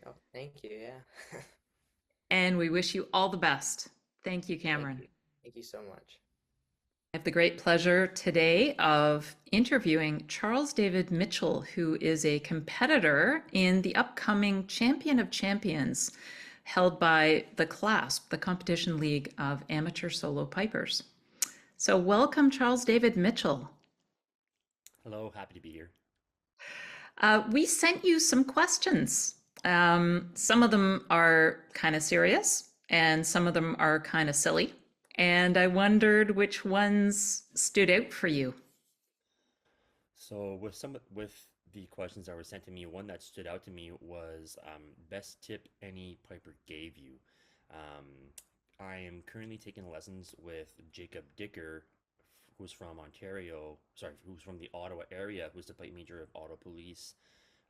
Speaker 7: Oh, thank you. Yeah.
Speaker 3: And we wish you all the best. Thank you,
Speaker 7: Thank
Speaker 3: Cameron.
Speaker 7: you. Thank you so much.
Speaker 3: I have the great pleasure today of interviewing Charles David Mitchell, who is a competitor in the upcoming Champion of Champions held by the Clasp, the Competition League of Amateur Solo Pipers. So welcome, Charles David Mitchell.
Speaker 8: Hello, happy to be here.
Speaker 3: We sent you some questions. Some of them are kind of serious and some of them are kind of silly. And I wondered which ones stood out for you.
Speaker 8: So with the questions that were sent to me, one that stood out to me was best tip any piper gave you. Um, I am currently taking lessons with Jacob Dicker, who's from Ontario, sorry, who's from the Ottawa area, who's the pipe major of Ottawa Police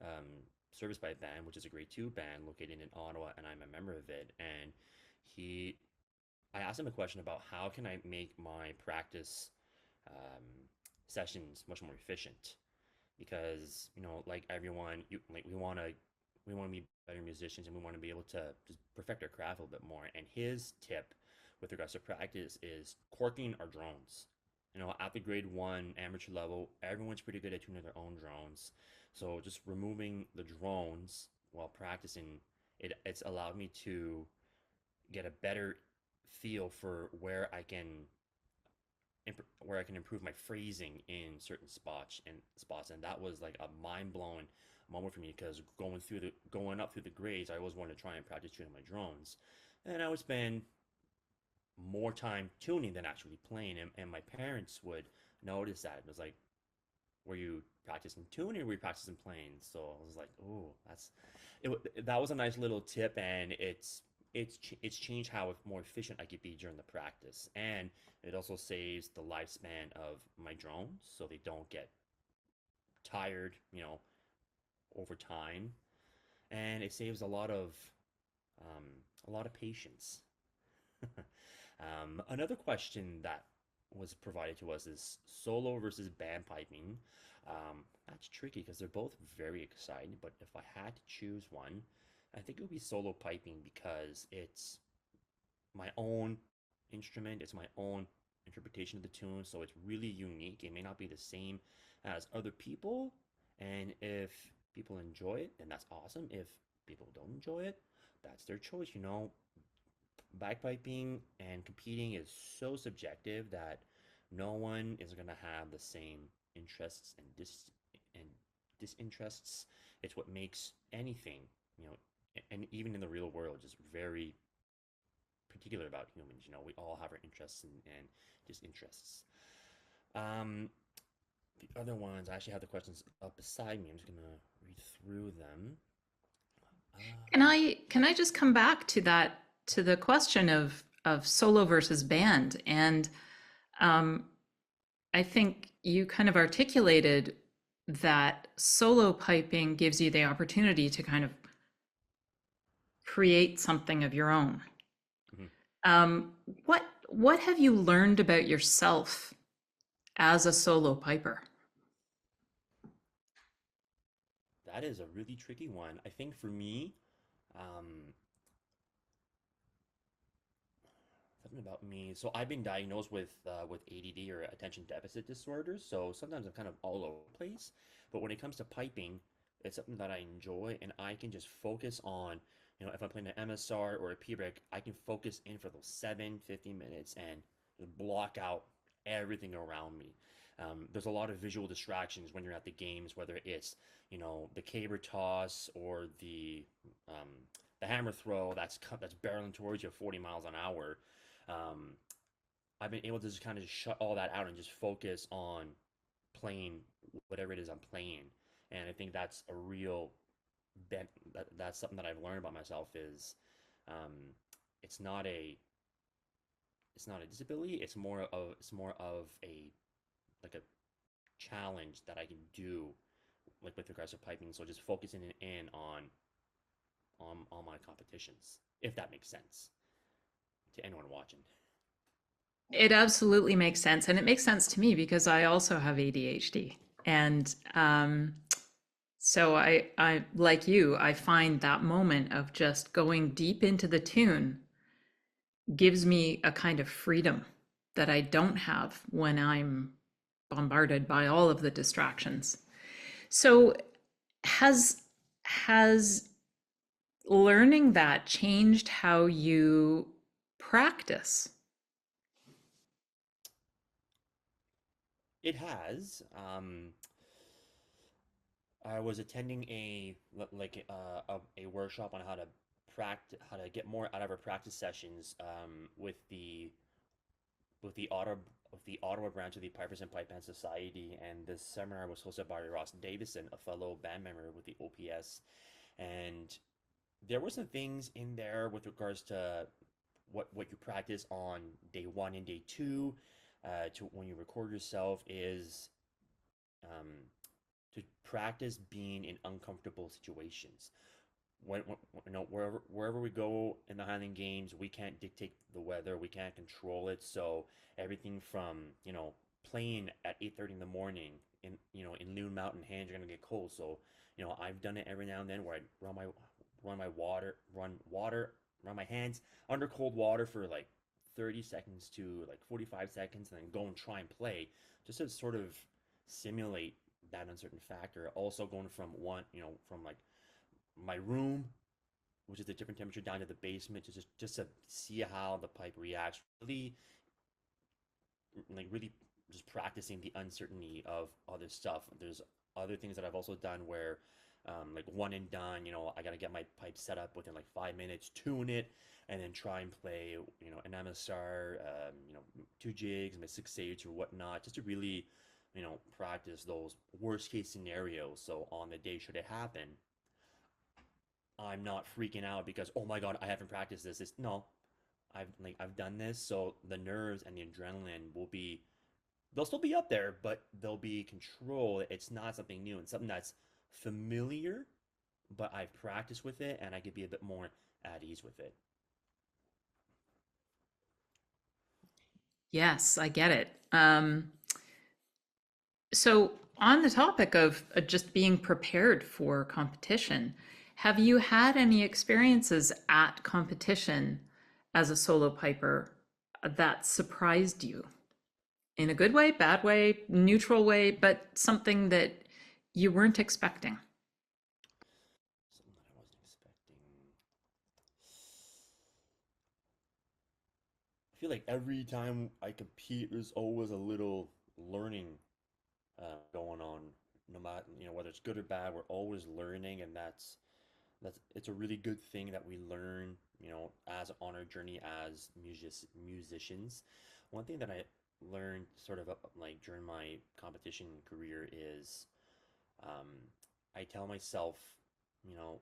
Speaker 8: um, Service Pipe Band, which is a grade 2 band located in Ottawa, and I'm a member of it. And he I asked him a question about how can I make my practice um, sessions much more efficient, because like everyone, we want to be better musicians and we want to be able to just perfect our craft a little bit more. And his tip with regards to practice is corking our drones. At the grade 1 amateur level, everyone's pretty good at tuning their own drones. So just removing the drones while practicing, it's allowed me to get a better feel for where I can improve my phrasing in certain spots, and that was like a mind-blowing moment for me, because going up through the grades, I always wanted to try and practice tuning my drones, and I would spend more time tuning than actually playing, and my parents would notice that. It was like, were you practicing tuning or were you practicing playing? So I was like, oh, that was a nice little tip, and it's changed how more efficient I could be during the practice, and it also saves the lifespan of my drones, so they don't get tired, over time, and it saves a lot of patience. Another question that was provided to us is solo versus band piping. That's tricky because they're both very exciting, but if I had to choose one, I think it would be solo piping, because it's my own instrument, it's my own interpretation of the tune, so it's really unique. It may not be the same as other people, and if people enjoy it, then that's awesome. If people don't enjoy it, that's their choice. Bagpiping and competing is so subjective that no one is going to have the same interests and disinterests. It's what makes anything, and even in the real world, just very particular about humans. We all have our interests and disinterests. Um, the other ones, I actually have the questions up beside me. I'm just gonna read through them.
Speaker 3: Can I just come back to that, to the question of solo versus band? And um, I think you kind of articulated that solo piping gives you the opportunity to kind of create something of your own.
Speaker 8: Mhm.
Speaker 3: What have you learned about yourself as a solo piper?
Speaker 8: That is a really tricky one. I think for me, um, something about me. So I've been diagnosed with ADD, or attention deficit disorder. So sometimes I'm kind of all over the place. But when it comes to piping, it's something that I enjoy, and I can just focus on, if I'm playing an MSR or a P-Break, I can focus in for those 15 minutes and just block out everything around me. There's a lot of visual distractions when you're at the games, whether it's, the caber toss or um, the hammer throw that's barreling towards you at 40 miles an hour. um, I've been able to just kind of shut all that out and just focus on playing whatever it is I'm playing. And I think that's a real that's something that I've learned about myself is, um, it's not a it's not a disability. It's more of a like a challenge that I can do, like with regards to piping. So just focusing in on my competitions, if that makes sense to anyone watching.
Speaker 3: It absolutely makes sense. And it makes sense to me because I also have ADHD. And so I, like you, I find that moment of just going deep into the tune gives me a kind of freedom that I don't have when I'm bombarded by all of the distractions. So has learning that changed how you practice?
Speaker 8: It has. I was attending a workshop on how to practice, how to get more out of our practice sessions with the Ottawa with the Ottawa branch of the Pipers and Pipe Band Society, and this seminar was hosted by Ross Davison, a fellow band member with the OPS, and there were some things in there with regards to what you practice on day one and day two, to when you record yourself is um, to practice being in uncomfortable situations. Wherever we go in the Highland Games, we can't dictate the weather, we can't control it. So everything from playing at 8:30 in the morning in Loon Mountain, hands are gonna get cold. So I've done it every now and then where I run my hands under cold water for like 30 seconds to like 45 seconds, and then go and try and play just to sort of simulate that uncertain factor. Also going from from like my room, which is a different temperature, down to the basement, to just to see how the pipe reacts. Really just practicing the uncertainty of other stuff. There's other things that I've also done where like one and done, I gotta get my pipe set up within like 5 minutes, tune it, and then try and play, an MSR, 2 jigs, my 6/8 or whatnot, just to really, practice those worst case scenarios. So on the day should it happen, I'm not freaking out because, oh my God, I haven't practiced this. No, I've done this, so the nerves and the adrenaline they'll still be up there, but they'll be controlled. It's not something new and something that's familiar, but I've practiced with it and I could be a bit more at ease with it.
Speaker 3: Yes, I get it. So, on the topic of just being prepared for competition, have you had any experiences at competition as a solo piper that surprised you in a good way, bad way, neutral way, but something that you weren't expecting?
Speaker 8: Something that I wasn't expecting. I feel like every time I compete, there's always a little learning going on. No matter whether it's good or bad, we're always learning, and that's it's a really good thing that we learn. As on our journey as musicians. One thing that I learned sort of like during my competition career is um, I tell myself, you know,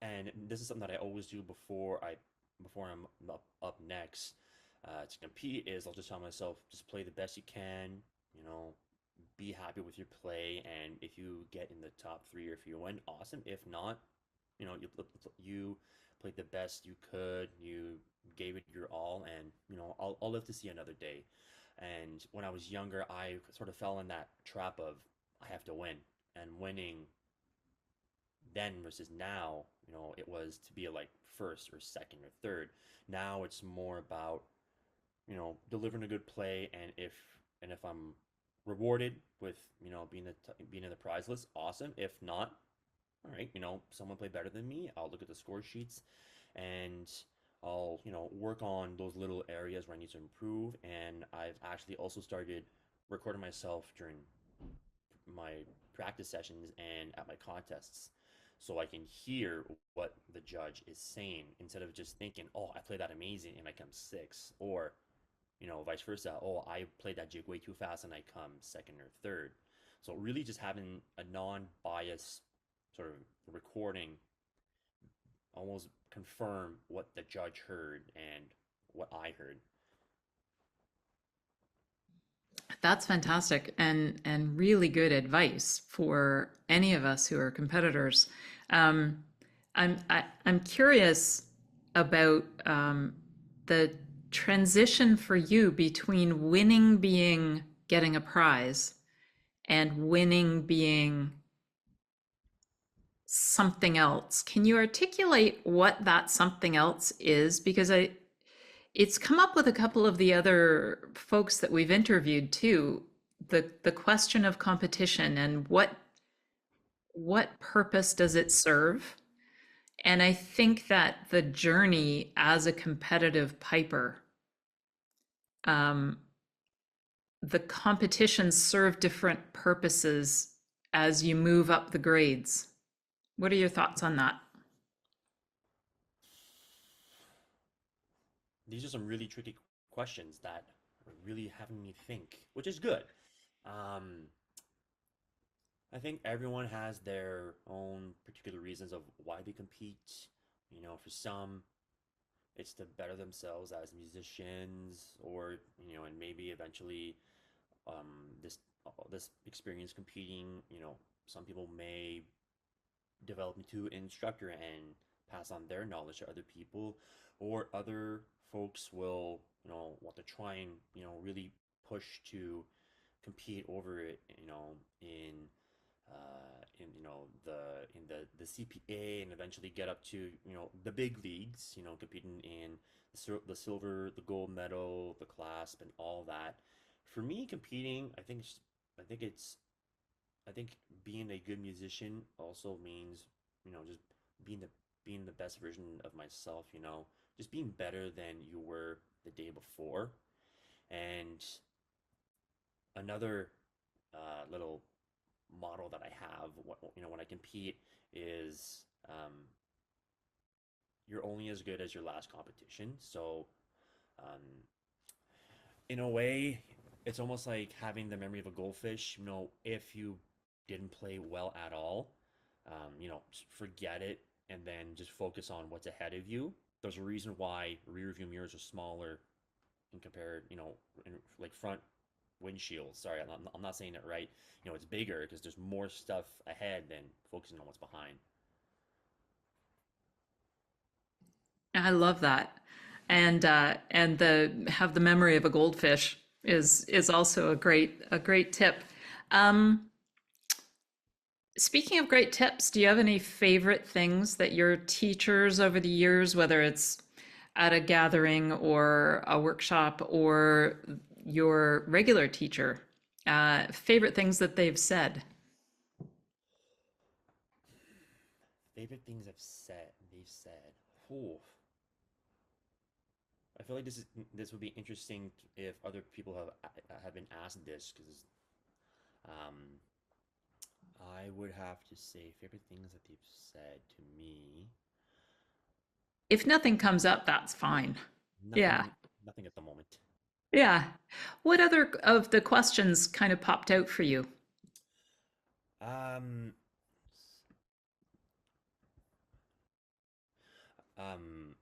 Speaker 8: and this is something that I always do before I'm up next to compete is I'll just tell myself just play the best you can, you know, be happy with your play, and if you get in the top three or if you win, awesome. If not, you played the best you could, you gave it your all, and I'll live to see another day. And when I was younger, I sort of fell in that trap of I have to win, and winning then versus now, it was to be like first or second or third. Now it's more about, delivering a good play, and if I'm rewarded with, being in the prize list, awesome. If not, all right, someone played better than me. I'll look at the score sheets and I'll, work on those little areas where I need to improve. And I've actually also started recording myself during my practice sessions and at my contests, so I can hear what the judge is saying instead of just thinking, oh, I played that amazing and I come sixth, or vice versa. Oh, I played that jig way too fast and I come second or third. So really just having a non-biased sort of recording almost confirm what the judge heard and what I heard.
Speaker 3: That's fantastic and really good advice for any of us who are competitors. Um, I'm curious about the transition for you between winning being getting a prize and winning being something else. Can you articulate what that something else is? Because it's come up with a couple of the other folks that we've interviewed too. The question of competition and what purpose does it serve? And I think that the journey as a competitive piper, um, the competitions serve different purposes as you move up the grades. What are your thoughts on that?
Speaker 8: These are some really tricky questions that are really having me think, which is good. Um, I think everyone has their own particular reasons of why they compete. You know, for some, it's to better themselves as musicians, or and maybe eventually, this experience competing. Some people may develop into an instructor and pass on their knowledge to other people, or other folks will want to try and really push to compete over it in the CPA, and eventually get up to the big leagues, competing in the silver, the gold medal, the clasp, and all that. For me, competing, I think it's I think being a good musician also means, just being the being the best version of myself, just being better than you were the day before. And another little model that I have, when I compete, is you're only as good as your last competition. So, um, in a way, it's almost like having the memory of a goldfish. If you didn't play well at all, just forget it and then just focus on what's ahead of you. There's a reason why rear view mirrors are smaller in compared, in like front windshield. Sorry, I'm not saying it right. It's bigger because there's more stuff ahead than focusing on what's behind.
Speaker 3: I love that. And the have the memory of a goldfish is also a great tip. Um, Speaking of great tips, do you have any favorite things that your teachers over the years, whether it's at a gathering or a workshop or your regular teacher, favorite things that
Speaker 8: Favorite things they've said. Ooh. I feel like this would be interesting if other people have been asked this, because um, I would have to say favorite things that they've said to me.
Speaker 3: If nothing comes up, that's fine. Yeah.
Speaker 8: Nothing, nothing at the moment.
Speaker 3: Yeah. What other of the questions kind of popped out for you?
Speaker 8: Um,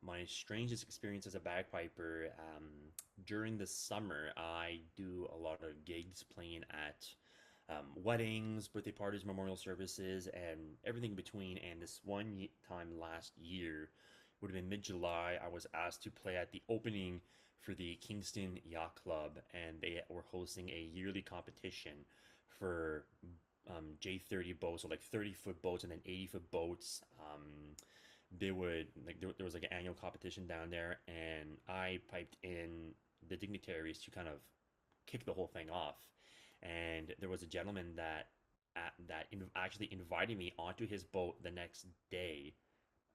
Speaker 8: my strangest experience as a bagpiper. During the summer, I do a lot of gigs playing at weddings, birthday parties, memorial services, and everything in between. And this one time last year, would have been mid-July, I was asked to play at the opening for the Kingston Yacht Club, and they were hosting a yearly competition for J30 boats, so like 30-foot boats and then 80-foot boats. They would like there was like an annual competition down there, and I piped in the dignitaries to kind of kick the whole thing off. And there was a gentleman actually invited me onto his boat the next day.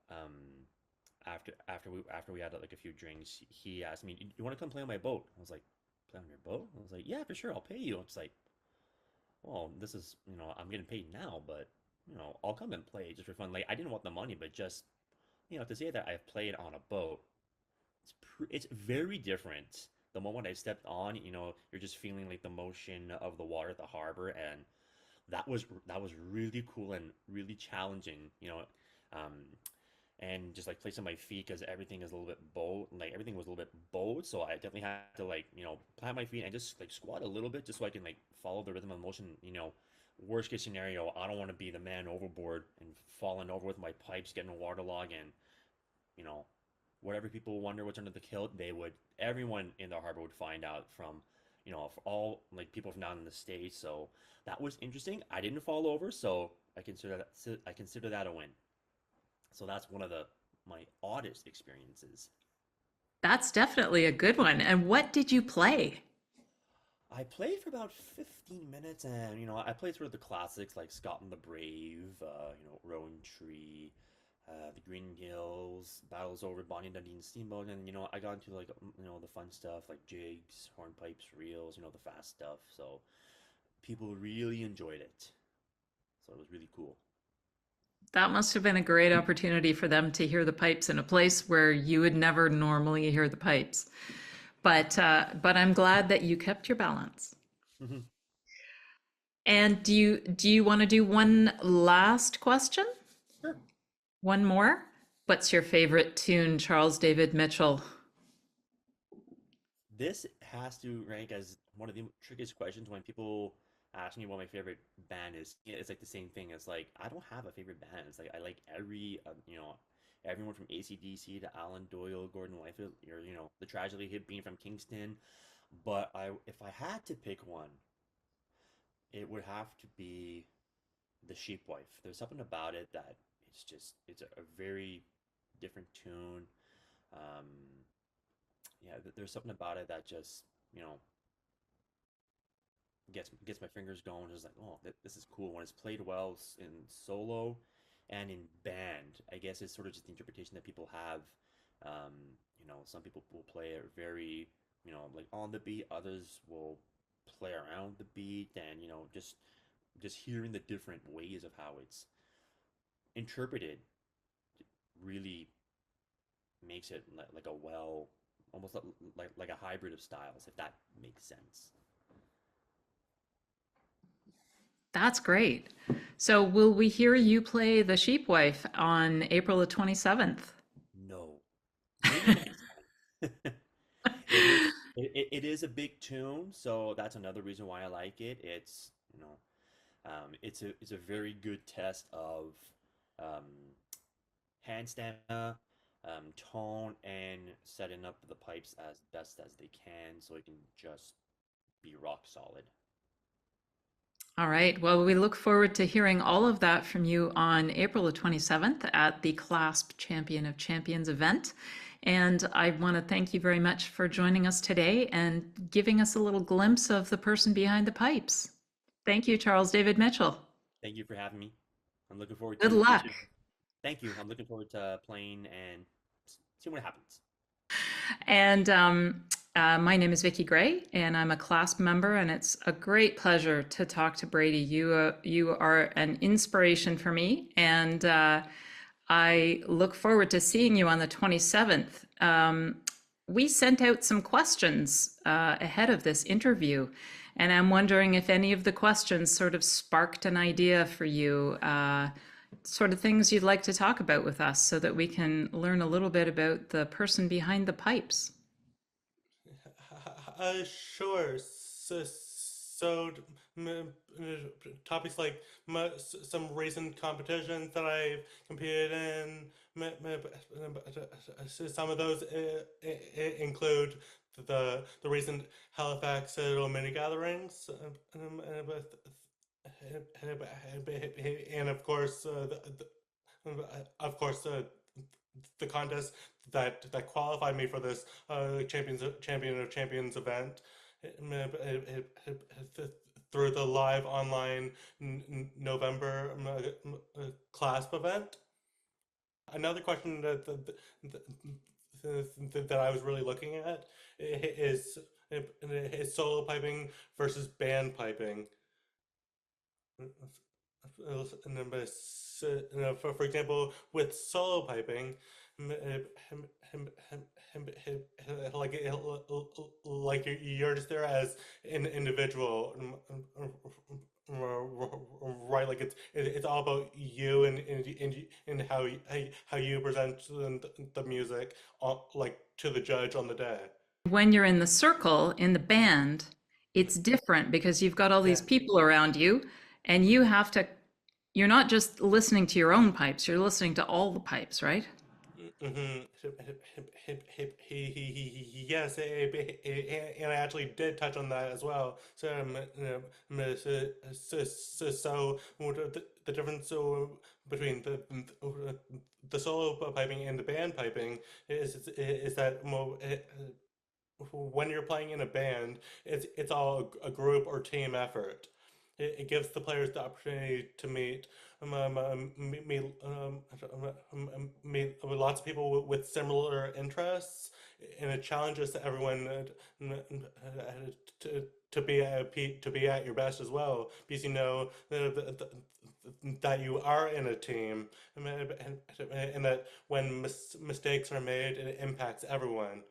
Speaker 8: Um, after we had like a few drinks, he asked me, "You want to come play on my boat?" I was like, "Play on your boat?" I was like, "Yeah, for sure, I'll pay you." It's like, well, this is I'm getting paid now, but I'll come and play just for fun. Like, I didn't want the money, but just to say that I've played on a boat, it's very different. The moment I stepped on, you're just feeling like the motion of the water at the harbor, and that was really cool and really challenging. Um, and just like placing my feet because everything is a little bit bowed, like everything was a little bit bowed. So I definitely had to like, plant my feet and just like squat a little bit just so I can like follow the rhythm of motion. Worst case scenario, I don't want to be the man overboard and falling over with my pipes, getting waterlogged, and you know, whatever people wonder what's under the kilt, everyone in the harbor would find out from, for all like people from down in the States. So that was interesting. I didn't fall over, so I consider that a win. So that's one of my oddest experiences.
Speaker 3: That's definitely a good one. And what did you play?
Speaker 8: I played for about 15 minutes, and I played through the classics like Scott and the Brave, Rowan Tree, the Green Hills, Battles Over Bonnie, Dundee, and Steamboat, and I got into like the fun stuff like jigs, hornpipes, reels, the fast stuff. So people really enjoyed it. So it was really cool.
Speaker 3: That must have been a great opportunity for them to hear the pipes in a place where you would never normally hear the pipes. But I'm glad that you kept your balance.
Speaker 8: Mhm.
Speaker 3: And do you want to do one last question?
Speaker 8: Sure.
Speaker 3: One more? What's your favorite tune, Charles David Mitchell?
Speaker 8: This has to rank as one of the trickiest questions when people ask me what my favorite band is. It's like the same thing. It's like I don't have a favorite band. It's like I like everyone from AC/DC to Alan Doyle, Gordon Lightfoot, or the Tragedy Hip Being from Kingston. But if I had to pick one, it would have to be The Sheepwife. There's something about it that it's a very different tune. Um, yeah, there's something about it that just gets my fingers going. Just like, oh, this is cool when it's played well in solo and in band. I guess it's sort of just the interpretation that people have. Um, some people will play it very, like on the beat. Others will play around the beat, and just hearing the different ways of how it's interpreted really makes it like a almost like a hybrid of styles, if that makes sense.
Speaker 3: That's great. So will we hear you play The Sheepwife on April the 27th?
Speaker 8: No, maybe next time. It is a big tune, so that's another reason why I like it. It's a very good test of um, hand stamina, tone, and setting up the pipes as best as they can, so it can just be rock solid.
Speaker 3: All right. Well, we look forward to hearing all of that from you on April the 27th at the Clasp Champion of Champions event. And I want to thank you very much for joining us today and giving us a little glimpse of the person behind the pipes. Thank you, Charles David Mitchell.
Speaker 8: Thank you for having me. I'm looking forward
Speaker 3: Good
Speaker 8: to.
Speaker 3: luck.
Speaker 8: Thank you. I'm looking forward to playing and seeing what happens.
Speaker 3: And my name is Vicki Gray, and I'm a Clasp member, and it's a great pleasure to talk to Brady. You are an inspiration for me, and I look forward to seeing you on the 27th. We sent out some questions ahead of this interview, and I'm wondering if any of the questions sort of sparked an idea for you, sort of things you'd like to talk about with us so that we can learn a little bit about the person behind the pipes.
Speaker 9: Sure. So, topics like some recent competitions that I've competed in. Some of those include the recent Halifax Citadel mini gatherings, and of course, the contest that qualified me for this Champion of Champions event through the live online November Clasp event. Another question that I was really looking at is solo piping versus band piping. For example, with solo piping, like you're just there as an individual right? Like it's all about you and how you present the music like to the judge on the day.
Speaker 3: When you're in the circle in the band, it's different because you've got all these
Speaker 9: Yeah.
Speaker 3: people around you, and you have to, you're not just listening to your own pipes, you're listening to all the pipes, right?
Speaker 9: Mm-hmm. Yes, and I actually did touch on that as well. So, so the difference between the solo piping and the band piping is that when you're playing in a band, it's all a group or team effort. It gives the players the opportunity to meet lots of people with similar interests, and it challenges everyone to be at your best as well, because you know that you are in a team, and that when mistakes are made, it impacts everyone.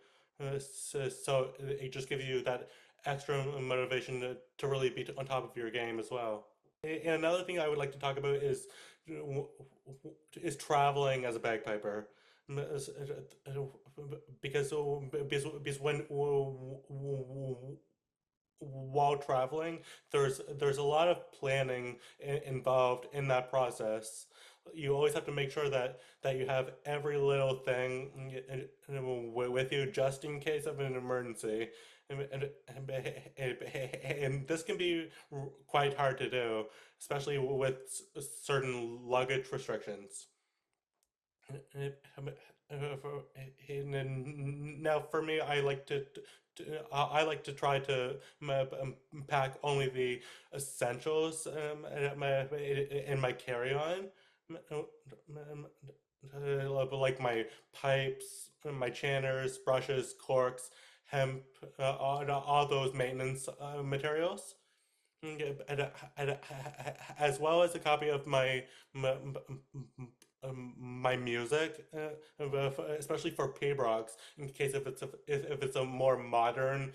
Speaker 9: So it just gives you that extra motivation to really be on top of your game as well. And another thing I would like to talk about is traveling as a bagpiper. Because when while traveling, there's a lot of planning involved in that process. You always have to make sure that you have every little thing with you just in case of an emergency. And this can be quite hard to do, especially with certain luggage restrictions. Now, for me, I like to try to pack only the essentials in my carry-on, like my pipes, my channers, brushes, corks, hemp, all those maintenance materials. And as well as a copy of my, my music, especially for P-Rocks, in case if it's a more modern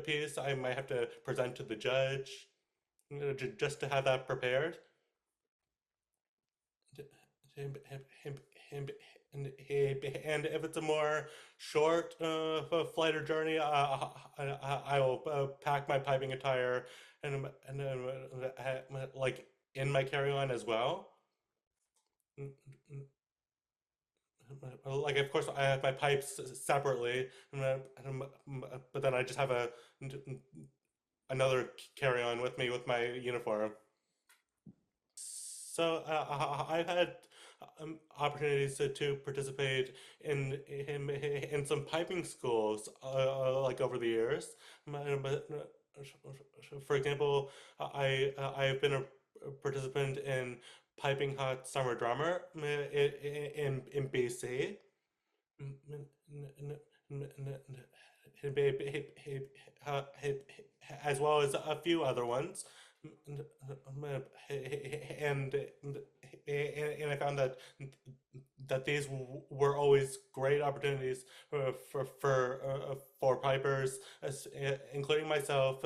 Speaker 9: piece, I might have to present to the judge, just to have that prepared. And if it's a more short flight or journey, I will pack my piping attire and like in my carry-on as well. Like, of course, I have my pipes separately, but then I just have another carry-on with me with my uniform. So I've had opportunities to participate in some piping schools like over the years. For example, I've been a participant in Piping Hot Summer Drummer in BC. As well as a few other ones, and I found that these were always great opportunities for pipers, including myself,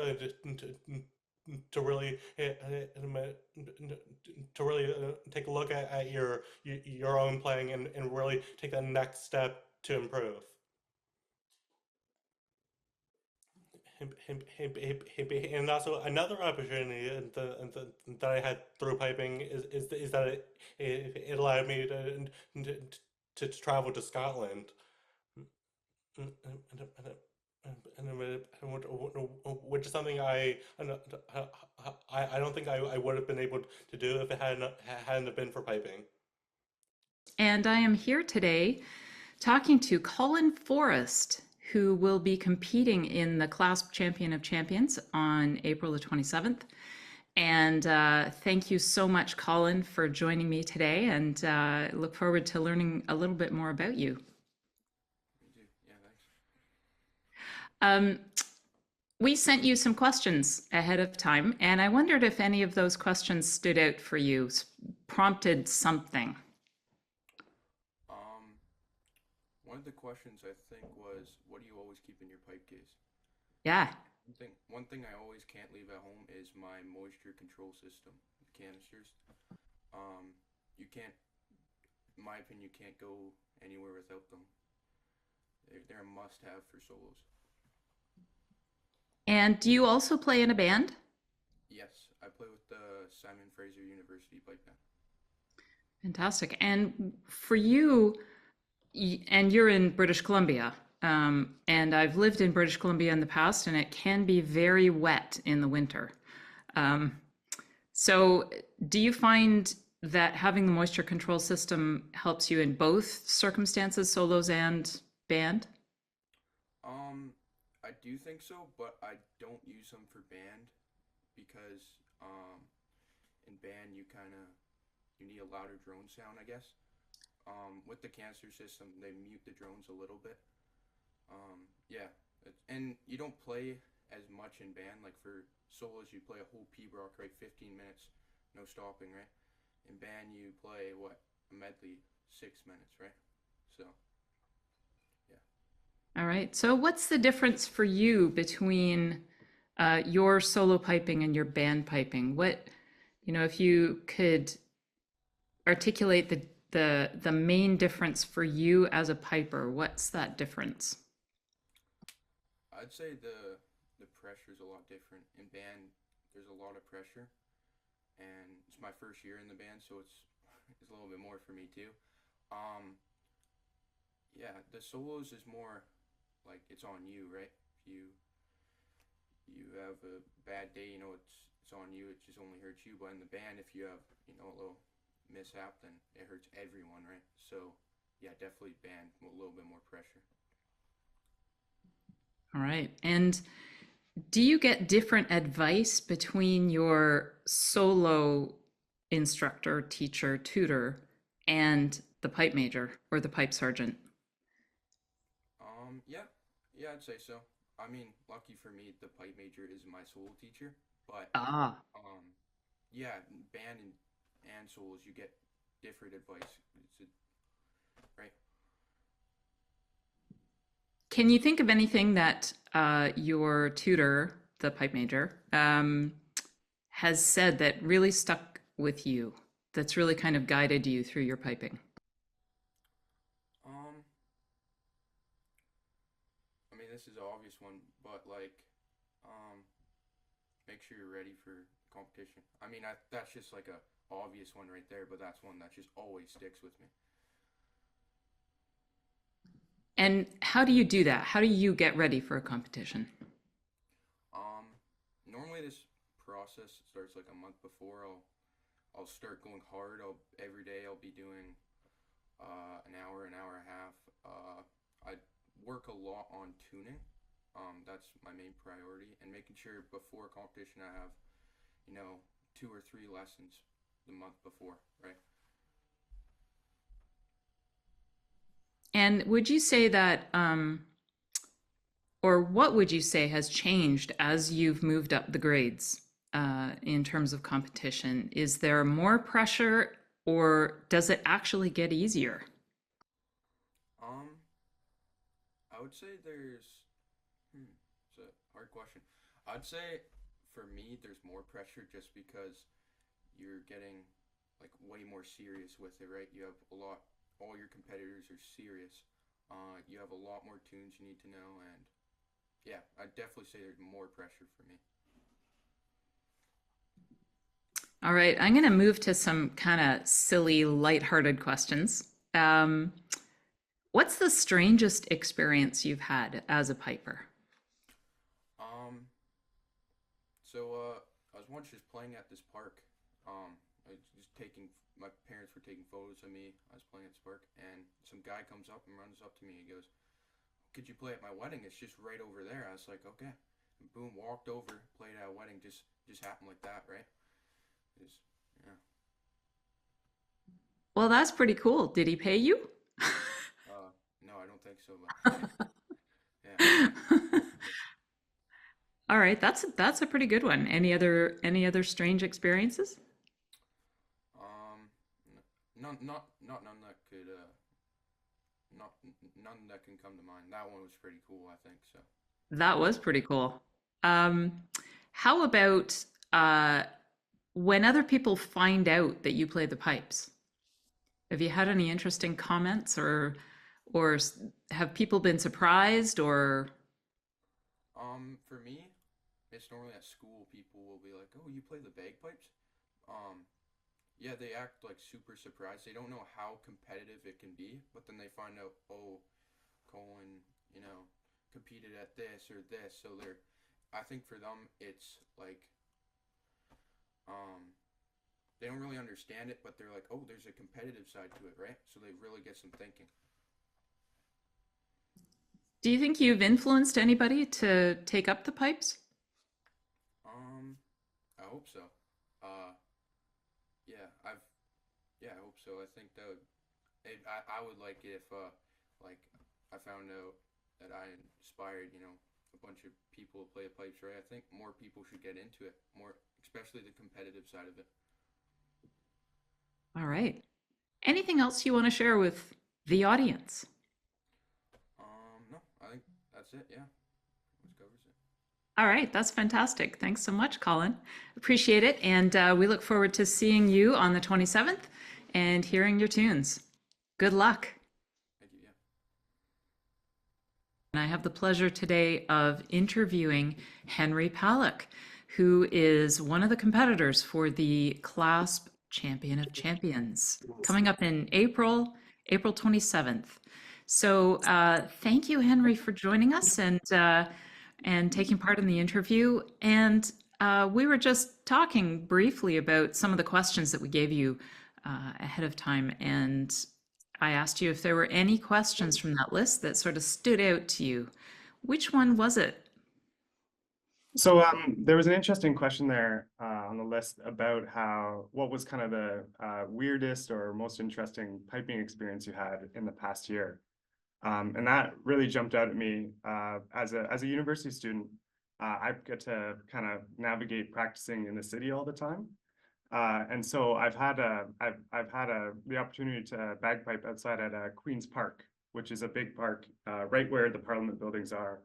Speaker 9: to really take a look at your own playing and really take that next step to improve. And also another opportunity that I had through piping is that it allowed me to travel to Scotland, which is something I don't think I would have been able to do if it hadn't been for piping.
Speaker 3: And I am here today talking to Colin Forest, who will be competing in the Clasp Champion of Champions on April the 27th. And thank you so much, Colin, for joining me today, and look forward to learning a little bit more about you.
Speaker 10: Yeah, thanks.
Speaker 3: We sent you some questions ahead of time, and I wondered if any of those questions stood out for you, prompted something.
Speaker 10: One of the questions I think was, what do you always keep in your pipe case?
Speaker 3: Yeah.
Speaker 10: One thing I always can't leave at home is my moisture control system. canisters. You can't, in my opinion, you can't go anywhere without them. They're a must-have for solos.
Speaker 3: And do you also play in a band?
Speaker 10: Yes, I play with the Simon Fraser University Pipe Band.
Speaker 3: Fantastic. And for you, and you're in British Columbia, and I've lived in British Columbia in the past, and it can be very wet in the winter. So do you find that having the moisture control system helps you in both circumstances, solos and band?
Speaker 10: I do think so, but I don't use them for band because in band you need a louder drone sound, I guess. With the canister system, they mute the drones a little bit. Yeah, and you don't play as much in band. Like for solos, you play a whole P-Rock, right? 15 minutes, no stopping, right? In band, you play a medley, 6 minutes, right? So, yeah.
Speaker 3: All right. So what's the difference for you between your solo piping and your band piping? What, if you could articulate the main difference for you as a piper, what's that difference?
Speaker 10: I'd say the pressure is a lot different. In band, there's a lot of pressure, and it's my first year in the band, so it's a little bit more for me too. Yeah, the solos is more like it's on you, right? If you have a bad day, it's on you. It just only hurts you. But in the band, if you have a little mishap, then it hurts everyone, right? So yeah, definitely band with a little bit more pressure.
Speaker 3: All right. And do you get different advice between your solo instructor, teacher, tutor, and the pipe major or the pipe sergeant?
Speaker 10: Yeah, I'd say so. I mean, lucky for me, the pipe major is my solo teacher, but yeah, band and solos, you get different advice. Right?
Speaker 3: Can you think of anything that your tutor, the pipe major, has said that really stuck with you, that's really kind of guided you through your piping?
Speaker 10: I mean, this is an obvious one, but make sure you're ready for competition. I mean, that's just like a obvious one right there, but that's one that just always sticks with me.
Speaker 3: And how do you do that? How do you get ready for a competition?
Speaker 10: Normally this process starts like a month before. I'll start going hard. Every day I'll be doing an hour and a half. I work a lot on tuning. That's my main priority, and making sure before competition I have 2 or 3 lessons the month before, right?
Speaker 3: And would you say that, or what would you say has changed as you've moved up the grades in terms of competition? Is there more pressure, or does it actually get easier?
Speaker 10: I would say it's a hard question. I'd say for me, there's more pressure just because you're getting like way more serious with it, right? You have all your competitors are serious. You have a lot more tunes you need to know, and yeah, I'd definitely say there's more pressure for me.
Speaker 3: All right, I'm going to move to some kind of silly, lighthearted questions. What's the strangest experience you've had as a piper?
Speaker 10: So I was once just playing at this park. My parents were taking photos of me. I was playing at this park, and some guy comes up and runs up to me. He goes, "Could you play at my wedding? It's just right over there." I was like, "Okay." And boom, walked over, played at a wedding. Just happened like that, right? Yeah.
Speaker 3: Well, that's pretty cool. Did he pay you?
Speaker 10: No, I don't think so. But yeah.
Speaker 3: All right, that's a pretty good one. Any other strange experiences?
Speaker 10: None that can come to mind. That one was pretty cool, I think so.
Speaker 3: That was pretty cool. How about when other people find out that you play the pipes, have you had any interesting comments, or have people been surprised, or?
Speaker 10: For me, it's normally at school. People will be like, "Oh, you play the bagpipes?" Yeah, they act like super surprised. They don't know how competitive it can be, but then they find out, oh, Colin, competed at this or this. So I think for them, it's like, they don't really understand it, but they're like, oh, there's a competitive side to it, right? So they really get some thinking.
Speaker 3: Do you think you've influenced anybody to take up the pipes?
Speaker 10: I hope so. Yeah, I hope so. I think that I would like it if, like, I found out that I inspired, a bunch of people to play the pipes, right? I think more people should get into it, more, especially the competitive side of it.
Speaker 3: All right. Anything else you want to share with the audience?
Speaker 10: No, I think that's it. Yeah, that covers it.
Speaker 3: All right, that's fantastic. Thanks so much, Colin. Appreciate it. And we look forward to seeing you on the 27th and hearing your tunes. Good luck.
Speaker 10: Thank you. Yeah.
Speaker 3: And I have the pleasure today of interviewing Henry Pollock, who is one of the competitors for the Clasp Champion of Champions, coming up in April 27th. So thank you, Henry, for joining us and taking part in the interview. And we were just talking briefly about some of the questions that we gave you ahead of time. And I asked you if there were any questions from that list that sort of stood out to you. Which one was it?
Speaker 11: So there was an interesting question there on the list about what was kind of the weirdest or most interesting piping experience you had in the past year. And that really jumped out at me as a university student. I get to kind of navigate practicing in the city all the time. And so I've had the opportunity to bagpipe outside at Queen's Park, which is a big park right where the Parliament buildings are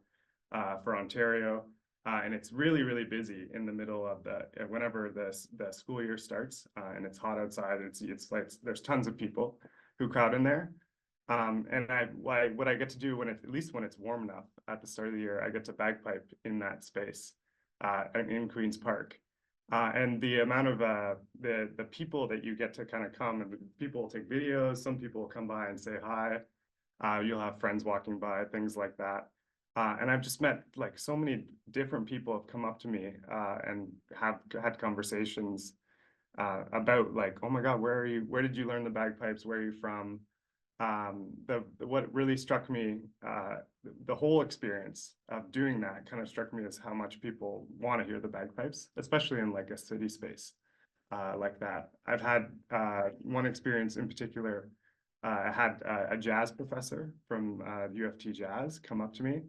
Speaker 11: for Ontario. And it's really, really busy in the middle of whenever the school year starts and it's hot outside. It's like there's tons of people who crowd in there. And what I get to do at least when it's warm enough at the start of the year, I get to bagpipe in that space in Queen's Park. And the amount of the people that you get to kind of come, and people will take videos, some people will come by and say hi. You'll have friends walking by, things like that. And I've just met like so many different people have come up to me and have had conversations about like, oh my God, where are you? Where did you learn the bagpipes? Where are you from? What really struck me, the whole experience of doing that kind of struck me as how much people want to hear the bagpipes, especially in like a city space like that. I've had one experience in particular. I had a jazz professor from U of T Jazz come up to me,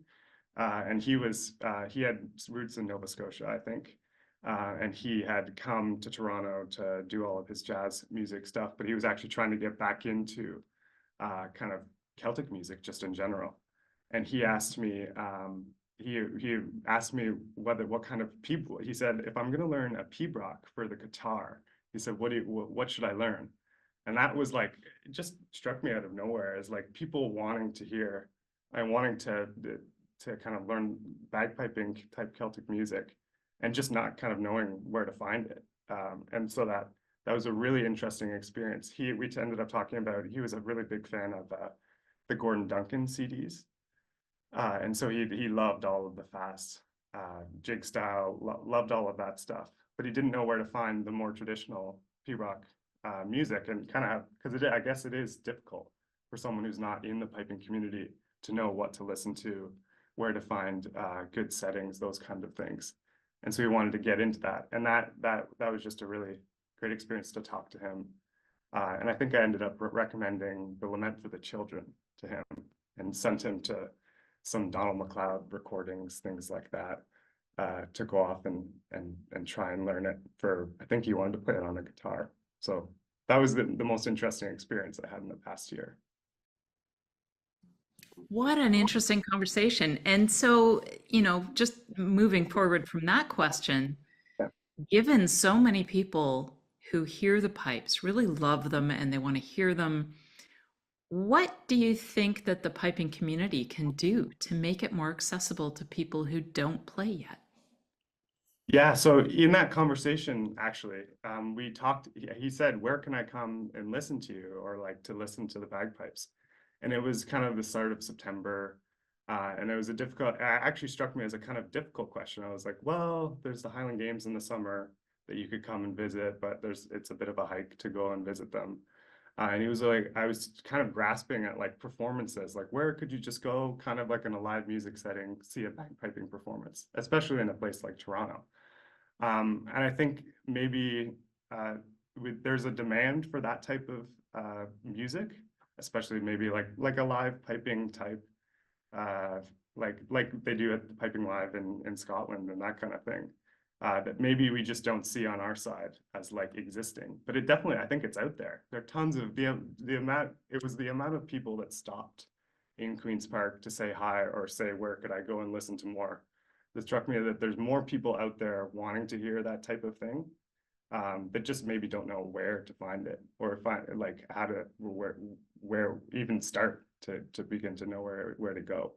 Speaker 11: and he had roots in Nova Scotia, I think. And he had come to Toronto to do all of his jazz music stuff, but he was actually trying to get back into kind of Celtic music just in general. And he asked me, what kind of people. He said, if I'm going to learn a pibroch for the guitar, he said, what should I learn? And that was like, it just struck me out of nowhere as like people wanting to hear and wanting to kind of learn bagpiping type Celtic music and just not kind of knowing where to find it. And so that was a really interesting experience. We ended up talking about, he was a really big fan of the Gordon Duncan CDs. And so he loved all of the fast jig style, loved all of that stuff, but he didn't know where to find the more traditional pibroch music, and kind of, because I guess it is difficult for someone who's not in the piping community to know what to listen to, where to find good settings, those kind of things. And so he wanted to get into that. And that was just a really great experience to talk to him. And I think I ended up recommending The Lament for the Children to him and sent him to some Donald McLeod recordings, things like that, to go off and try and learn it I think he wanted to play it on a guitar. So that was the most interesting experience I had in the past year.
Speaker 3: What an interesting conversation. And so, just moving forward from that question, given so many people who hear the pipes really love them and they want to hear them, what do you think that the piping community can do to make it more accessible to people who don't play yet?
Speaker 11: Yeah, so in that conversation, actually, we talked, he said, where can I come and listen to you, or like to listen to the bagpipes? And it was kind of the start of September. And it was actually struck me as a kind of difficult question. I was like, well, there's the Highland Games in the summer that you could come and visit, but it's a bit of a hike to go and visit them. And he was like, I was kind of grasping at like performances, like where could you just go kind of like in a live music setting, see a bagpiping performance, especially in a place like Toronto. And I think maybe there's a demand for that type of music, especially maybe like a live piping type, like they do at the Piping Live in Scotland and that kind of thing. That maybe we just don't see on our side as like existing, but it definitely, I think it's out there. There are tons of the amount of people that stopped in Queen's Park to say hi or say, where could I go and listen to more? That struck me that there's more people out there wanting to hear that type of thing, that just maybe don't know where to find it, or find like how to where even start to begin to know where to go.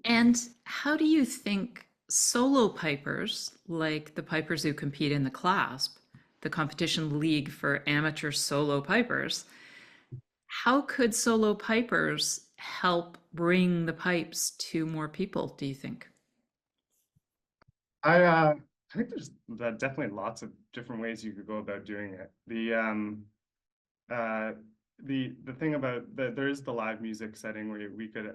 Speaker 3: And how do you think solo pipers, like the pipers who compete in the Clasp, the competition league for amateur solo pipers, how could solo pipers help bring the pipes to more people, do you think?
Speaker 11: I think there's definitely lots of different ways you could go about doing it. The thing about there is the live music setting where we could,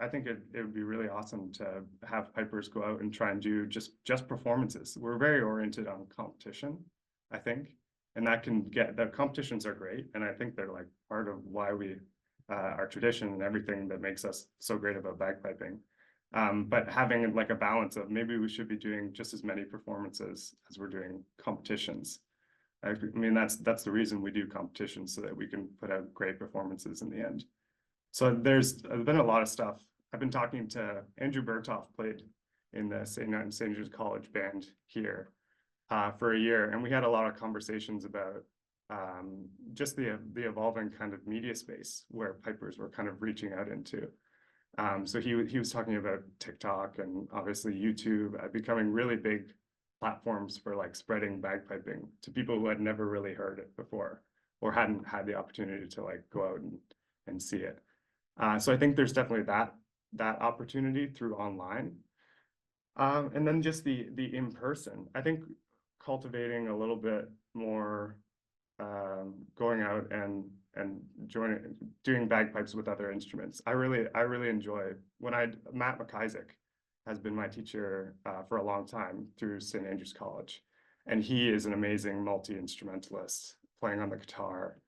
Speaker 11: I think it would be really awesome to have pipers go out and try and do just performances. We're very oriented on competition, I think, and that can get, the competitions are great, and I think they're like part of why we our tradition and everything that makes us so great about bagpiping. But having like a balance of maybe we should be doing just as many performances as we're doing competitions. I mean, that's the reason we do competitions, so that we can put out great performances in the end. So there's been a lot of stuff. I've been talking to Andrew Berthoff, played in the St. Andrews College band here for a year, and we had a lot of conversations about just the evolving kind of media space where pipers were kind of reaching out into. So he was talking about TikTok and obviously YouTube becoming really big platforms for like spreading bagpiping to people who had never really heard it before or hadn't had the opportunity to like go out and see it. So I think there's definitely that opportunity through online. And then just the in-person. I think cultivating a little bit more, going out and doing bagpipes with other instruments. I really enjoy Matt McIsaac has been my teacher for a long time through St. Andrews College, and he is an amazing multi-instrumentalist, playing on the guitar,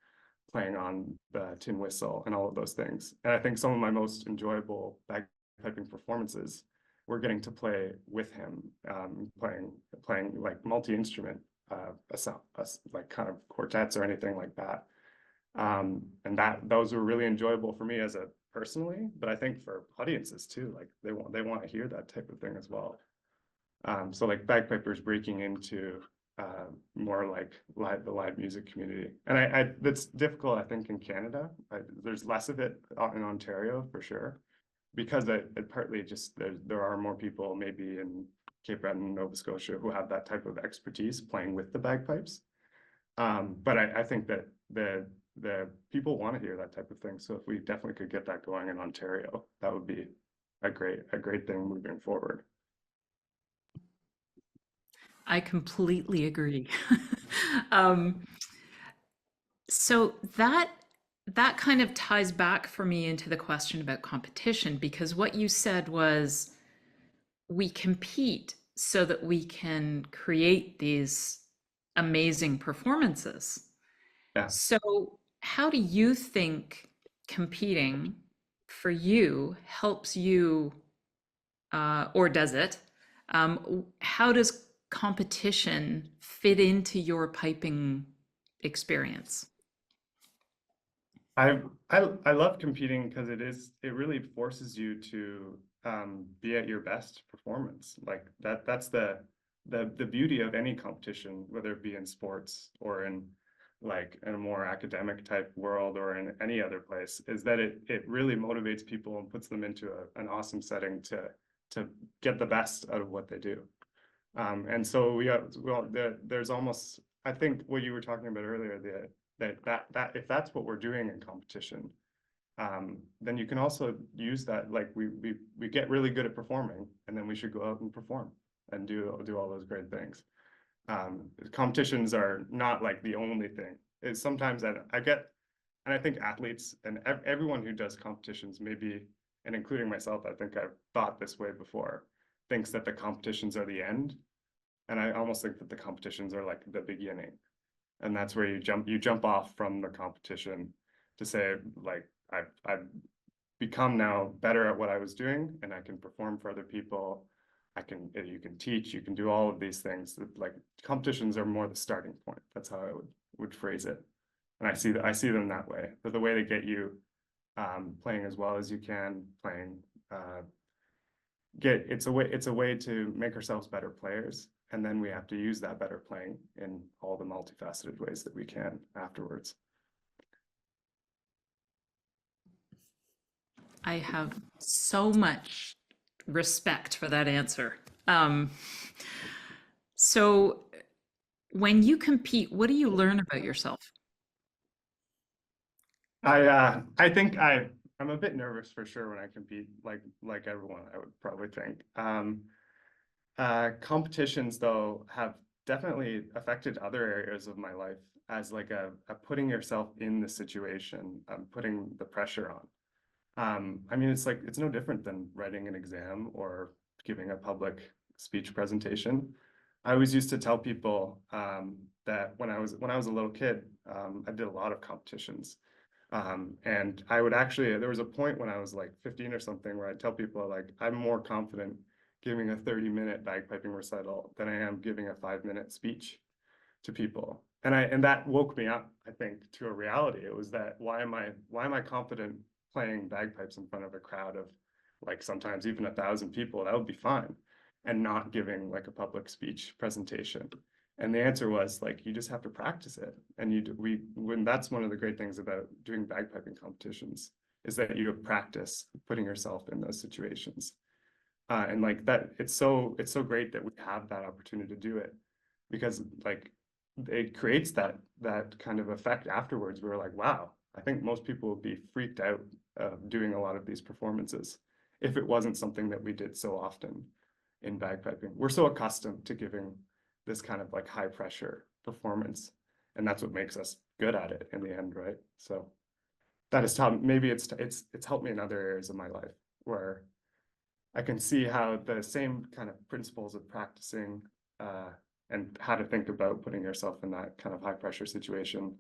Speaker 11: playing on the tin whistle, and all of those things. And I think some of my most enjoyable bagpiping performances were getting to play with him, playing like multi-instrument, like kind of quartets or anything like that. And those were really enjoyable for me personally, but I think for audiences too, like they want to hear that type of thing as well. So like bagpipers breaking into more like the live music community, and that's difficult, I think, in Canada. There's less of it in Ontario for sure, because it partly just there are more people maybe in Cape Breton and Nova Scotia who have that type of expertise playing with the bagpipes. But I think that the people want to hear that type of thing. So if we definitely could get that going in Ontario, that would be a great thing moving forward.
Speaker 3: I completely agree. So that kind of ties back for me into the question about competition, because what you said was we compete so that we can create these amazing performances.
Speaker 11: Yeah.
Speaker 3: So how do you think competing for you helps you, or does it? How does competition fit into your piping experience?
Speaker 11: I love competing because it really forces you to be at your best performance. Like that's the the beauty of any competition, whether it be in sports or in like in a more academic type world or in any other place, is that it really motivates people and puts them into an awesome setting to get the best out of what they do. And so there's almost, I think what you were talking about earlier, that if that's what we're doing in competition, then you can also use that, like we get really good at performing, and then we should go out and perform and do all those great things. Competitions are not like the only thing. It's sometimes that and I think athletes and everyone who does competitions, maybe, and including myself, I think I've thought this way before, thinks that the competitions are the end. And I almost think that the competitions are like the beginning. And that's where you jump off from the competition to say, like, I've become now better at what I was doing, and I can perform for other people. You can teach, you can do all of these things. Like, competitions are more the starting point. That's how I would phrase it. And I see them that way. But the way to get you playing as well as you can, it's a way to make ourselves better players. And then we have to use that better playing in all the multifaceted ways that we can afterwards.
Speaker 3: I have so much respect for that answer. So when you compete, what do you learn about yourself?
Speaker 11: I think I'm a bit nervous for sure when I compete, like everyone, I would probably think. Competitions, though, have definitely affected other areas of my life as like a putting yourself in the situation, putting the pressure on. I mean, it's no different than writing an exam or giving a public speech presentation. I always used to tell people that when I was a little kid, I did a lot of competitions. And I would actually, there was a point when I was like 15 or something where I'd tell people, like, I'm more confident giving a 30-minute bagpiping recital than I am giving a 5-minute speech to people. And that woke me up, I think, to a reality. It was that why am I confident playing bagpipes in front of a crowd of like sometimes even 1,000 people? That would be fine, and not giving like a public speech presentation. And the answer was, like, you just have to practice it. And when that's one of the great things about doing bagpiping competitions, is that you practice putting yourself in those situations. And like that, it's so great that we have that opportunity to do it, because like it creates that kind of effect afterwards. We're like, wow, I think most people would be freaked out doing a lot of these performances if it wasn't something that we did so often in bagpiping. We're so accustomed to giving this kind of like high pressure performance, and that's what makes us good at it in the end, right? So that has taught, maybe it's helped me in other areas of my life where I can see how the same kind of principles of practicing and how to think about putting yourself in that kind of high pressure situation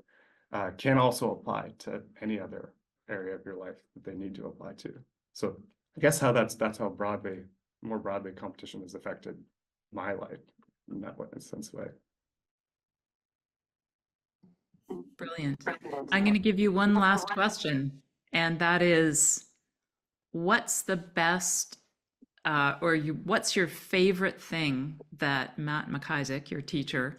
Speaker 11: can also apply to any other area of your life that they need to apply to. So I guess that's how more broadly competition has affected my life in that sense way.
Speaker 3: Brilliant. I'm going to give you one last question, and that is, what's the best what's your favorite thing that Matt McIsaac, your teacher,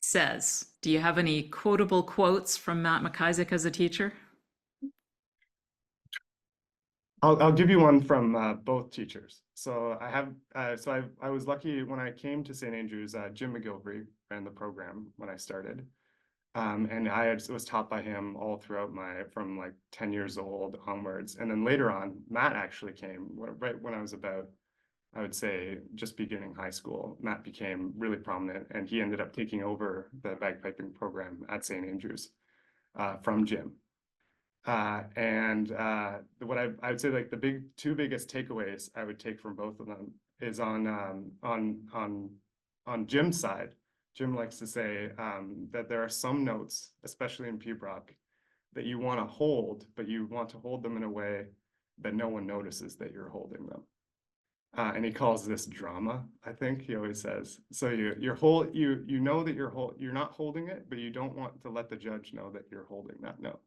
Speaker 3: says? Do you have any quotable quotes from Matt McIsaac as a teacher?
Speaker 11: I'll give you one from both teachers. So I was lucky when I came to St. Andrews. Jim McGilvery ran the program when I started, and I was taught by him all throughout from like 10 years old onwards. And then later on, Matt actually came right when I was about, I would say, just beginning high school. Matt became really prominent, and he ended up taking over the bagpiping program at St. Andrews from Jim. What I would say, like, the two biggest takeaways I would take from both of them is on Jim's side. Jim likes to say that there are some notes, especially in pibroch, that you want to hold, but you want to hold them in a way that no one notices that you're holding them. And he calls this drama, I think he always says. So you know that you're not holding it, but you don't want to let the judge know that you're holding that note.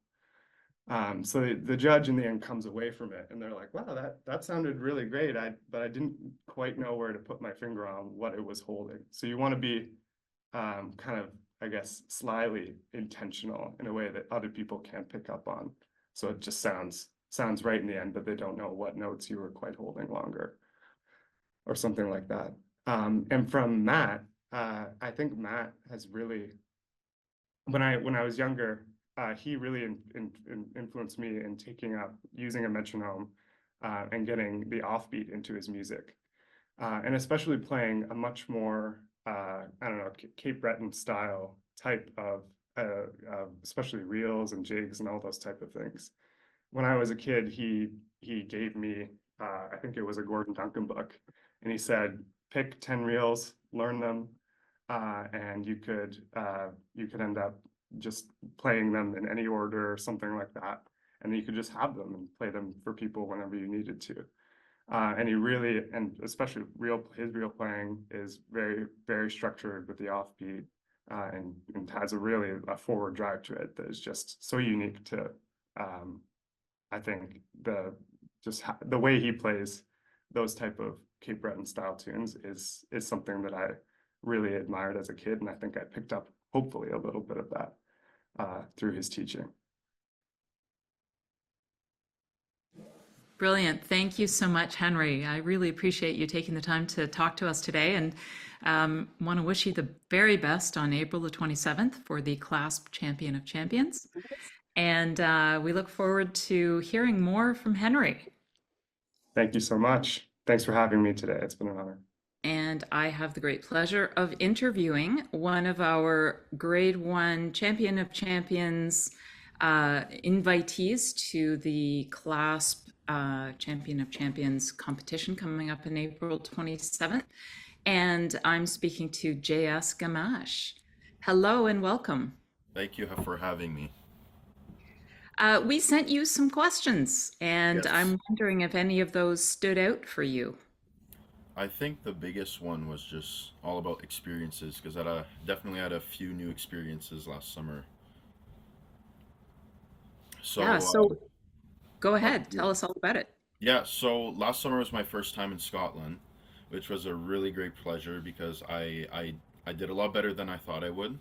Speaker 11: So the judge in the end comes away from it and they're like, wow, that sounded really great. But I didn't quite know where to put my finger on what it was holding. So you want to be kind of, I guess, slyly intentional in a way that other people can't pick up on. So it just sounds right in the end, but they don't know what notes you were quite holding longer or something like that. And from Matt, I think Matt has really, when I was younger, he really influenced me in taking up using a metronome and getting the offbeat into his music, and especially playing a much more I don't know, Cape Breton style type of especially reels and jigs and all those type of things. When I was a kid, he gave me I think it was a Gordon Duncan book, and he said, pick 10 reels, learn them, and you could end up just playing them in any order or something like that, and you could just have them and play them for people whenever you needed to. And he really, and especially his real playing is very, very structured with the offbeat, and has a forward drive to it that is just so unique to, I think the way he plays those type of Cape Breton style tunes is something that I really admired as a kid, and I think I picked up hopefully a little bit of that through his teaching.
Speaker 3: Brilliant. Thank you so much, Henry. I really appreciate you taking the time to talk to us today, and want to wish you the very best on April the 27th for the Clasp Champion of Champions. And we look forward to hearing more from Henry.
Speaker 11: Thank you so much. Thanks for having me today. It's been an honor.
Speaker 3: And I have the great pleasure of interviewing one of our Grade 1 Champion of Champions invitees to the Clasp Champion of Champions competition coming up in April 27th. And I'm speaking to J.S. Gamas. Hello and welcome.
Speaker 12: Thank you for having me.
Speaker 3: We sent you some questions, and
Speaker 12: Yes.
Speaker 3: I'm wondering if any of those stood out for you.
Speaker 12: I think the biggest one was just all about experiences, because I definitely had a few new experiences last summer. So,
Speaker 3: Yeah, so go ahead, tell us all about it.
Speaker 12: yeah, so last summer was my first time in Scotland, which was a really great pleasure because I did a lot better than I thought I would.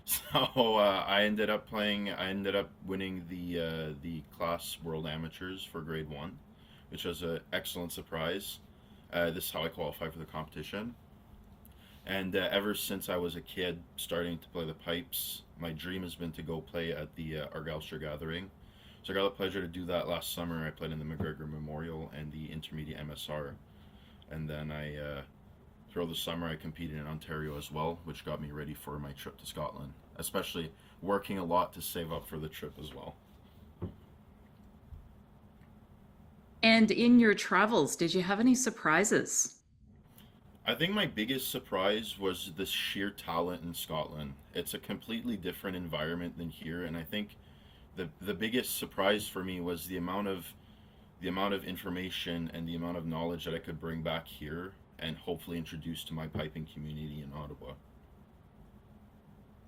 Speaker 12: So I ended up winning the class World Amateurs for Grade 1, which was an excellent surprise. This is how I qualified for the competition. And ever since I was a kid, starting to play the pipes, my dream has been to go play at the Argyllshire Gathering. So I got the pleasure to do that last summer. I played in the McGregor Memorial and the Intermediate MSR. And then throughout the summer, I competed in Ontario as well, which got me ready for my trip to Scotland, especially working a lot to save up for the trip as well.
Speaker 3: And in your travels, did you have any surprises?
Speaker 12: I think my biggest surprise was the sheer talent in Scotland. It's a completely different environment than here, and I think the biggest surprise for me was the amount of information and the amount of knowledge that I could bring back here and hopefully introduce to my piping community in Ottawa.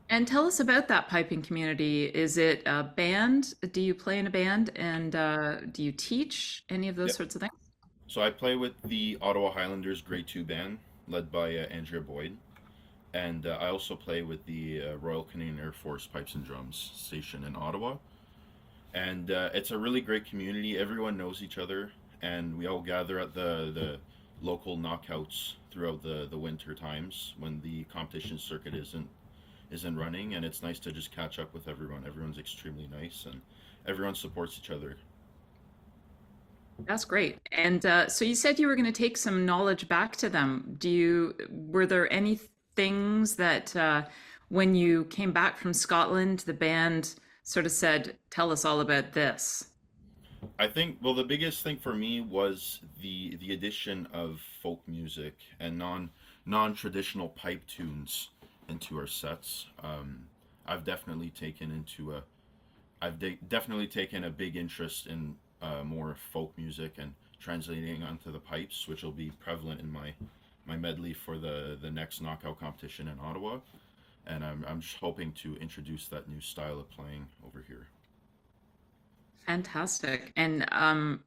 Speaker 3: And tell us about that piping community. Is it a band? Do you play in a band? And do you teach any of those
Speaker 12: Yep.
Speaker 3: sorts of things?
Speaker 12: So I play with the Ottawa Highlanders Grade 2 band, led by Andrea Boyd. And I also play with the Royal Canadian Air Force Pipes and Drums station in Ottawa. And it's a really great community. Everyone knows each other, and we all gather at the local knockouts throughout the winter times when the competition circuit isn't running, and it's nice to just catch up with everyone. Everyone's extremely nice, and everyone supports each other.
Speaker 3: That's great. And so you said you were going to take some knowledge back to them. Were there any things that when you came back from Scotland, the band sort of said, tell us all about this?
Speaker 12: I think, well, the biggest thing for me was the addition of folk music and non-traditional pipe tunes into our sets. I've definitely taken a big interest in more folk music and translating onto the pipes, which will be prevalent in my medley for the next knockout competition in Ottawa. And I'm just hoping to introduce that new style of playing over here.
Speaker 3: Fantastic. And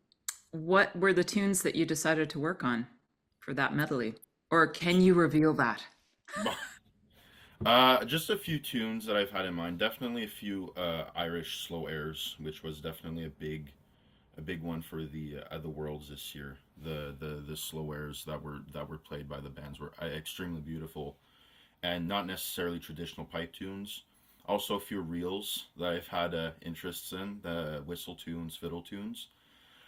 Speaker 3: what were the tunes that you decided to work on for that medley? Or can you reveal that?
Speaker 12: Just a few tunes that I've had in mind. Definitely a few Irish slow airs, which was definitely a big one for the Worlds this year. The slow airs that were played by the bands were extremely beautiful, and not necessarily traditional pipe tunes. Also, a few reels that I've had interests in, the whistle tunes, fiddle tunes.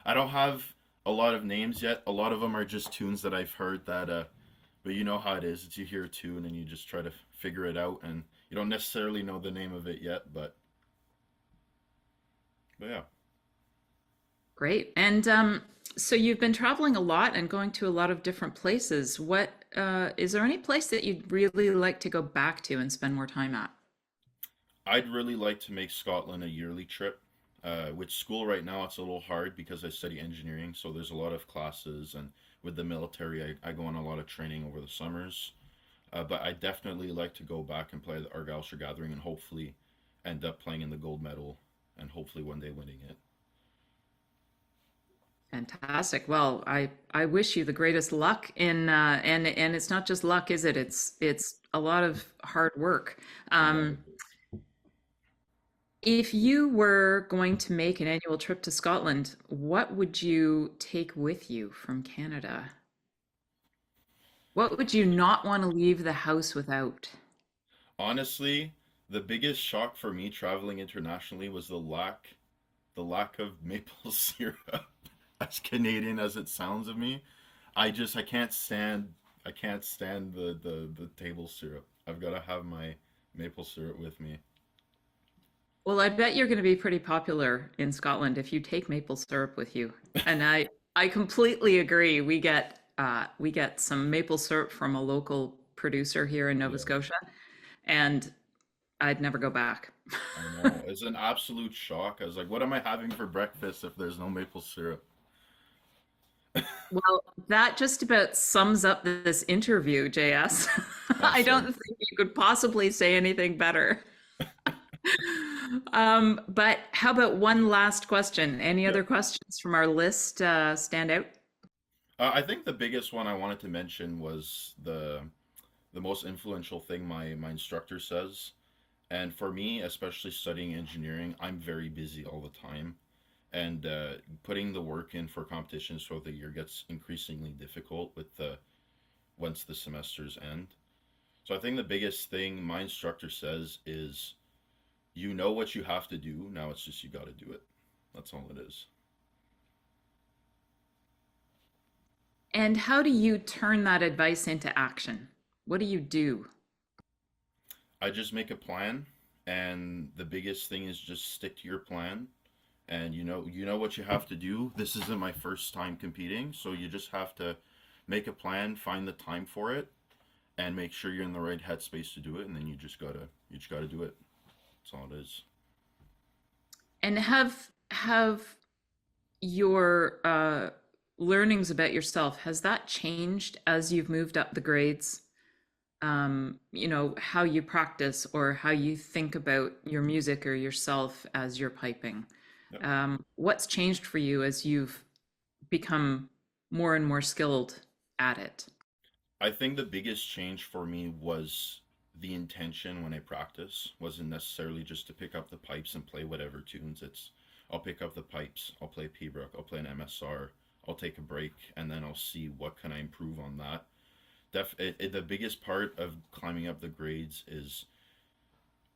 Speaker 12: I don't have a lot of names yet. A lot of them are just tunes that I've heard that, but you know how it is. It's you hear a tune and you just try to figure it out, and you don't necessarily know the name of it yet, but yeah.
Speaker 3: Great. And so you've been traveling a lot and going to a lot of different places. What is there any place that you'd really like to go back to and spend more time at?
Speaker 12: I'd really like to make Scotland a yearly trip. With school right now, it's a little hard because I study engineering, so there's a lot of classes, and with the military, I go on a lot of training over the summers. But I definitely like to go back and play the Argyllshire Gathering and hopefully end up playing in the gold medal and hopefully one day winning it.
Speaker 3: Fantastic. Well, I wish you the greatest luck in and it's not just luck, is it? It's a lot of hard work. If you were going to make an annual trip to Scotland, what would you take with you from Canada? What would you not want to leave the house without?
Speaker 12: Honestly, the biggest shock for me traveling internationally was the lack of maple syrup. As Canadian as it sounds of me, I can't stand the table syrup. I've got to have my maple syrup with me.
Speaker 3: Well, I bet you're going to be pretty popular in Scotland if you take maple syrup with you. And I completely agree. We get some maple syrup from a local producer here in Nova
Speaker 12: Yeah,
Speaker 3: Scotia, and I'd never go back.
Speaker 12: I know. It's an absolute shock. I was like, what am I having for breakfast if there's no maple syrup?
Speaker 3: Well, that just about sums up this interview, JS. I don't
Speaker 12: Awesome.
Speaker 3: think you could possibly say anything better. But how about one last question? Any
Speaker 12: Yep.
Speaker 3: other questions from our list stand out?
Speaker 12: I think the biggest one I wanted to mention was the most influential thing my instructor says. And for me, especially studying engineering, I'm very busy all the time. And putting the work in for competitions throughout the year gets increasingly difficult with the once the semesters end. So I think the biggest thing my instructor says is you know what you have to do, now it's just you got to do it. That's all it is.
Speaker 3: And how do you turn that advice into action? What do you do?
Speaker 12: I just make a plan, and the biggest thing is just stick to your plan, and you know what you have to do. This isn't my first time competing, so you just have to make a plan, find the time for it, and make sure you're in the right headspace to do it, and then you just gotta do it. That's all it is.
Speaker 3: And have your learnings about yourself, has that changed as you've moved up the grades? How you practice or how you think about your music or yourself as you're piping.
Speaker 12: Yep.
Speaker 3: What's changed for you as you've become more and more skilled at it?
Speaker 12: I think the biggest change for me was the intention when I practice wasn't necessarily just to pick up the pipes and play whatever tunes. It's I'll pick up the pipes, I'll play Pbrook, I'll play an MSR, I'll take a break, and then I'll see what can I improve on that. The biggest part of climbing up the grades is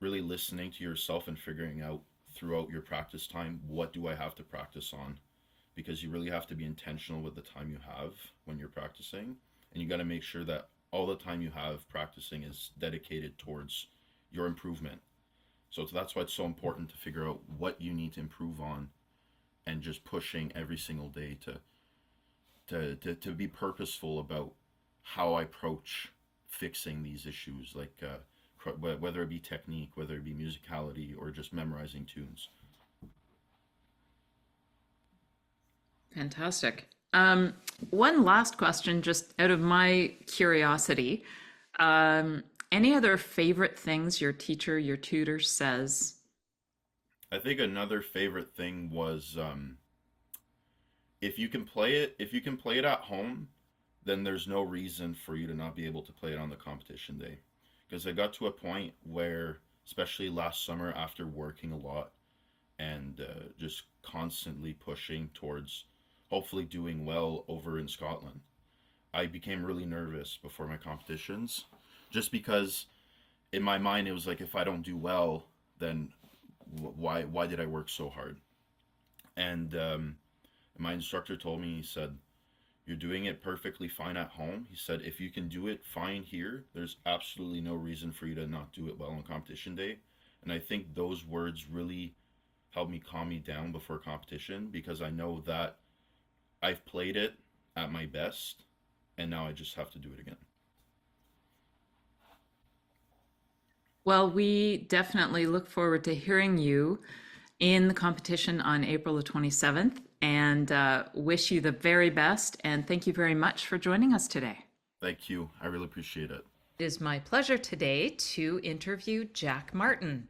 Speaker 12: really listening to yourself and figuring out throughout your practice time what do I have to practice on, because you really have to be intentional with the time you have when you're practicing, and you got to make sure that all the time you have practicing is dedicated towards your improvement. So that's why it's so important to figure out what you need to improve on and just pushing every single day to be purposeful about how I approach fixing these issues, like whether it be technique, whether it be musicality, or just memorizing tunes.
Speaker 3: Fantastic. One last question, just out of my curiosity. Any other favorite things your teacher, your tutor says?
Speaker 12: I think another favorite thing was if you can play it at home, then there's no reason for you to not be able to play it on the competition day. Because I got to a point where, especially last summer, after working a lot and just constantly pushing towards hopefully doing well over in Scotland, I became really nervous before my competitions, just because in my mind it was like, if I don't do well, then why did I work so hard? And my instructor told me, he said, "You're doing it perfectly fine at home." He said, "If you can do it fine here, there's absolutely no reason for you to not do it well on competition day." And I think those words really helped me calm me down before competition, because I know that I've played it at my best, and now I just have to do it again.
Speaker 3: Well, we definitely look forward to hearing you in the competition on April the 27th, and wish you the very best. And thank you very much for joining us today.
Speaker 12: Thank you. I really appreciate it.
Speaker 3: It is my pleasure today to interview Jack Martin,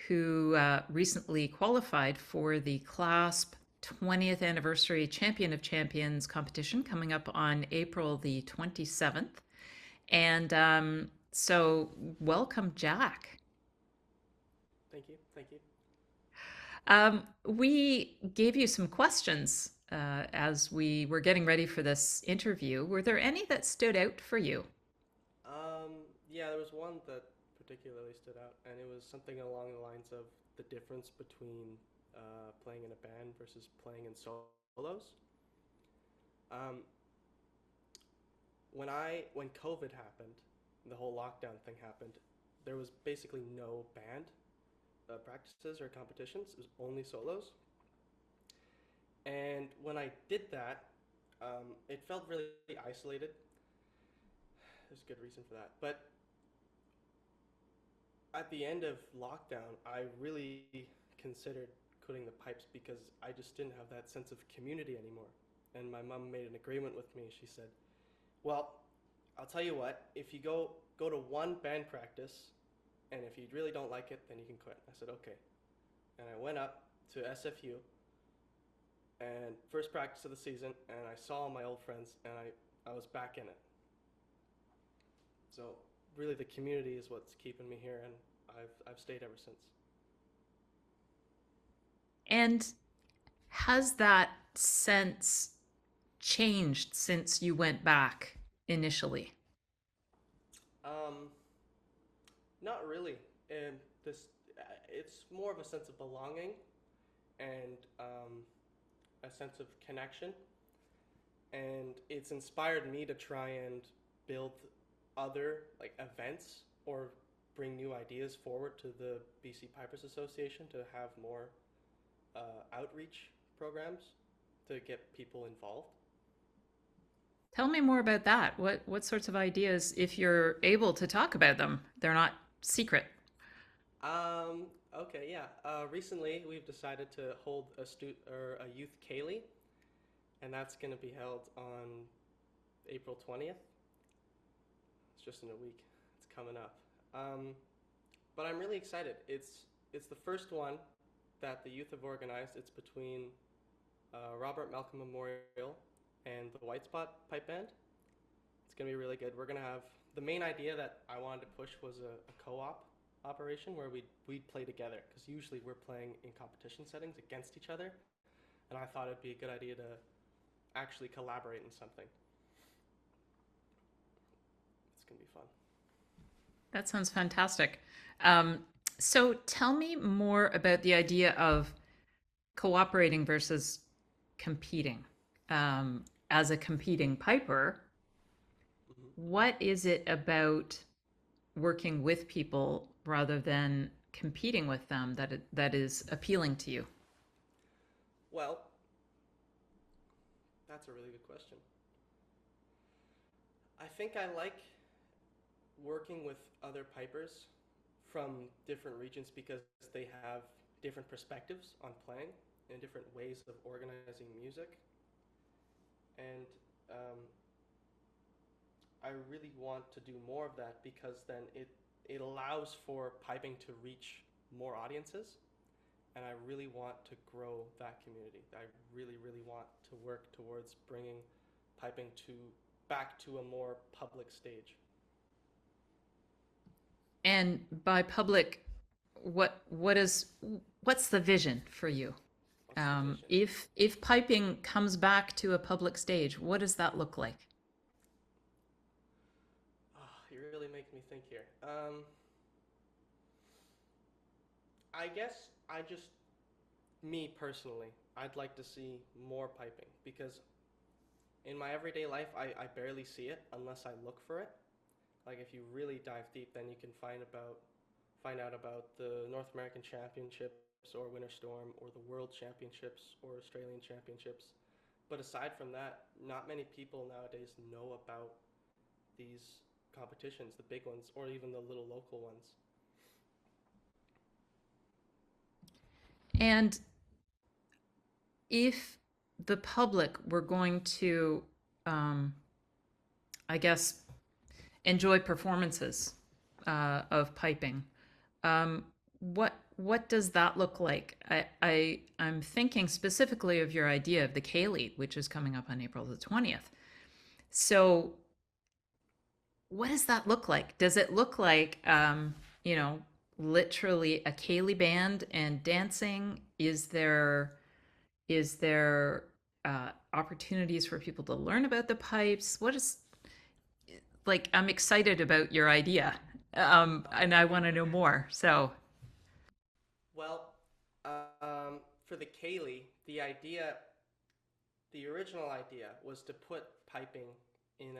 Speaker 3: who recently qualified for the Clasp 20th Anniversary Champion of Champions competition coming up on April the 27th. And so welcome, Jack.
Speaker 13: Thank you. Thank you.
Speaker 3: We gave you some questions as we were getting ready for this interview. Were there any that stood out for you?
Speaker 13: Yeah, there was one that particularly stood out, and it was something along the lines of the difference between playing in a band versus playing in solos. When COVID happened, the whole lockdown thing happened, there was basically no band practices or competitions. It was only solos. And when I did that, it felt really isolated. There's a good reason for that. But at the end of lockdown, I really considered quitting the pipes because I just didn't have that sense of community anymore. And my mom made an agreement with me. She said, "Well, I'll tell you what, if you go to one band practice, and if you really don't like it, then you can quit." I said, "Okay." And I went up to SFU, and first practice of the season, and I saw my old friends, and I was back in it. So really the community is what's keeping me here, and I've stayed ever since.
Speaker 3: And has that sense changed since you went back initially?
Speaker 13: Not really. And it's more of a sense of belonging and a sense of connection. And it's inspired me to try and build other events or bring new ideas forward to the BC Pipers Association to have more outreach programs to get people involved.
Speaker 3: Tell me more about that. What sorts of ideas, if you're able to talk about them? They're not secret.
Speaker 13: Okay, yeah. Recently, we've decided to hold a youth Kaylee, and that's going to be held on April 20th. It's just in a week. It's coming up. But I'm really excited. It's the first one that the youth have organized. It's between Robert Malcolm Memorial and the White Spot Pipe Band. It's going to be really good. We're going to have, the main idea that I wanted to push was a co-op operation where we'd play together, because usually we're playing in competition settings against each other, and I thought it'd be a good idea to actually collaborate in something. It's going to be fun.
Speaker 3: That sounds fantastic. So tell me more about the idea of cooperating versus competing. As a competing piper, what is it about working with people rather than competing with them that is appealing to you?
Speaker 13: Well, that's a really good question. I think I like working with other pipers from different regions because they have different perspectives on playing and different ways of organizing music. And I really want to do more of that because then it allows for piping to reach more audiences, and I really want to grow that community. I really, really want to work towards bringing piping back to a more public stage.
Speaker 3: And by public, what's the vision for you? If piping comes back to a public stage, what does that look like?
Speaker 13: Oh, you really make me think here. I guess me personally, I'd like to see more piping, because in my everyday life, I barely see it unless I look for it. Like if you really dive deep, then you can find out about the North American Championships or Winter Storm or the World Championships or Australian Championships. But aside from that, not many people nowadays know about these competitions, the big ones, or even the little local ones.
Speaker 3: And if the public were going to, I guess, enjoy performances of piping, what does that look like? I'm thinking specifically of your idea of the K-Lead, which is coming up on April the 20th. So what does that look like? Does it look like, literally a K-Lead band and dancing? Is there opportunities for people to learn about the pipes? I'm excited about your idea, and I want to know more. So,
Speaker 13: well, for the Kaylee, the original idea was to put piping in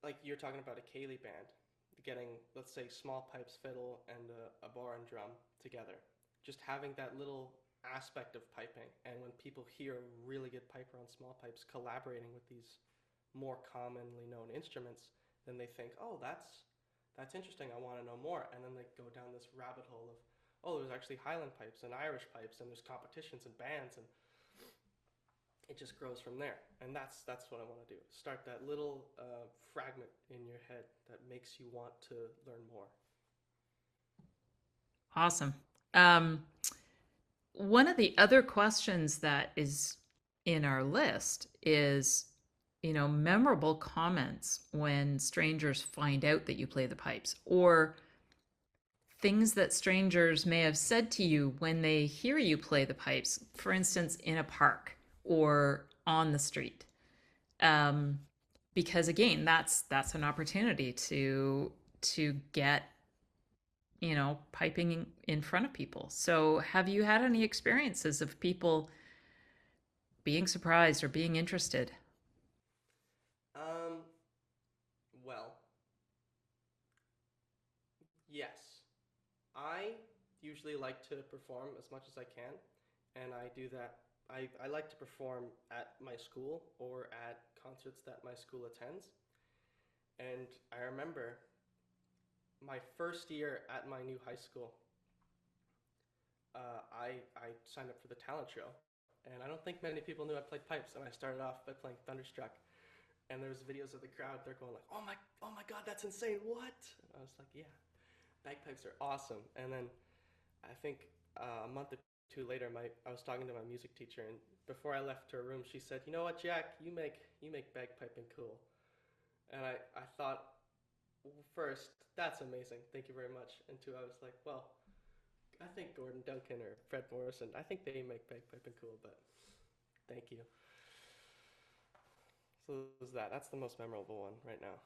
Speaker 13: like you're talking about a Kaylee band, getting, let's say, small pipes, fiddle, and a bar and drum together. Just having that little aspect of piping, and when people hear a really good piper on small pipes collaborating with these more commonly known instruments, then they think, oh, that's interesting, I want to know more. And then they go down this rabbit hole of, oh, there's actually Highland pipes and Irish pipes, and there's competitions and bands, and it just grows from there. And that's what I want to do. Start that little fragment in your head that makes you want to learn more.
Speaker 3: awesome. One of the other questions that is in our list is, memorable comments when strangers find out that you play the pipes, or things that strangers may have said to you when they hear you play the pipes, for instance, in a park or on the street. Because again, that's an opportunity to get piping in front of people. So have you had any experiences of people being surprised or being interested?
Speaker 13: Well, yes. I usually like to perform as much as I can, and I do that. I like to perform at my school or at concerts that my school attends. And I remember my first year at my new high school, I signed up for the talent show, and I don't think many people knew I played pipes. And I started off by playing Thunderstruck, and there was videos of the crowd. They're going like, oh my God, that's insane! What? And I was like, yeah, bagpipes are awesome. And then I think a month or two later, I was talking to my music teacher, and before I left her room, she said, you know what, Jack, you make bagpiping cool. And I thought, well, first, that's amazing, thank you very much. And two, I was like, well, I think Gordon Duncan or Fred Morrison, I think they make bagpiping cool, but thank you. So that's the most memorable one right now.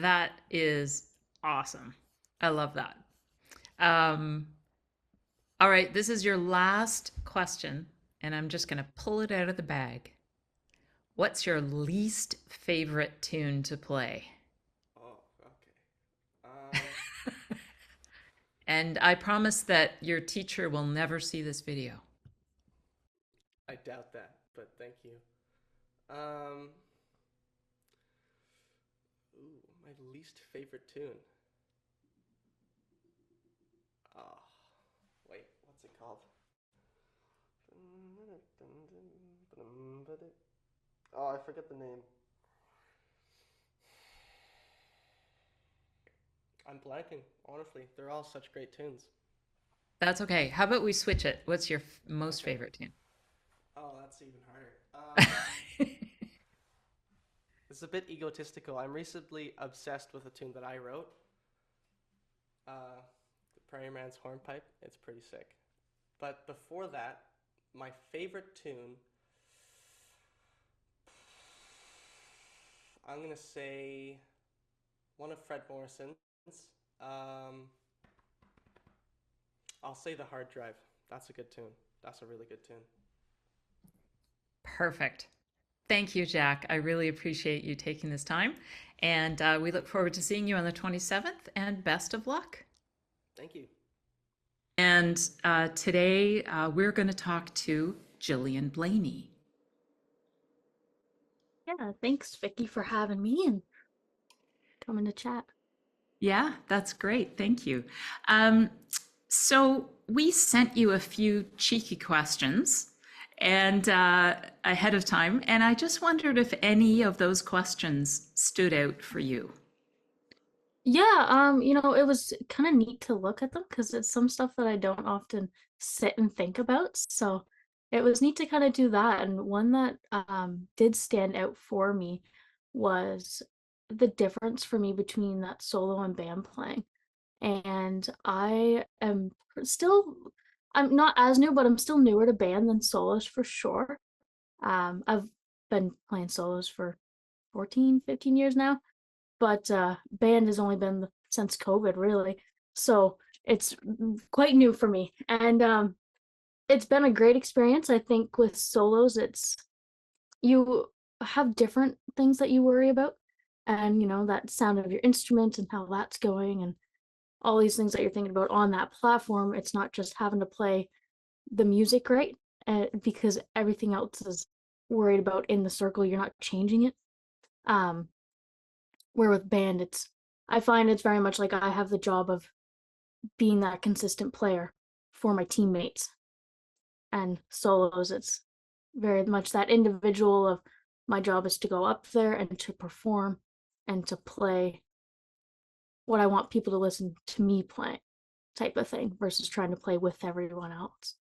Speaker 3: That is awesome. I love that. All right, this is your last question, and I'm just going to pull it out of the bag. What's your least favorite tune to play?
Speaker 13: Oh, okay.
Speaker 3: And I promise that your teacher will never see this video.
Speaker 13: I doubt that, but thank you. My least favorite tune. Oh, wait, what's it called? Oh, I forget the name. I'm blanking, honestly. They're all such great tunes.
Speaker 3: That's okay. How about we switch it? What's your most favorite tune?
Speaker 13: Oh, that's even harder. It's a bit egotistical. I'm recently obsessed with a tune that I wrote. The Prairie Man's Hornpipe. It's pretty sick. But before that, my favorite tune, I'm gonna say one of Fred Morrison's. Um, I'll say The Hard Drive. That's a good tune. That's a really good tune.
Speaker 3: Perfect. Thank you, Jack. I really appreciate you taking this time. And we look forward to seeing you on the 27th, and best of luck.
Speaker 13: Thank you.
Speaker 3: And today we're going to talk to Jillian Blay.
Speaker 14: Yeah, thanks, Vicky, for having me and coming to chat.
Speaker 3: Yeah, that's great. Thank you. So we sent you a few cheeky questions and ahead of time, and I just wondered if any of those questions stood out for you.
Speaker 14: Yeah, it was kind of neat to look at them because it's some stuff that I don't often sit and think about. So it was neat to kind of do that. And one that did stand out for me was the difference for me between that solo and band playing. And I'm not as new, but I'm still newer to band than solos for sure. I've been playing solos for 14, 15 years now, but band has only been since COVID, really. So it's quite new for me. And it's been a great experience. I think with solos, you have different things that you worry about. And, that sound of your instrument and how that's going and all these things that you're thinking about on that platform. It's not just having to play the music right, because everything else is worried about in the circle. You're not changing it. Where with band, I find it's very much like I have the job of being that consistent player for my teammates. And solos, it's very much that individual of my job is to go up there and to perform and to play what I want people to listen to me play, type of thing, versus trying to play with everyone else.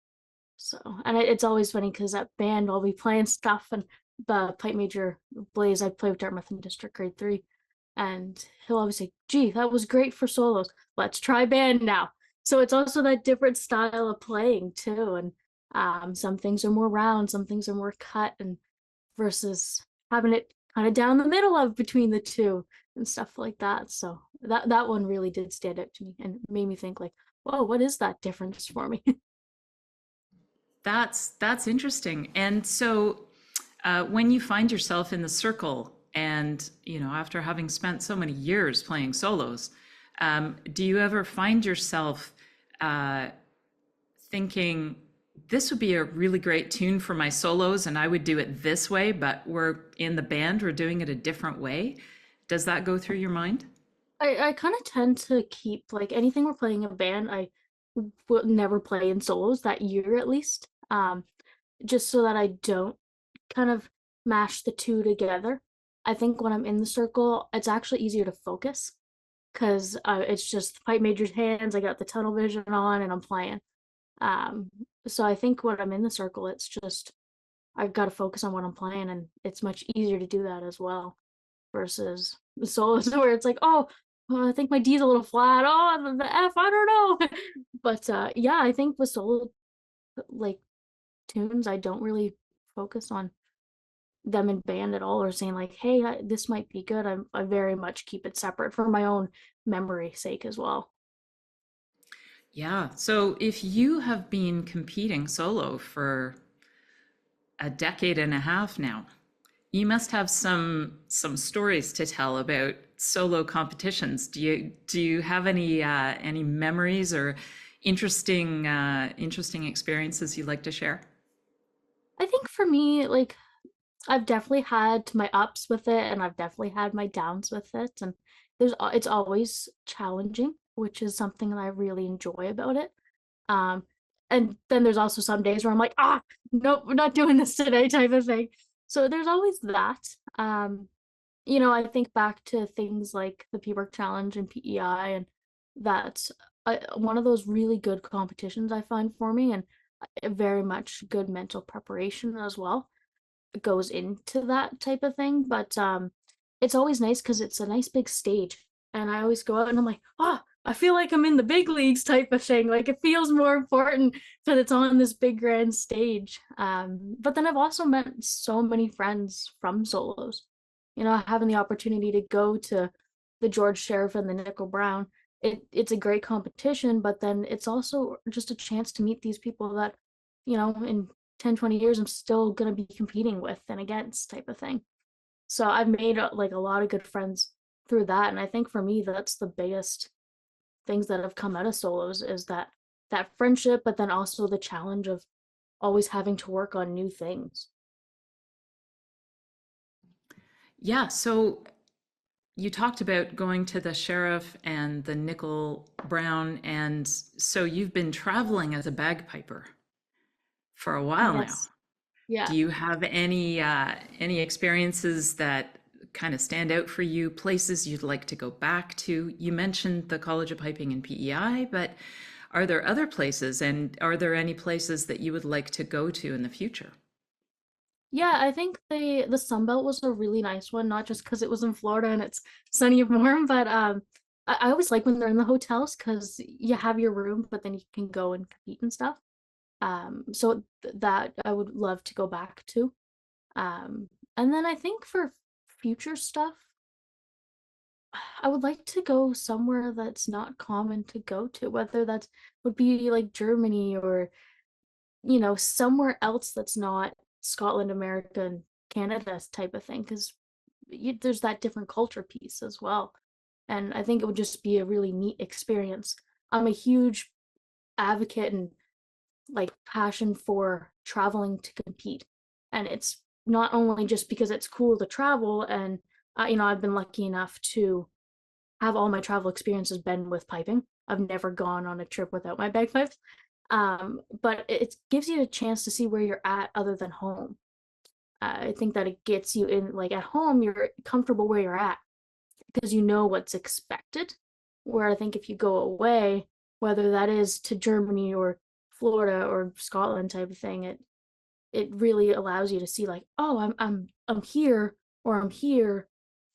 Speaker 14: So, and it's always funny because at band I'll be playing stuff, and the pipe major Blaze, I play with Dartmouth in District Grade 3, and he'll always say, "Gee, that was great for solos. Let's try band now." So it's also that different style of playing too, and some things are more round, some things are more cut, and versus having it kind of down the middle of between the two and stuff like that. So that one really did stand out to me and made me think like, whoa, what is that difference for me?
Speaker 3: That's interesting. And so when you find yourself in the circle and, after having spent so many years playing solos, do you ever find yourself thinking, this would be a really great tune for my solos and I would do it this way, but we're in the band, we're doing it a different way? Does that go through your mind?
Speaker 14: I kind of tend to keep like anything we're playing in band, I will never play in solos that year at least. Just so that I don't kind of mash the two together. I think when I'm in the circle, it's actually easier to focus because it's just pipe major's hands. I got the tunnel vision on and I'm playing. So I think when I'm in the circle, it's just I've got to focus on what I'm playing, and it's much easier to do that as well versus the solos where it's like, oh, well, I think my D's a little flat. Oh, the F, I don't know. But yeah, I think with solo like tunes, I don't really focus on them in band at all or saying like, hey, this might be good. I very much keep it separate for my own memory sake as well.
Speaker 3: Yeah. So if you have been competing solo for a decade and a half now, you must have some stories to tell about solo competitions. Do you have any memories or interesting experiences you'd like to share?
Speaker 14: I think for me, like I've definitely had my ups with it and I've definitely had my downs with it, and it's always challenging, which is something that I really enjoy about it. Um and then there's also some days where I'm like, nope, we're not doing this today type of thing. So there's always that. I think back to things like the P-Work Challenge and PEI, and that one of those really good competitions I find for me, and very much good mental preparation as well goes into that type of thing. But it's always nice because it's a nice big stage, and I always go out and I'm like, oh, I feel like I'm in the big leagues type of thing. Like it feels more important that it's on this big grand stage. But then I've also met so many friends from solos. You know, having the opportunity to go to the George Sheriff and the Nickel Brown, it's a great competition, but then it's also just a chance to meet these people that, you know, in 10, 20 years, I'm still going to be competing with and against type of thing. So I've made like a lot of good friends through that. And I think for me, that's the biggest things that have come out of solos is that friendship, but then also the challenge of always having to work on new things.
Speaker 3: Yeah, so you talked about going to the Sheriff and the Nickel Brown, and so you've been traveling as a bagpiper for a while now.
Speaker 14: Yes. Yeah.
Speaker 3: Do you have any experiences that kind of stand out for you, places you'd like to go back to? You mentioned the College of Piping and PEI, but are there other places, and are there any places that you would like to go to in the future?
Speaker 14: Yeah, I think the Sunbelt was a really nice one, not just because it was in Florida and it's sunny and warm, but I always like when they're in the hotels because you have your room, but then you can go and compete and stuff. So that I would love to go back to. And then I think for future stuff, I would like to go somewhere that's not common to go to, whether that would be like Germany or, you know, somewhere else that's not Scotland, America, and Canada type of thing, because there's that different culture piece as well. And I think it would just be a really neat experience. I'm a huge advocate and like passion for traveling to compete. And it's not only just because it's cool to travel, and you know, I've been lucky enough to have all my travel experiences been with piping. I've never gone on a trip without my bagpipes. But it gives you a chance to see where you're at other than home. I think that it gets you in, like at home, you're comfortable where you're at because you know what's expected. Where I think if you go away, whether that is to Germany or Florida or Scotland type of thing, it really allows you to see like, oh, I'm here or I'm here,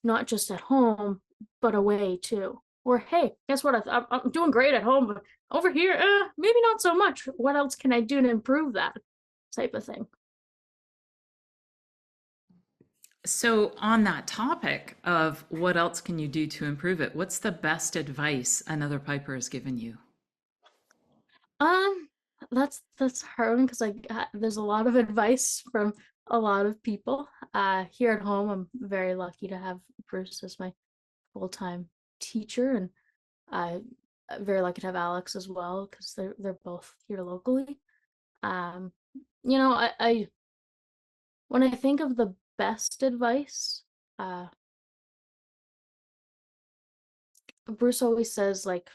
Speaker 14: not just at home, but away too. Or hey, guess what? I'm doing great at home, but over here, maybe not so much. What else can I do to improve that type of thing?
Speaker 3: So on that topic of what else can you do to improve it, what's the best advice another piper has given you?
Speaker 14: That's hard because like there's a lot of advice from a lot of people. Here at home, I'm very lucky to have Bruce as my full-time teacher, and I'm very lucky to have Alex as well because they're both here locally. Um, you know, I when I think of the best advice, Bruce always says like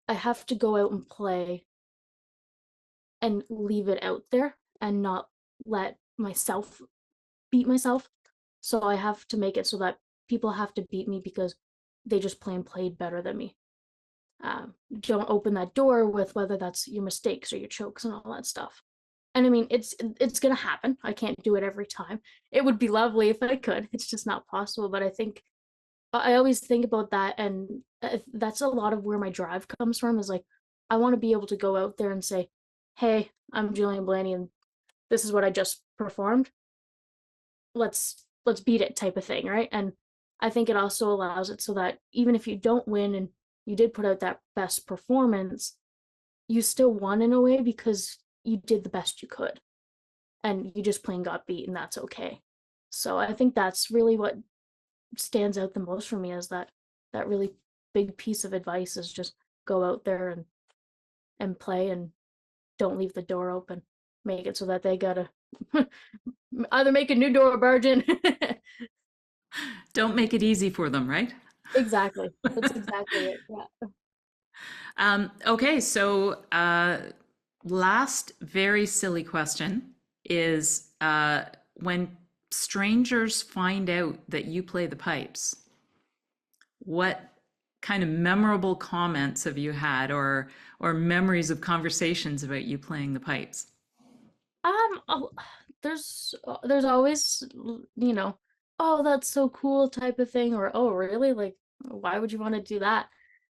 Speaker 14: I have to go out and play and leave it out there and not let myself beat myself. So I have to make it so that people have to beat me because they just plain played better than me. Don't open that door with whether that's your mistakes or your chokes and all that stuff. And I mean, it's gonna happen. I can't do it every time. It would be lovely if I could. It's just not possible. But I think I always think about that, and that's a lot of where my drive comes from. Is like I want to be able to go out there and say, "Hey, I'm Jillian Blay, and this is what I just performed. Let's beat it," type of thing, right? And I think it also allows it so that even if you don't win and you did put out that best performance, you still won in a way because you did the best you could, and you just plain got beat, and that's okay. So I think that's really what stands out the most for me is that really big piece of advice is just go out there and play and don't leave the door open. Make it so that they gotta either make a new door or barge in.
Speaker 3: Don't make it easy for them, right?
Speaker 14: Exactly. That's exactly it. Yeah.
Speaker 3: Okay, so last very silly question is when strangers find out that you play the pipes, what kind of memorable comments have you had, or memories of conversations about you playing the pipes?
Speaker 14: Oh, there's always, oh, that's so cool type of thing, or oh, really? Like, why would you want to do that?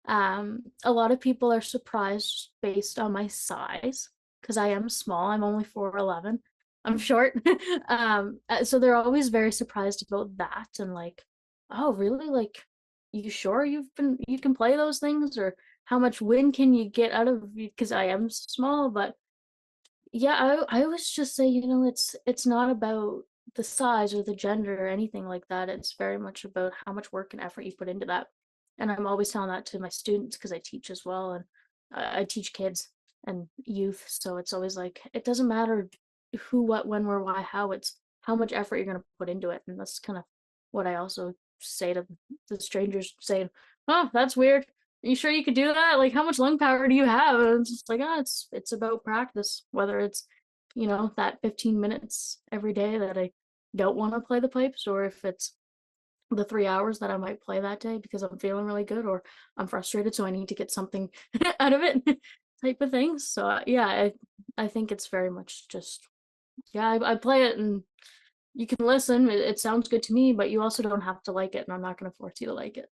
Speaker 14: A lot of people are surprised based on my size because I am small. I'm only 4'11". I'm short. So they're always very surprised about that and like, oh, really? Like, you sure you can play those things, or how much wind can you get out of, because I am small, but yeah, I always just say, it's not about the size or the gender or anything like that. It's very much about how much work and effort you put into that. And I'm always telling that to my students because I teach as well, and I teach kids and youth. So it's always like, it doesn't matter who, what, when, where, why, how. It's how much effort you're going to put into it. And that's kind of what I also say to the strangers, saying, "Oh, that's weird. Are you sure you could do that? Like, how much lung power do you have?" And it's just like, it's about practice, whether it's, that 15 minutes every day that I don't want to play the pipes, or if it's the 3 hours that I might play that day because I'm feeling really good, or I'm frustrated, so I need to get something out of it, type of things. So yeah, I think it's very much just, yeah, I play it and you can listen. It sounds good to me, but you also don't have to like it, and I'm not going to force you to like it.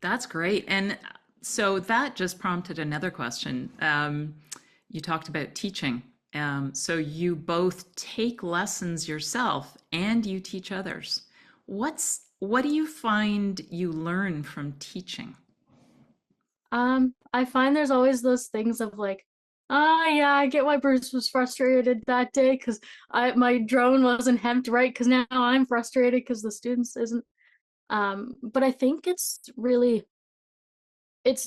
Speaker 3: That's great. And so that just prompted another question. You talked about teaching. So you both take lessons yourself and you teach others. What do you find you learn from teaching?
Speaker 14: I find there's always those things of like, yeah, I get why Bruce was frustrated that day because my drone wasn't hemped right, because now I'm frustrated because the students isn't. But I think it's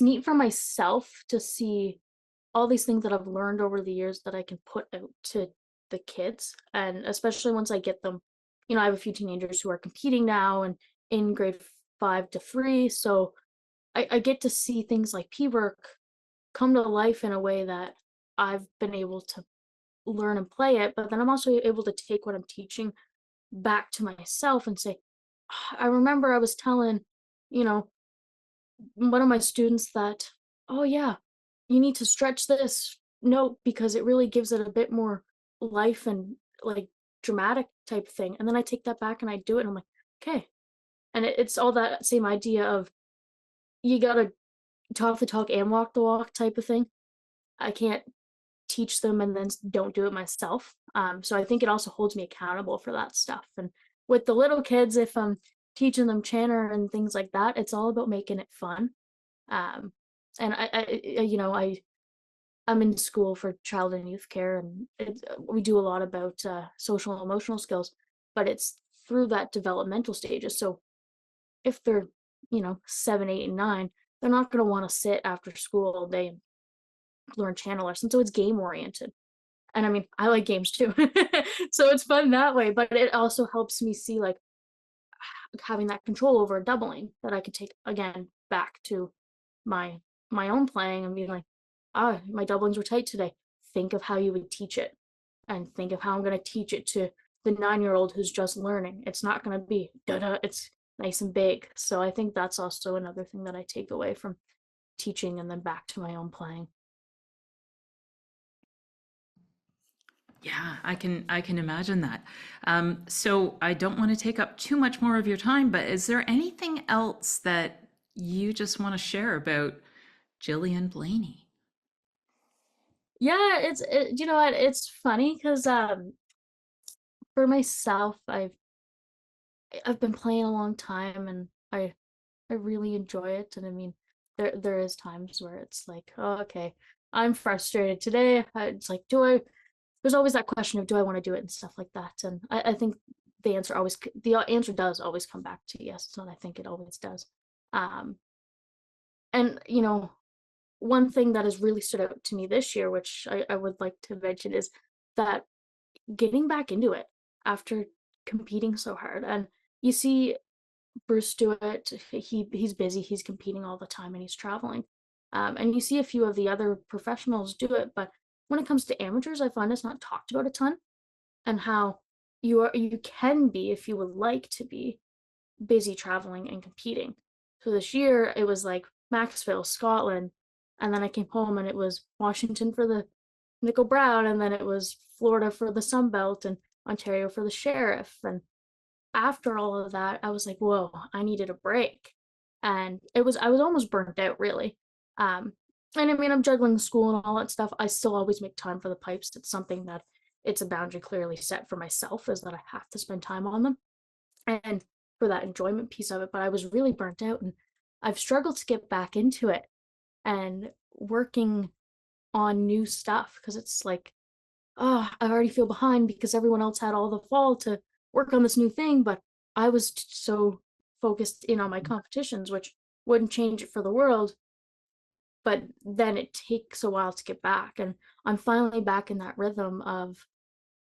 Speaker 14: neat for myself to see all these things that I've learned over the years that I can put out to the kids. And especially once I get them, I have a few teenagers who are competing now and in grade 5 to 3. So I get to see things like P work come to life in a way that I've been able to learn and play it. But then I'm also able to take what I'm teaching back to myself and say, I remember I was telling, you know, one of my students that, oh yeah, you need to stretch this note because it really gives it a bit more life and like dramatic type thing. And then I take that back and I do it and I'm like, okay. And it's all that same idea of you gotta talk the talk and walk the walk type of thing. I can't teach them and then don't do it myself. So I think it also holds me accountable for that stuff. And with the little kids, if I'm teaching them chanter and things like that, it's all about making it fun. Um, and I'm in school for child and youth care, and we do a lot about social and emotional skills, but it's through that developmental stages. So if they're, 7, 8, and 9, they're not going to want to sit after school all day and learn channel lessons. So it's game oriented. And I mean, I like games too. So it's fun that way, but it also helps me see like having that control over doubling that I could take again back to my own playing and being like, my doublings were tight today. Think of how you would teach it, and think of how I'm going to teach it to the 9-year-old who's just learning. It's not going to be da-da, it's nice and big. So I think that's also another thing that I take away from teaching and then back to my own playing.
Speaker 3: Yeah, I can imagine that. So I don't want to take up too much more of your time, but is there anything else that you just want to share about Jillian Blay?
Speaker 14: Yeah, you know what? It's funny because for myself, I've been playing a long time and I really enjoy it. And I mean, there is times where it's like, oh, okay, I'm frustrated today. It's like, there's always that question of, do I want to do it and stuff like that. And I think the answer does always come back to yes. And I think it always does. And one thing that has really stood out to me this year, which I would like to mention, is that getting back into it after competing so hard. And you see Bruce do it. He's busy, he's competing all the time, and he's traveling. And you see a few of the other professionals do it, but when it comes to amateurs, I find it's not talked about a ton, and how you can be if you would like to be, busy traveling and competing. So this year it was like Maxville, Scotland, and then I came home and it was Washington for the Nickel Brown, and then it was Florida for the Sun Belt and Ontario for the Sheriff. And after all of that, I was like, whoa, I needed a break. And I was almost burnt out, really. And I mean, I'm juggling school and all that stuff. I still always make time for the pipes. It's something that it's a boundary clearly set for myself, is that I have to spend time on them and for that enjoyment piece of it. But I was really burnt out, and I've struggled to get back into it and working on new stuff, because it's like, oh, I already feel behind because everyone else had all the fall to work on this new thing, but I was so focused in on my competitions, which wouldn't change it for the world. But then it takes a while to get back, and I'm finally back in that rhythm of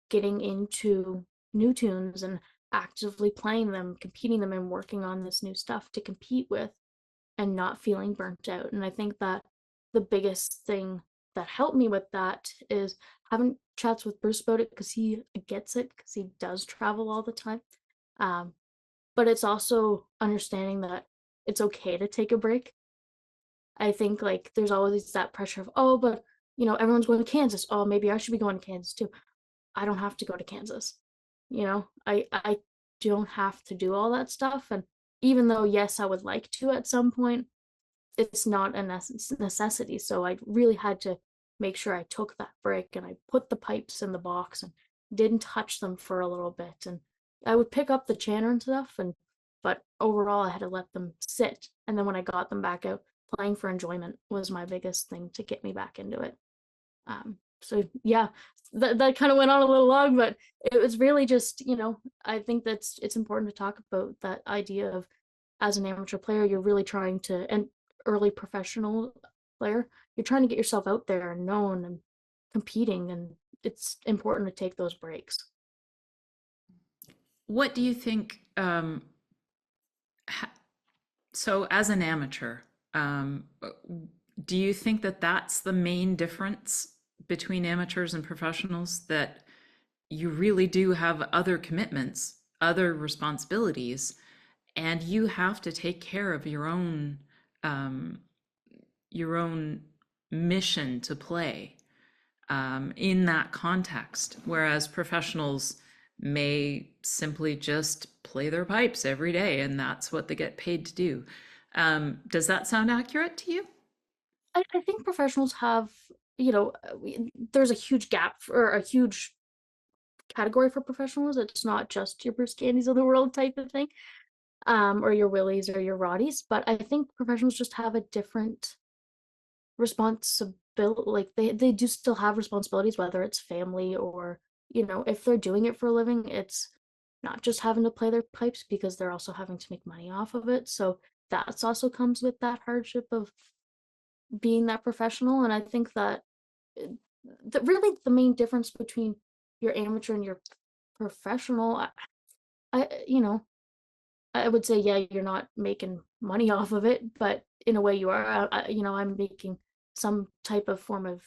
Speaker 14: getting into new tunes and actively playing them, competing them, and working on this new stuff to compete with, and not feeling burnt out. And I think that the biggest thing that helped me with that is having chats with Bruce about it, because he gets it, because he does travel all the time. But it's also understanding that it's okay to take a break. I think like there's always that pressure of, oh, but everyone's going to Kansas. Oh, maybe I should be going to Kansas too. I don't have to go to Kansas. I don't have to do all that stuff. And even though, yes, I would like to at some point, it's not a necessity. So I really had to make sure I took that break, and I put the pipes in the box and didn't touch them for a little bit. And I would pick up the chanter and stuff, but overall I had to let them sit. And then when I got them back out, playing for enjoyment was my biggest thing to get me back into it. So yeah, that kind of went on a little long, but it was really just, I think it's important to talk about that idea of, as an amateur player, you're really trying to, and early professional player, you're trying to get yourself out there and known and competing, and it's important to take those breaks.
Speaker 3: What do you think? So, as an amateur, do you think that that's the main difference between amateurs and professionals, that you really do have other commitments, other responsibilities, and you have to take care of your own mission to play in that context, whereas professionals may simply just play their pipes every day and that's what they get paid to do. Does that sound accurate to you?
Speaker 14: I think professionals have, there's a huge gap, or a huge category for professionals. It's not just your Bruce Candies of the world type of thing, or your Willies or your Roddies, but I think professionals just have a different responsibility. Like they do still have responsibilities, whether it's family or, if they're doing it for a living, it's not just having to play their pipes, because they're also having to make money off of it. So that's also comes with that hardship of being that professional. And I think that really the main difference between your amateur and your professional, I would say, yeah, you're not making money off of it, but in a way you are. I'm making some type of form of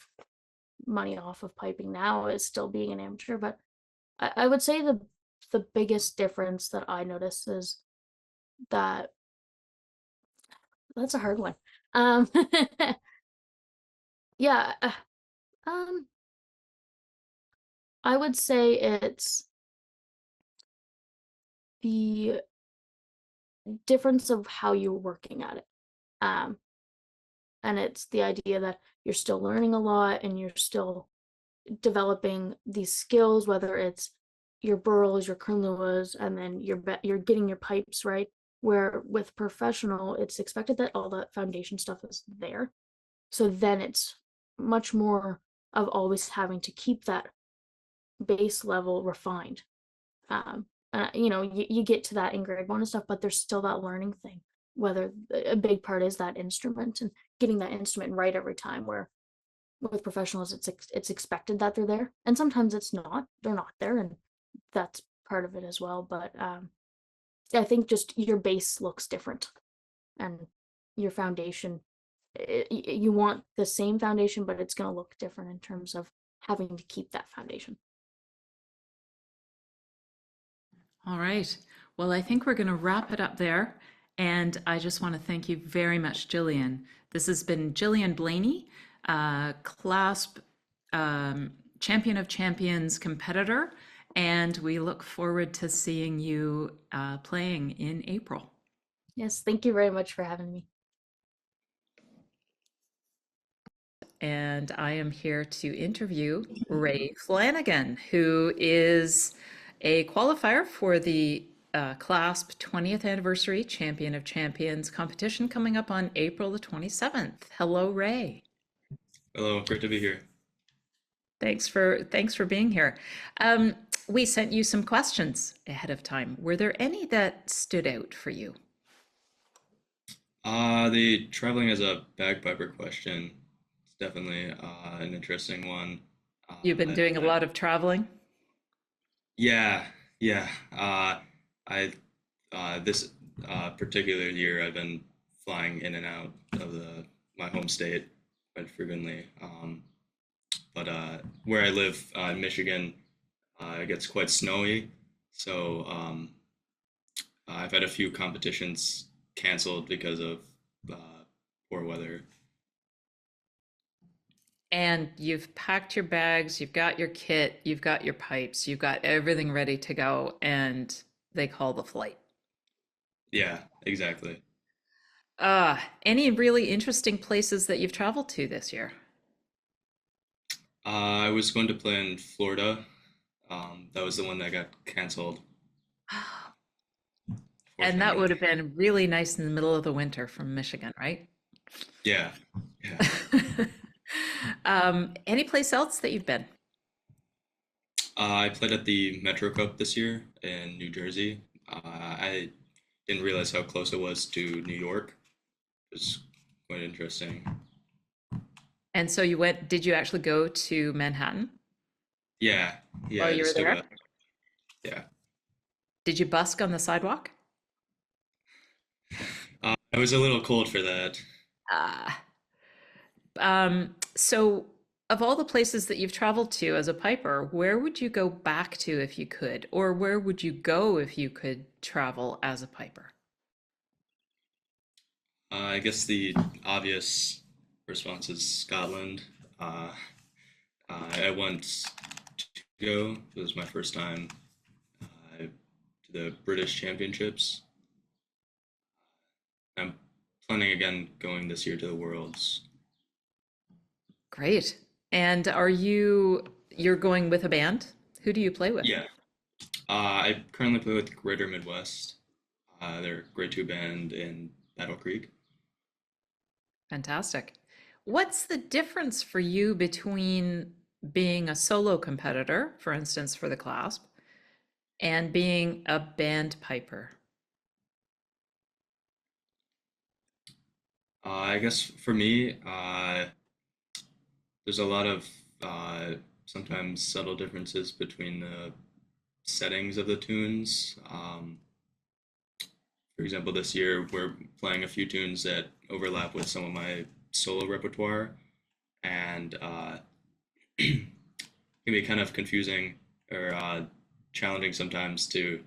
Speaker 14: money off of piping now, as still being an amateur. But I would say the biggest difference that I notice is that, that's a hard one. Yeah, I would say it's the difference of how you're working at it. And it's the idea that you're still learning a lot, and you're still developing these skills, whether it's your burls, your Kernluas, and then you're getting your pipes right. Where with professional, it's expected that all that foundation stuff is there. So then it's much more of always having to keep that base level refined. You get to that in grade 1 and stuff, but there's still that learning thing, whether a big part is that instrument and getting that instrument right every time, where with professionals it's expected that they're there, and sometimes they're not there, and that's part of it as well. But I think just your base looks different, and your foundation, you want the same foundation, but it's going to look different in terms of having to keep that foundation.
Speaker 3: All right. Well, I think we're going to wrap it up there. And I just want to thank you very much, Jillian. This has been Jillian Blaney, Clasp Champion of Champions competitor. And we look forward to seeing you playing in April.
Speaker 14: Yes, thank you very much for having me.
Speaker 3: And I am here to interview Ray Flanigan, who is a qualifier for the Clasp 20th Anniversary Champion of Champions competition coming up on April the 27th. Hello, Ray.
Speaker 15: Hello, great to be here.
Speaker 3: Thanks for being here. We sent you some questions ahead of time. Were there any that stood out for you?
Speaker 15: The traveling as a bagpiper question is definitely an interesting one.
Speaker 3: You've been doing a lot of traveling?
Speaker 15: Yeah. I this particular year I've been flying in and out of my home state quite frequently. But where I live in Michigan, it gets quite snowy, so I've had a few competitions canceled because of poor weather.
Speaker 3: And you've packed your bags, you've got your kit, you've got your pipes, you've got everything ready to go, and they call the flight.
Speaker 15: Yeah, exactly.
Speaker 3: Any really interesting places that you've traveled to this year?
Speaker 15: I was going to play in Florida. That was the one that got canceled.
Speaker 3: And that would have been really nice in the middle of the winter from Michigan, right?
Speaker 15: Yeah.
Speaker 3: Any place else that you've been?
Speaker 15: I played at the Metro Cup this year in New Jersey. I didn't realize how close it was to New York. It was quite interesting.
Speaker 3: And so did you actually go to Manhattan?
Speaker 15: Yeah.
Speaker 3: While you were there?
Speaker 15: Yeah.
Speaker 3: Did you busk on the sidewalk?
Speaker 15: I was a little cold for that.
Speaker 3: So of all the places that you've traveled to as a piper, where would you go back to if you could? Or where would you go if you could travel as a piper?
Speaker 15: I guess the obvious response is Scotland. I went to go. It was my first time to the British Championships. I'm planning again going this year to the Worlds.
Speaker 3: Great. And you're going with a band? Who do you play with?
Speaker 15: Yeah. I currently play with Greater Midwest. They're a grade 2 band in Battle Creek.
Speaker 3: Fantastic. What's the difference for you between being a solo competitor, for instance, for the Clasp, and being a band piper?
Speaker 15: I guess for me, there's a lot of sometimes subtle differences between the settings of the tunes. For example, this year we're playing a few tunes that overlap with some of my solo repertoire, and it can be kind of confusing or challenging sometimes to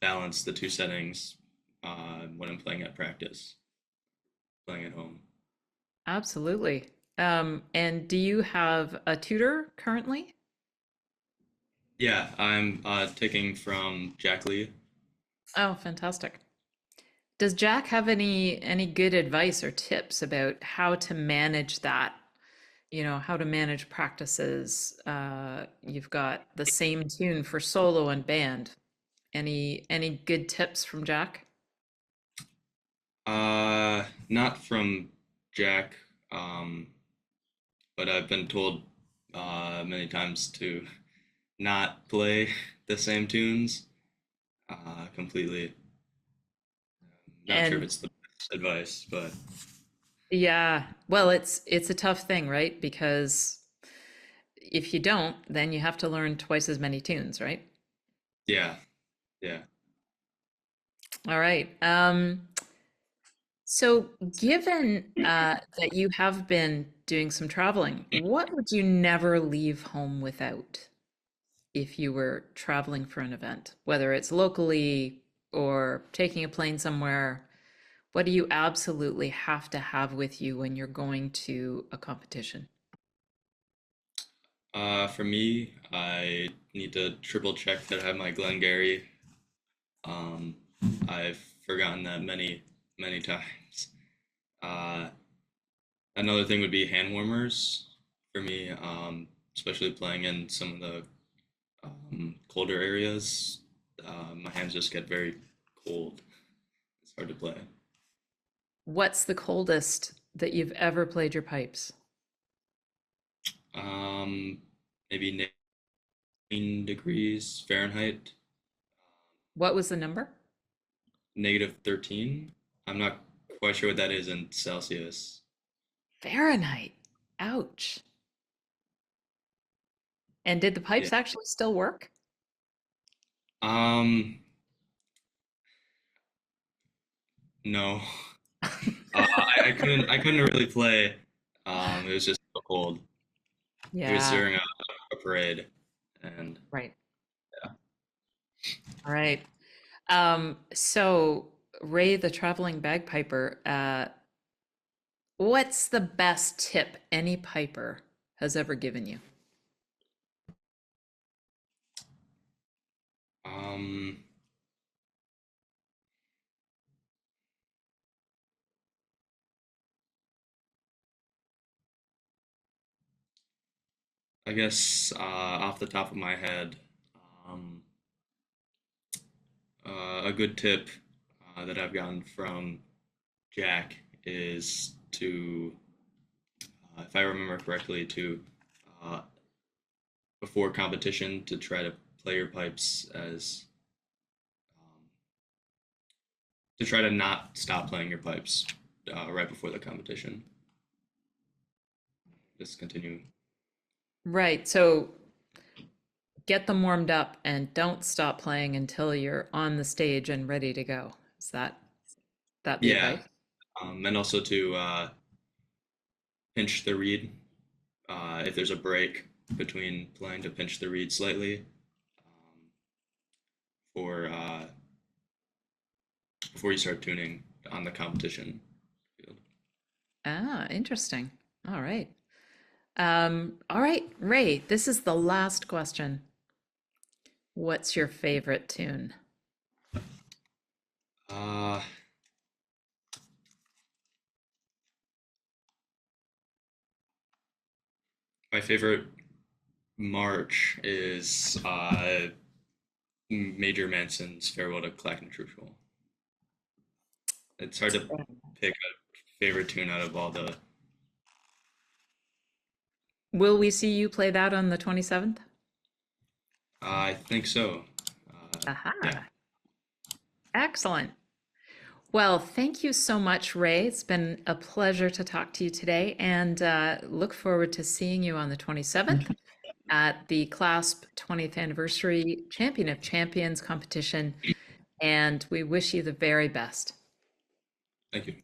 Speaker 15: balance the two settings when I'm playing at practice, playing at home.
Speaker 3: Absolutely. And do you have a tutor currently?
Speaker 15: Yeah, I'm taking from Jack Lee.
Speaker 3: Oh, fantastic. Does Jack have any good advice or tips about how to manage that? You know, how to manage practices? You've got the same tune for solo and band. Any good tips from Jack?
Speaker 15: Not from Jack, but I've been told many times to not play the same tunes completely. Not sure if it's the best advice, but
Speaker 3: yeah, well, it's a tough thing, right? Because if you don't, then you have to learn twice as many tunes, right?
Speaker 15: yeah.
Speaker 3: All right. So given that you have been doing some traveling, what would you never leave home without? if you were traveling for an event, whether it's locally or taking a plane somewhere? What do you absolutely have to have with you when you're going to a competition?
Speaker 15: For me, I need to triple check that I have my Glengarry. Um, I've forgotten that many times. Uh, Another thing would be hand warmers for me, especially playing in some of the colder areas. My hands just get very cold. It's hard to play.
Speaker 3: What's the coldest that you've ever played your pipes?
Speaker 15: Maybe 19 degrees Fahrenheit,
Speaker 3: What was the number?
Speaker 15: -13. I'm not quite sure what that is in Celsius.
Speaker 3: Fahrenheit. Ouch. And did the
Speaker 15: Yeah.
Speaker 3: pipes actually still work?
Speaker 15: No. I couldn't really play. It was just so cold. It was
Speaker 3: Yeah.
Speaker 15: during a parade, and
Speaker 3: Right.
Speaker 15: yeah.
Speaker 3: All right. So Ray, the traveling bagpiper, what's the best tip any piper has ever given you?
Speaker 15: I guess off the top of my head, um, a good tip that I've gotten from Jack is to, if I remember correctly, to uh, before competition to try to play your pipes as to try to not stop playing your pipes right before the competition. Just continue.
Speaker 3: Right. So get them warmed up and don't stop playing until you're on the stage and ready to go. Is that the
Speaker 15: Yeah,
Speaker 3: advice?
Speaker 15: and also to pinch the reed if there's a break between playing, to pinch the reed slightly for before you start tuning on the competition field.
Speaker 3: Ah, interesting. All right. All right, Ray, this is the last question. What's your favorite tune?
Speaker 15: My favorite march is Major Manson's Farewell to Clacton-Truchel. It's hard to pick a favorite tune out of all the.
Speaker 3: Will we see you play that on the 27th?
Speaker 15: I think so.
Speaker 3: Aha.
Speaker 15: Yeah.
Speaker 3: Excellent. Well, thank you so much, Ray. It's been a pleasure to talk to you today, and look forward to seeing you on the 27th at the Clasp 20th Anniversary Champion of Champions competition, and we wish you the very best.
Speaker 15: Thank you.